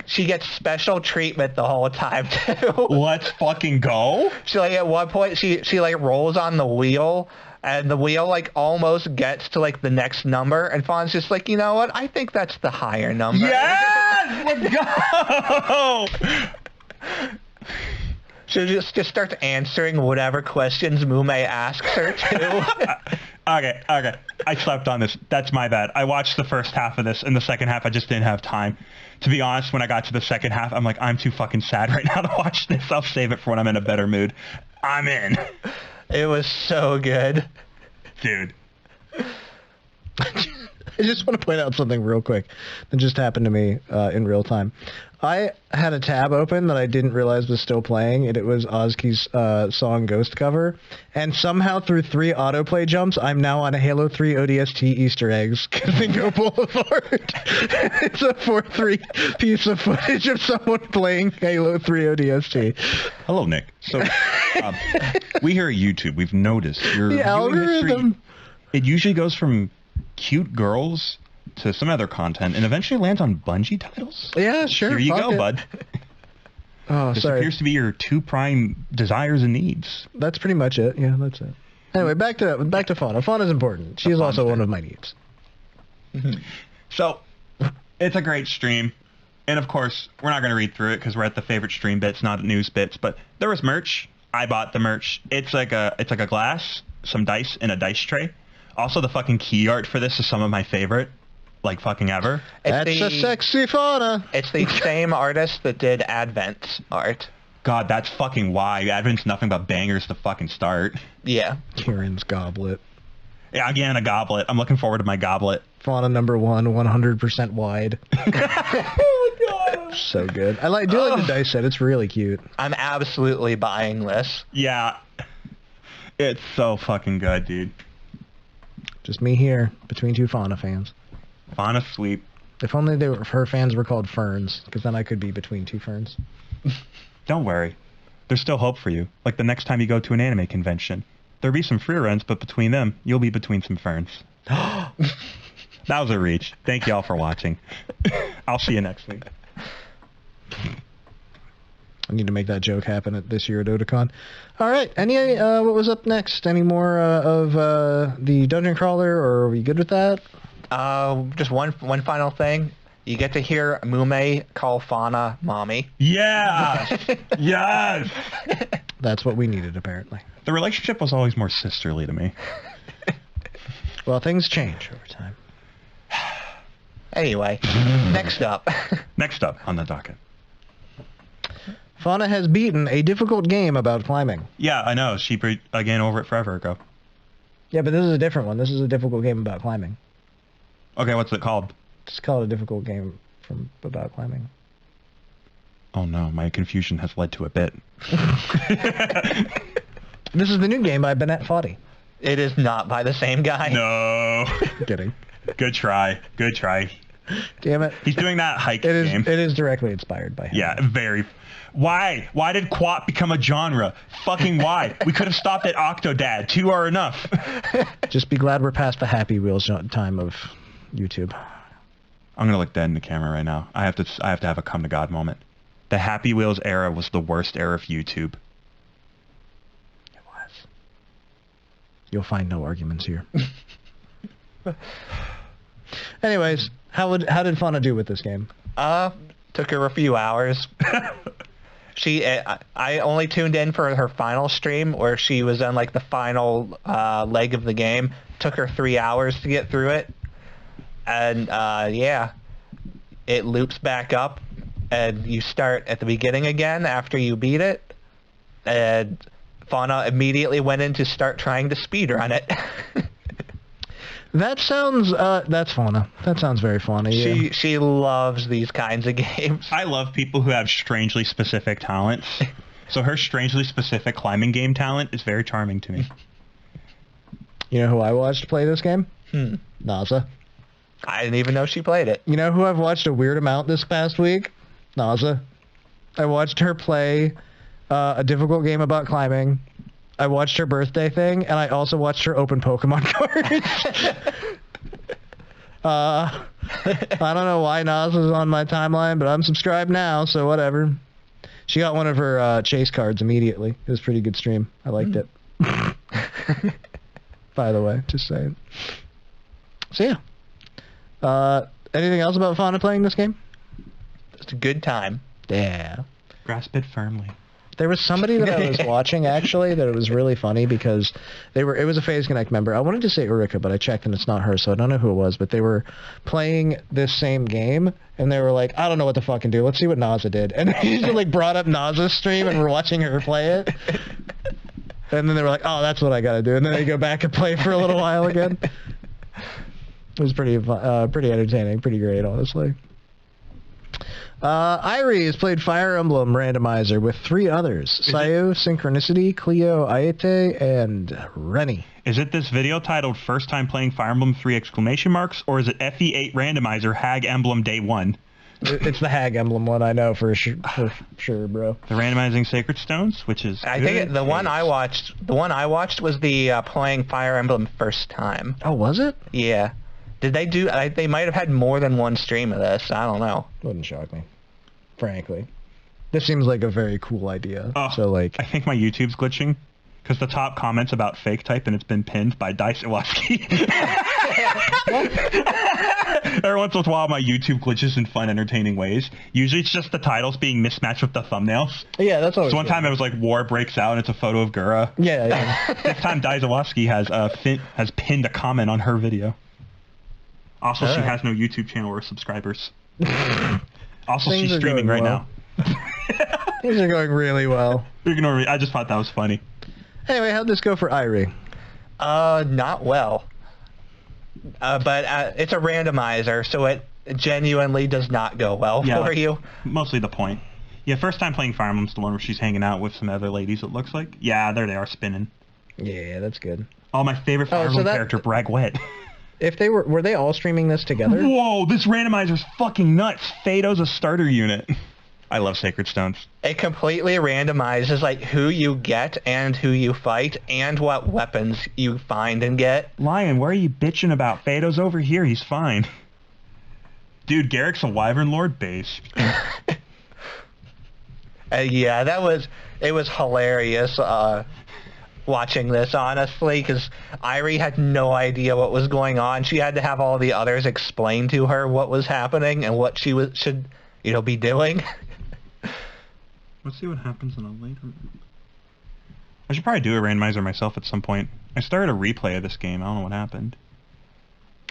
She gets special treatment the whole time too. Let's fucking go. She like at one point she like rolls on the wheel. And the wheel like almost gets to like the next number, and Fawn's just like, you know what? I think that's the higher number. Yes, let's go. She just starts answering whatever questions Mume asks her to. Okay. I slept on this. That's my bad. I watched the first half of this, and the second half I just didn't have time. To be honest, when I got to the second half, I'm like, I'm too fucking sad right now to watch this. I'll save it for when I'm in a better mood. I'm in. It was so good. Dude. I just want to point out something real quick that just happened to me in real time. I had a tab open that I didn't realize was still playing, and it was Azki's song Ghost cover. And somehow through 3 autoplay jumps, I'm now on a Halo 3 ODST Easter eggs, Kazingo Boulevard. It's a 4:3 piece of footage of someone playing Halo 3 ODST. Hello, Nick. So, we here at YouTube, we've noticed your the algorithm. History, it usually goes from cute girls to some other content and eventually lands on Bungie titles. Yeah, sure. Here you go, bud. Oh, This sorry. appears to be your two prime desires and needs. That's pretty much it. Yeah, that's it. Anyway, back to Fauna. Fauna's important. She's also one of my needs. So, it's a great stream. And of course, we're not going to read through it because we're at the favorite stream bits, not news bits. But there was merch. I bought the merch. It's like a glass, some dice, and a dice tray. Also, the fucking key art for this is some of my favorite, like fucking ever. That's a sexy Fauna. It's the same artist that did Advent's art. God, that's fucking why. Advent's nothing but bangers to fucking start. Yeah. Kieran's goblet. Yeah, again, a goblet. I'm looking forward to my goblet. Fauna number 1, 100% wide. Oh my god. So good. I do like the dice set. It's really cute. I'm absolutely buying this. Yeah. It's so fucking good, dude. Just me here between two Fauna fans. Fauna sweep. If only her fans were called Ferns, because then I could be between two Ferns. Don't worry. There's still hope for you. Like the next time you go to an anime convention. There'll be some free runs, but between them, you'll be between some ferns. That was a reach. Thank you all for watching. I'll see you next week. I need to make that joke happen at this year at Otakon. All right. What was up next? Any more of the Dungeon Crawler, or are we good with that? Just one final thing. You get to hear Mume call Fauna mommy. Yeah! Yes! That's what we needed, apparently. The relationship was always more sisterly to me. Well, things change over time. Anyway, next up. Next up on the docket. Fauna has beaten a difficult game about climbing. Yeah, I know. She beat again over it forever ago. Yeah, but this is a different one. This is a difficult game about climbing. Okay, what's it called? It's called a difficult game about climbing. Oh no, my confusion has led to a bit. This is the new game by Bennett Foddy. It is not by the same guy. No. Kidding. Good try. Good try. Damn it. He's doing that hike It is. game. It is directly inspired by him. Yeah, very. Why? Why did Quat become a genre? Fucking why? We could have stopped at Octodad. 2 are enough. Just be glad we're past the Happy Wheels time of YouTube. I'm gonna look dead in the camera right now. I have to have a come to God moment. The Happy Wheels era was the worst era of YouTube. It was. You'll find no arguments here. Anyways, how did Fauna do with this game? Took her a few hours. I only tuned in for her final stream where she was on like the final leg of the game. Took her 3 hours to get through it. And yeah, it loops back up and you start at the beginning again after you beat it. And Fauna immediately went in to start trying to speedrun it. That sounds, that's Fauna. That sounds very Fauna, yeah. She loves these kinds of games. I love people who have strangely specific talents. So her strangely specific climbing game talent is very charming to me. You know who I watched play this game? Naza. I didn't even know she played it. You know who I've watched a weird amount this past week? Naza. I watched her play a difficult game about climbing. I watched her birthday thing, and I also watched her open Pokemon cards. I don't know why Naza's on my timeline, but I'm subscribed now, so whatever. She got one of her chase cards immediately. It was a pretty good stream. I liked it. By the way, just saying. So yeah. Anything else about Fauna playing this game? It's a good time. Yeah. Grasp it firmly. There was somebody that I was watching, actually, that it was really funny because it was a FaZe Connect member. I wanted to say Urika, but I checked and it's not her, so I don't know who it was, but they were playing this same game, and they were like, I don't know what to fucking do. Let's see what Naza did. And they just like brought up Naza's stream, and we're watching her play it. And then they were like, oh, that's what I gotta do. And then they go back and play for a little while again. It was pretty entertaining, pretty great, honestly. Airi has played Fire Emblem Randomizer with 3 others. Sayu, Synchronicity, Cleo, Aete, and Rennie. Is it this video titled First Time Playing Fire Emblem 3 exclamation marks, or is it FE8 Randomizer Hag Emblem Day 1? It's the Hag Emblem one, I know for sure, bro. The randomizing Sacred Stones, which is I think the one I watched was the playing Fire Emblem first time. Oh, was it? Yeah. Did they do? They might have had more than one stream of this. I don't know. Wouldn't shock me, frankly. This seems like a very cool idea. Oh, So like, I think my YouTube's glitching because the top comments about fake type and it's been pinned by Daisawaski. Every once in a while, my YouTube glitches in fun, entertaining ways. Usually, it's just the titles being mismatched with the thumbnails. yeah, that's always So one good. time it was like war breaks out and it's a photo of Gura. Yeah. This time Daisawaski has pinned a comment on her video. Also, she Alright. has no YouTube channel or subscribers. Also, Things she's are streaming going right well. now. Things are going really well. Ignore me. I just thought that was funny. Anyway, how'd this go for Airi? Not well. But it's a randomizer, so it genuinely does not go well Yeah, for like, you. Mostly the point. Yeah, first time playing Fire Emblem's the one where she's hanging out with some other ladies, it looks like. Yeah, there they are, spinning. Yeah, that's good. Oh, my favorite Fire so Emblem that- character, Bragwet. If they were they all streaming this together? Whoa, this randomizer's fucking nuts. Fado's a starter unit. I love Sacred Stones. It completely randomizes like who you get and who you fight and what weapons you find and get. Lion, what are you bitching about? Fado's over here, he's fine. Dude, Garrick's a Wyvern Lord base. Yeah, it was hilarious watching this, honestly, because Airi had no idea what was going on. She had to have all the others explain to her what was happening and what she should be doing. Let's see what happens in a later... I should probably do a randomizer myself at some point. I started a replay of this game. I don't know what happened.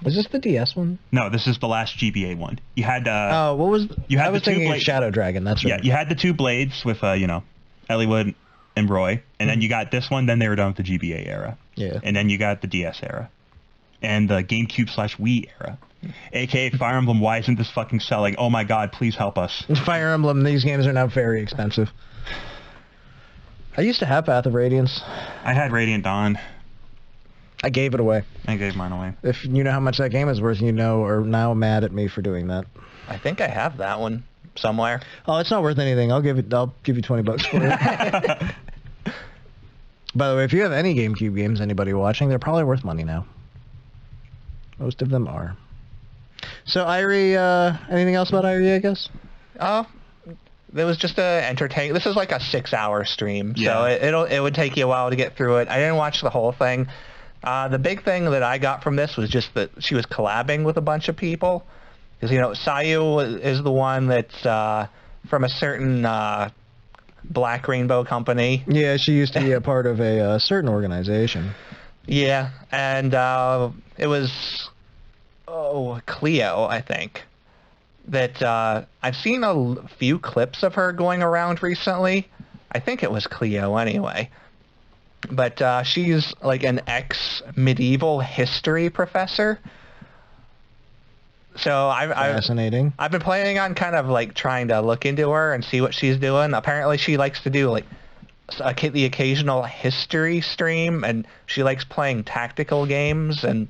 Was this the DS one? No, this is the last GBA one. You had Oh, what was? you had I was the two thinking of blade- Shadow Dragon. That's right. yeah, you had the two blades with Eliwood and Roy, and then you got this one. Then they were done with the GBA era, Yeah. and then you got the DS era, and the GameCube/Wii era. AKA Fire Emblem, why isn't this fucking selling? Oh my god, please help us. Fire Emblem. These games are now very expensive. I used to have Path of Radiance. I had Radiant Dawn. I gave it away. I gave mine away. If you know how much that game is worth, you know, are now mad at me for doing that. I think I have that one somewhere. Oh, it's not worth anything. I'll give you $20 for it. By the way, if you have any GameCube games, anybody watching, they're probably worth money now. Most of them are. So, Airi, anything else about Airi, I guess? It was just entertaining. This is like a 6-hour stream, so Yeah. it would take you a while to get through it. I didn't watch the whole thing. The big thing that I got from this was just that she was collabing with a bunch of people. Because, Sayu is the one that's from a certain Black Rainbow company. Yeah, she used to be a part of a certain organization. Yeah, and it was, Cleo, I think. That I've seen a few clips of her going around recently. I think it was Cleo anyway. But she's like an ex-medieval history professor. So Fascinating. I've been planning on kind of like trying to look into her and see what she's doing. Apparently she likes to do like the occasional history stream, and she likes playing tactical games and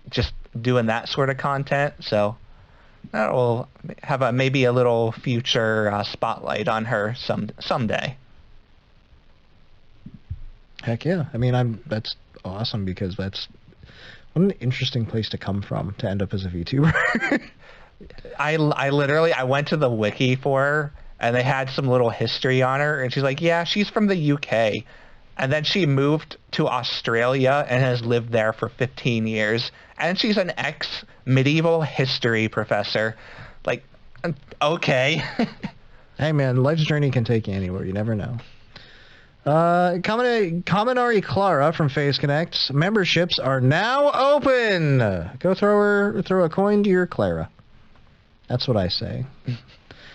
just doing that sort of content. So that will have maybe a little future spotlight on her someday. Heck yeah. I mean, that's awesome because that's what an interesting place to come from to end up as a VTuber. I literally went to the wiki for her, and they had some little history on her, and she's like, yeah, she's from the UK. And then she moved to Australia and has lived there for 15 years. And she's an ex-medieval history professor. Like, okay. Hey man, life's journey can take you anywhere. You never know. Kaminari Clara from Phase Connect. Memberships are now open. Go throw a coin to your Clara. That's what I say.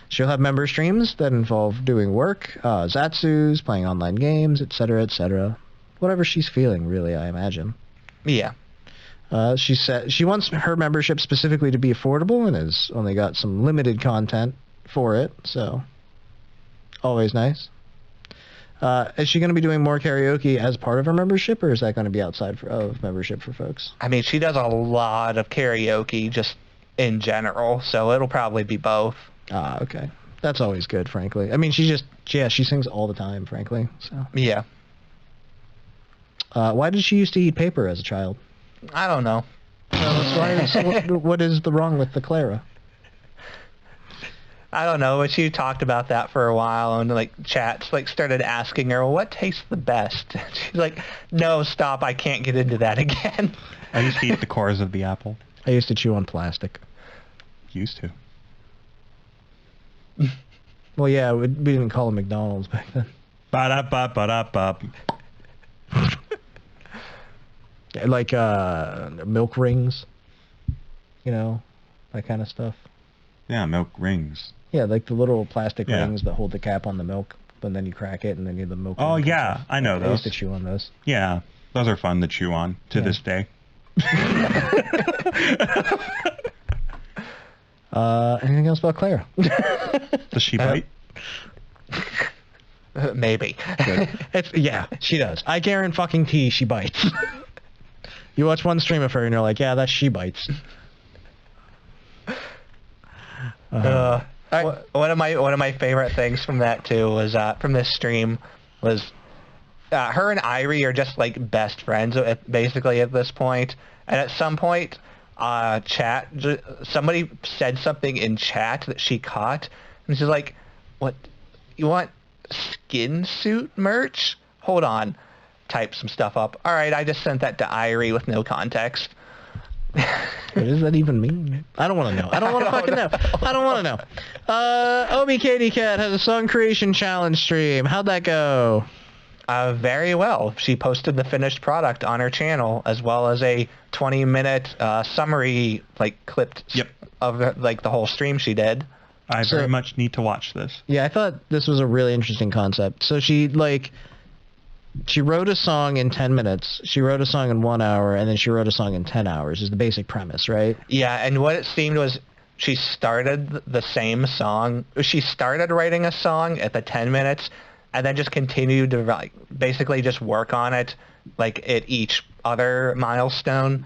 She'll have member streams that involve doing work, Zatsus, playing online games, etc., etc. Whatever she's feeling, really, I imagine. Yeah. She said she wants her membership specifically to be affordable and has only got some limited content for it, so always nice. Is she going to be doing more karaoke as part of her membership, or is that going to be outside of membership for folks? I mean, she does a lot of karaoke just in general, so it'll probably be both. Ah, okay. That's always good, frankly. I mean, she sings all the time, frankly. So. Yeah. Why did she used to eat paper as a child? I don't know. What is the wrong with the Clara? I don't know, but she talked about that for a while, and like chats like started asking her, well, what tastes the best? She's like, no, stop, I can't get into that again. I used to eat the cores of the apple. I used to chew on plastic. Used to. Well, yeah, we didn't call it McDonald's back then. Ba-da-ba-ba-da-ba. Like milk rings, you know, that kind of stuff. Yeah, milk rings. Yeah, like the little plastic Yeah. rings that hold the cap on the milk, but then you crack it and then you have the milk. Oh, ring yeah, comes off. I know I used to those. chew on those. Yeah, those are fun to chew on to Yeah. this day. Anything else about Clara? Does she bite? Maybe. Yeah, she does. I guarantee she bites. You watch one stream of her and you're like, yeah, that's she bites. One of my favorite things from that too was from this stream was her and Airi are just like best friends basically at this point. And at some point, somebody said something in chat that she caught, and she's like, "What? You want skin suit merch? Hold on." Type some stuff up. All right, I just sent that to Airi with no context. What does that even mean? I don't want to know. I don't want to fucking know. I don't want to know. OBKatieKat has a song creation challenge stream. How'd that go? Very well. She posted the finished product on her channel, as well as a 20-minute summary, like clipped Yep. of like the whole stream she did. I So- very much need to watch this. Yeah, I thought this was a really interesting concept. So she wrote a song in 10 minutes, she wrote a song in 1 hour, and then she wrote a song in 10 hours is the basic premise, right? Yeah, and what it seemed was she started the same song. She started writing a song at the 10 minutes, and then just continued to like basically just work on it like at each other milestone,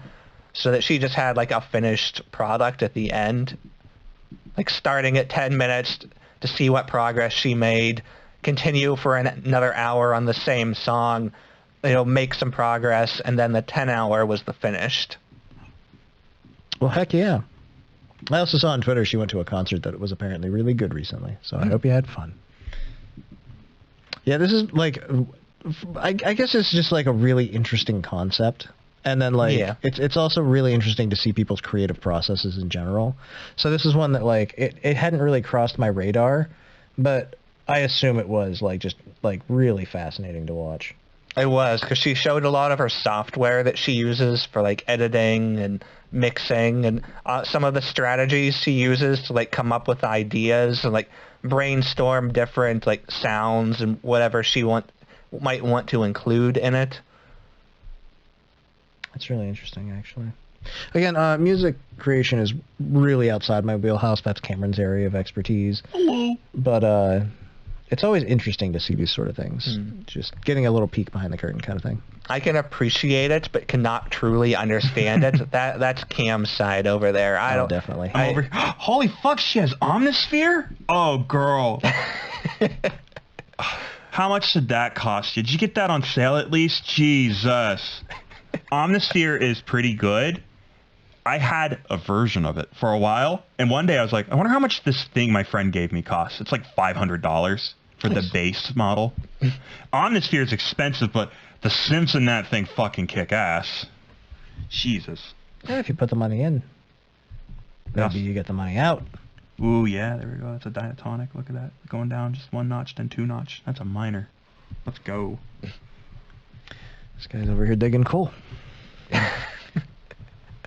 so that she just had like a finished product at the end, like starting at 10 minutes to see what progress she made, continue for another hour on the same song, make some progress, and then the 10 hour was the finished. Well, heck yeah. I also saw on Twitter she went to a concert that was apparently really good recently, so I hope you had fun. Yeah, this is like, I guess it's just like a really interesting concept. And then like, Yeah. it's also really interesting to see people's creative processes in general. So this is one that like, it hadn't really crossed my radar, but I assume it was like just like really fascinating to watch. It was, because she showed a lot of her software that she uses for like editing and mixing, and some of the strategies she uses to like come up with ideas and like brainstorm different like sounds and whatever she might want to include in it. That's really interesting, actually. Again, music creation is really outside my wheelhouse. That's Cameron's area of expertise. Hello. But it's always interesting to see these sort of things. Just getting a little peek behind the curtain kind of thing. I can appreciate it, but cannot truly understand it. That's Cam's side over there. I don't definitely. I'm over. Holy fuck! She has Omnisphere. Oh, girl. How much did that cost you? Did you get that on sale at least? Jesus. Omnisphere is pretty good. I had a version of it for a while, and one day I was like, I wonder how much this thing my friend gave me costs. It's like $500 for the base model. Omnisphere is expensive, but the synths in that thing fucking kick ass. Jesus. Yeah, if you put the money in, maybe Yes. you get the money out. Ooh, yeah, there we go. That's a diatonic. Look at that. Going down just one notch, then two notch. That's a minor. Let's go. This guy's over here digging coal.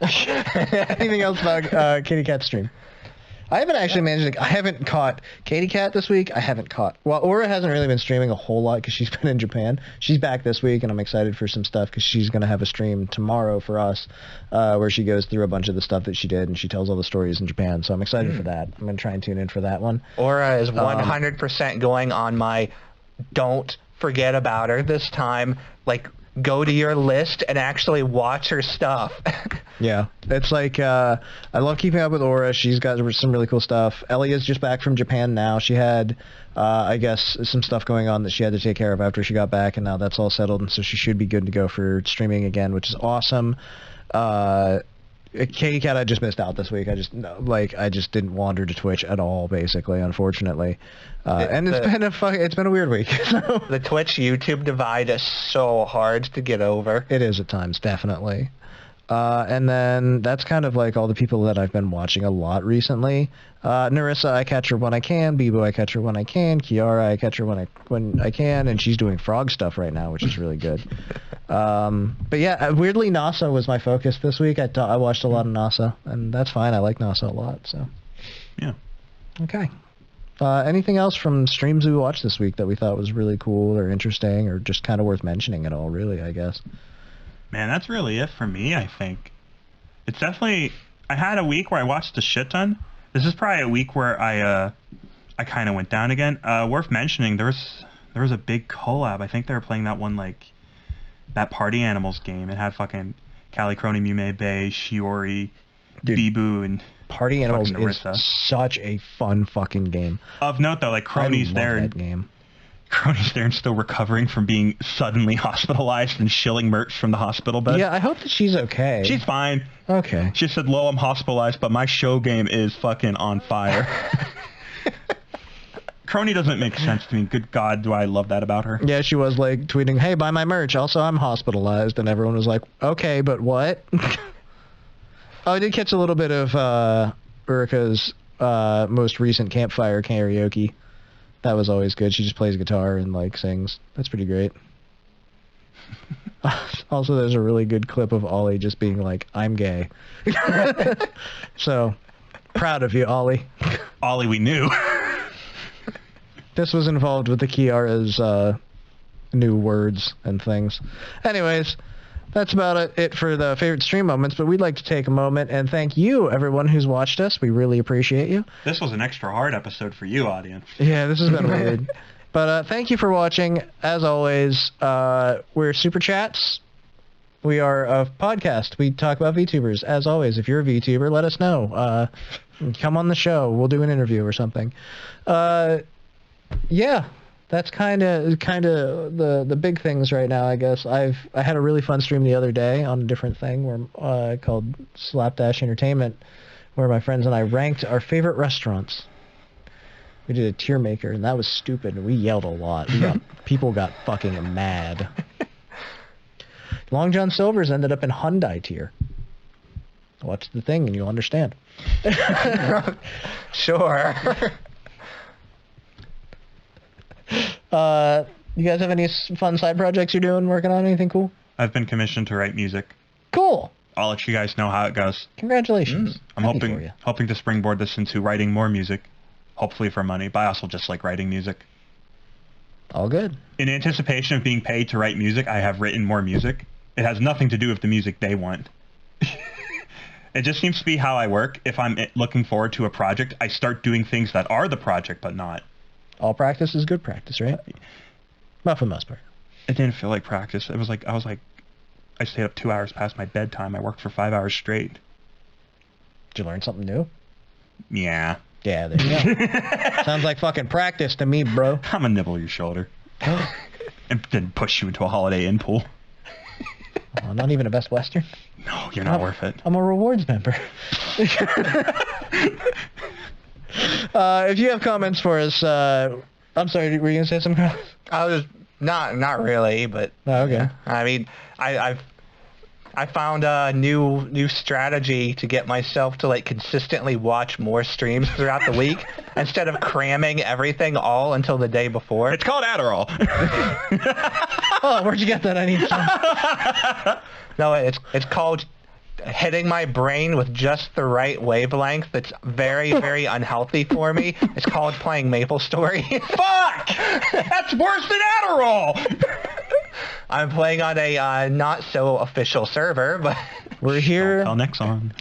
Anything else about KatieKat stream? I haven't actually managed to... I haven't caught KatieKat this week. I haven't caught... Well, Aura hasn't really been streaming a whole lot because she's been in Japan. She's back this week, and I'm excited for some stuff because she's going to have a stream tomorrow for us where she goes through a bunch of the stuff that she did, and she tells all the stories in Japan. So I'm excited for that. I'm going to try and tune in for that one. Aura is 100% going on my don't forget about her this time. Like, go to your list and actually watch her stuff. Yeah, it's like I love keeping up with Aura. She's got some really cool stuff. Elia's just back from Japan now. She had, I guess, some stuff going on that she had to take care of after she got back, and now that's all settled, and so she should be good to go for streaming again, which is awesome. AkioAut I just missed out this week. I just didn't wander to Twitch at all, basically, unfortunately. It's been a weird week. So. The Twitch YouTube divide is so hard to get over. It is at times, definitely. And then that's kind of like all the people that I've been watching a lot recently. Narissa, I catch her when I can. Bibu, I catch her when I can. Kiara, I catch her when I can, and she's doing frog stuff right now, which is really good. But yeah, weirdly, NASA was my focus this week. I watched a lot of NASA, and that's fine. I like NASA a lot, so. Yeah. Okay. Anything else from streams we watched this week that we thought was really cool or interesting or just kind of worth mentioning at all, really, I guess? Man, that's really it for me, I think. It's definitely... I had a week where I watched a shit ton. This is probably a week where I kind of went down again. Worth mentioning, there was a big collab. I think they were playing that one, like, that Party Animals game. It had fucking Callie Crony, Mume Bay, Shiori, Bibu, and Party Animals is Narissa. such a fun fucking game. Of note, though, like, Crony's there. That game. Crony's there and still recovering from being suddenly hospitalized and shilling merch from the hospital bed. Yeah, I hope that she's okay. She's fine. Okay. She said, "Lo, I'm hospitalized, but my show game is fucking on fire." Crony doesn't make sense to me. Good God, do I love that about her. Yeah, she was like tweeting, "Hey, buy my merch. Also, I'm hospitalized," and everyone was like, "Okay, but what?" Oh, I did catch a little bit of Urika's most recent campfire karaoke. That was always good. She just plays guitar and like sings. That's pretty great. Also, there's a really good clip of Ollie just being like, "I'm gay." So, proud of you, Ollie. Ollie, we knew. This was involved with the Kiara's new words and things. Anyways, that's about it for the favorite stream moments, but we'd like to take a moment and thank you, everyone who's watched us. We really appreciate you. This was an extra hard episode for you, audience. Yeah, this has been weird. But thank you for watching. As always, we're Super Chats. We are a podcast. We talk about VTubers. As always, if you're a VTuber, let us know. Come on the show. We'll do an interview or something. Yeah. That's kind of the big things right now, I guess. I had a really fun stream the other day on a different thing where called Slapdash Entertainment, where my friends and I ranked our favorite restaurants. We did a tier maker, and that was stupid, and we yelled a lot. People got fucking mad. Long John Silver's ended up in Hyundai tier. Watch the thing, and you'll understand. Sure. You guys have any fun side projects you're doing, working on? Anything cool? I've been commissioned to write music. Cool. I'll let you guys know how it goes. Congratulations. I'm hoping to springboard this into writing more music, hopefully for money, but I also just like writing music. All good. In anticipation of being paid to write music, I have written more music. It has nothing to do with the music they want. It just seems to be how I work. If I'm looking forward to a project, I start doing things that are the project, but not. All practice is good practice, right? Not for the most part. It didn't feel like practice. I stayed up 2 hours past my bedtime. I worked for 5 hours straight. Did you learn something new? Yeah. Yeah, there you go. Sounds like fucking practice to me, bro. I'm gonna nibble your shoulder. And then push you into a Holiday Inn pool. Oh, not even a Best Western? No, you're not worth it. I'm a rewards member. If you have comments for us, I'm sorry, were you going to say something? I was not really, but Oh, okay. yeah. I mean, I found a new strategy to get myself to like consistently watch more streams throughout the week instead of cramming everything all until the day before. It's called Adderall. Oh, where'd you get that? I need some. No, it's called hitting my brain with just the right wavelength. That's very, very unhealthy for me. It's called playing MapleStory. Fuck! That's worse than Adderall! I'm playing on a not so official server, but We're here Don't tell Nexon.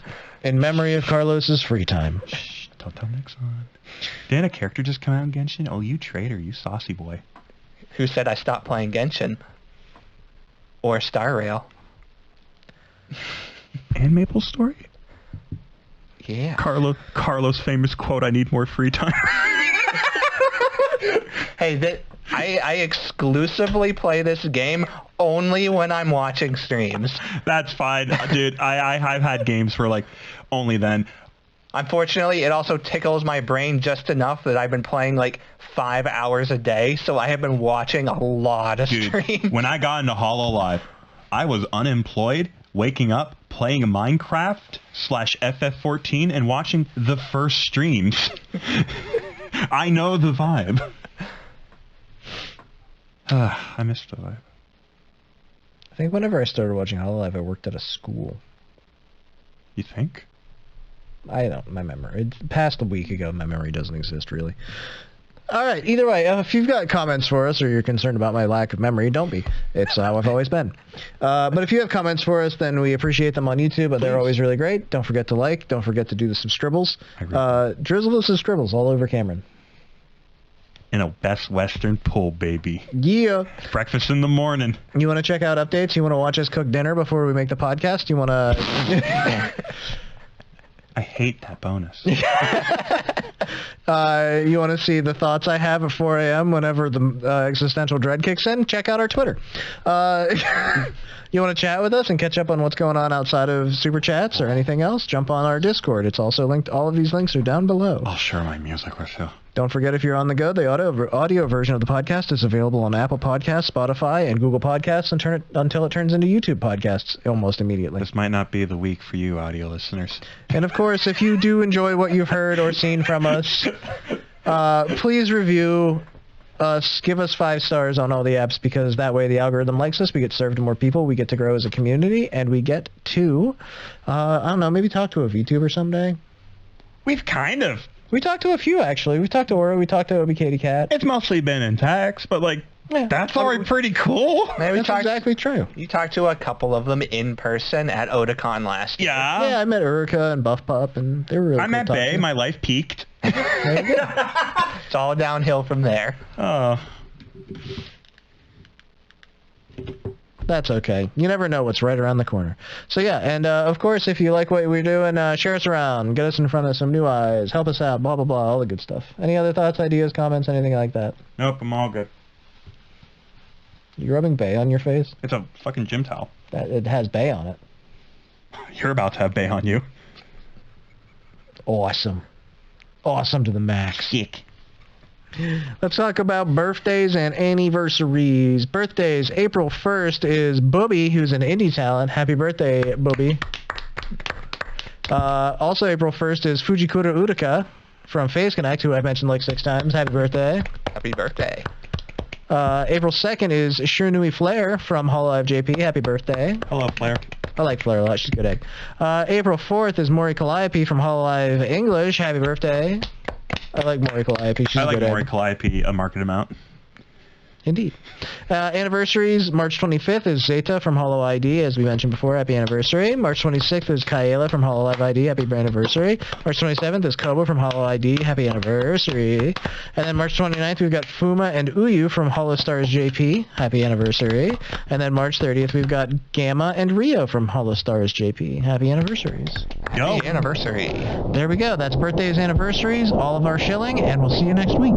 in memory of Carlos's free time. Shh, don't tell Nexon. Didn't a character just come out in Genshin? Oh, you traitor, you saucy boy. who said I stopped playing Genshin or Star Rail? And MapleStory? Yeah. Carlos' famous quote, "I need more free time." Hey, I exclusively play this game only when I'm watching streams. That's fine, dude. I've had games for like only then. Unfortunately, it also tickles my brain just enough that I've been playing like 5 hours a day, so I have been watching a lot of Dude, streams. when I got into Hololive, I was unemployed, waking up, playing Minecraft/FF14, and watching the first streams. I know the vibe. I missed the vibe. I think whenever I started watching Hololive, I worked at a school. You think? I don't. My memory. It's past a week ago. My memory doesn't exist really. All right. Either way, if you've got comments for us or you're concerned about my lack of memory, don't be. It's how I've always been. But if you have comments for us, then we appreciate them on YouTube. But they're always really great. Don't forget to like. Don't forget to do the subscribbles. Drizzle the subscribbles all over Cameron. In a Best Western pull, baby. Yeah. Breakfast in the morning. You want to check out updates? You want to watch us cook dinner before we make the podcast? You want to... I hate that bonus. You want to see the thoughts I have at 4 a.m. whenever the existential dread kicks in? Check out our Twitter. You want to chat with us and catch up on what's going on outside of Super Chats or anything else? Jump on our Discord. It's also linked. All of these links are down below. I'll share my music with you. Don't forget, if you're on the go, the audio version of the podcast is available on Apple Podcasts, Spotify, and Google Podcasts until it turns into YouTube podcasts almost immediately. This might not be the week for you, audio listeners. And of course, if you do enjoy what you've heard or seen from us, please review us. Give us 5 stars on all the apps, because that way the algorithm likes us. We get served to more people. We get to grow as a community, and we get to, I don't know, maybe talk to a VTuber someday. We've kind of. We talked to a few, actually. We talked to Aura. We talked to OBKatieKat. It's mostly been in text, but like, Yeah. that's already pretty cool. Man, That's exactly true. You talked to a couple of them in person at Otakon last year. Yeah, I met Urika and Buff Pup, and they were really I cool met talking Bay. to. My life peaked. There you go. It's all downhill from there. Oh. That's okay. You never know what's right around the corner. So yeah, and of course, if you like what we're doing, share us around, get us in front of some new eyes, help us out, blah, blah, blah, all the good stuff. Any other thoughts, ideas, comments, anything like that? Nope, I'm all good. You rubbing Bay on your face? It's a fucking gym towel. It has Bay on it. You're about to have Bay on you. Awesome. Awesome to the max. Sick. Let's talk about birthdays and anniversaries. Birthdays. April 1st is Booby, who's an indie talent. Happy birthday, Booby. Also April 1st is Fujikura Uruka from Phase Connect, who I've mentioned like 6 times. Happy birthday. Happy birthday. April 2nd is Shurnui Flair from Hololive JP. Happy birthday. Hello, Flair. I like Flair a lot. She's a good egg. April 4th is Mori Calliope from Hololive English. Happy birthday. I like Mori Calliope. She's I a like good Mori egg. Calliope a market amount. Indeed. Anniversaries, March 25th is Zeta from Holo ID, as we mentioned before. Happy anniversary. March 26th is Kaela from Hololive ID. Happy anniversary. March 27th is Kobo from Holo ID. Happy anniversary. And then March 29th, we've got Fuma and Uyu from Holostars JP. Happy anniversary. And then March 30th, we've got Gamma and Rio from Holostars JP. Happy anniversaries. Yo. Happy anniversary. There we go. That's birthdays, anniversaries, all of our shilling, and we'll see you next week.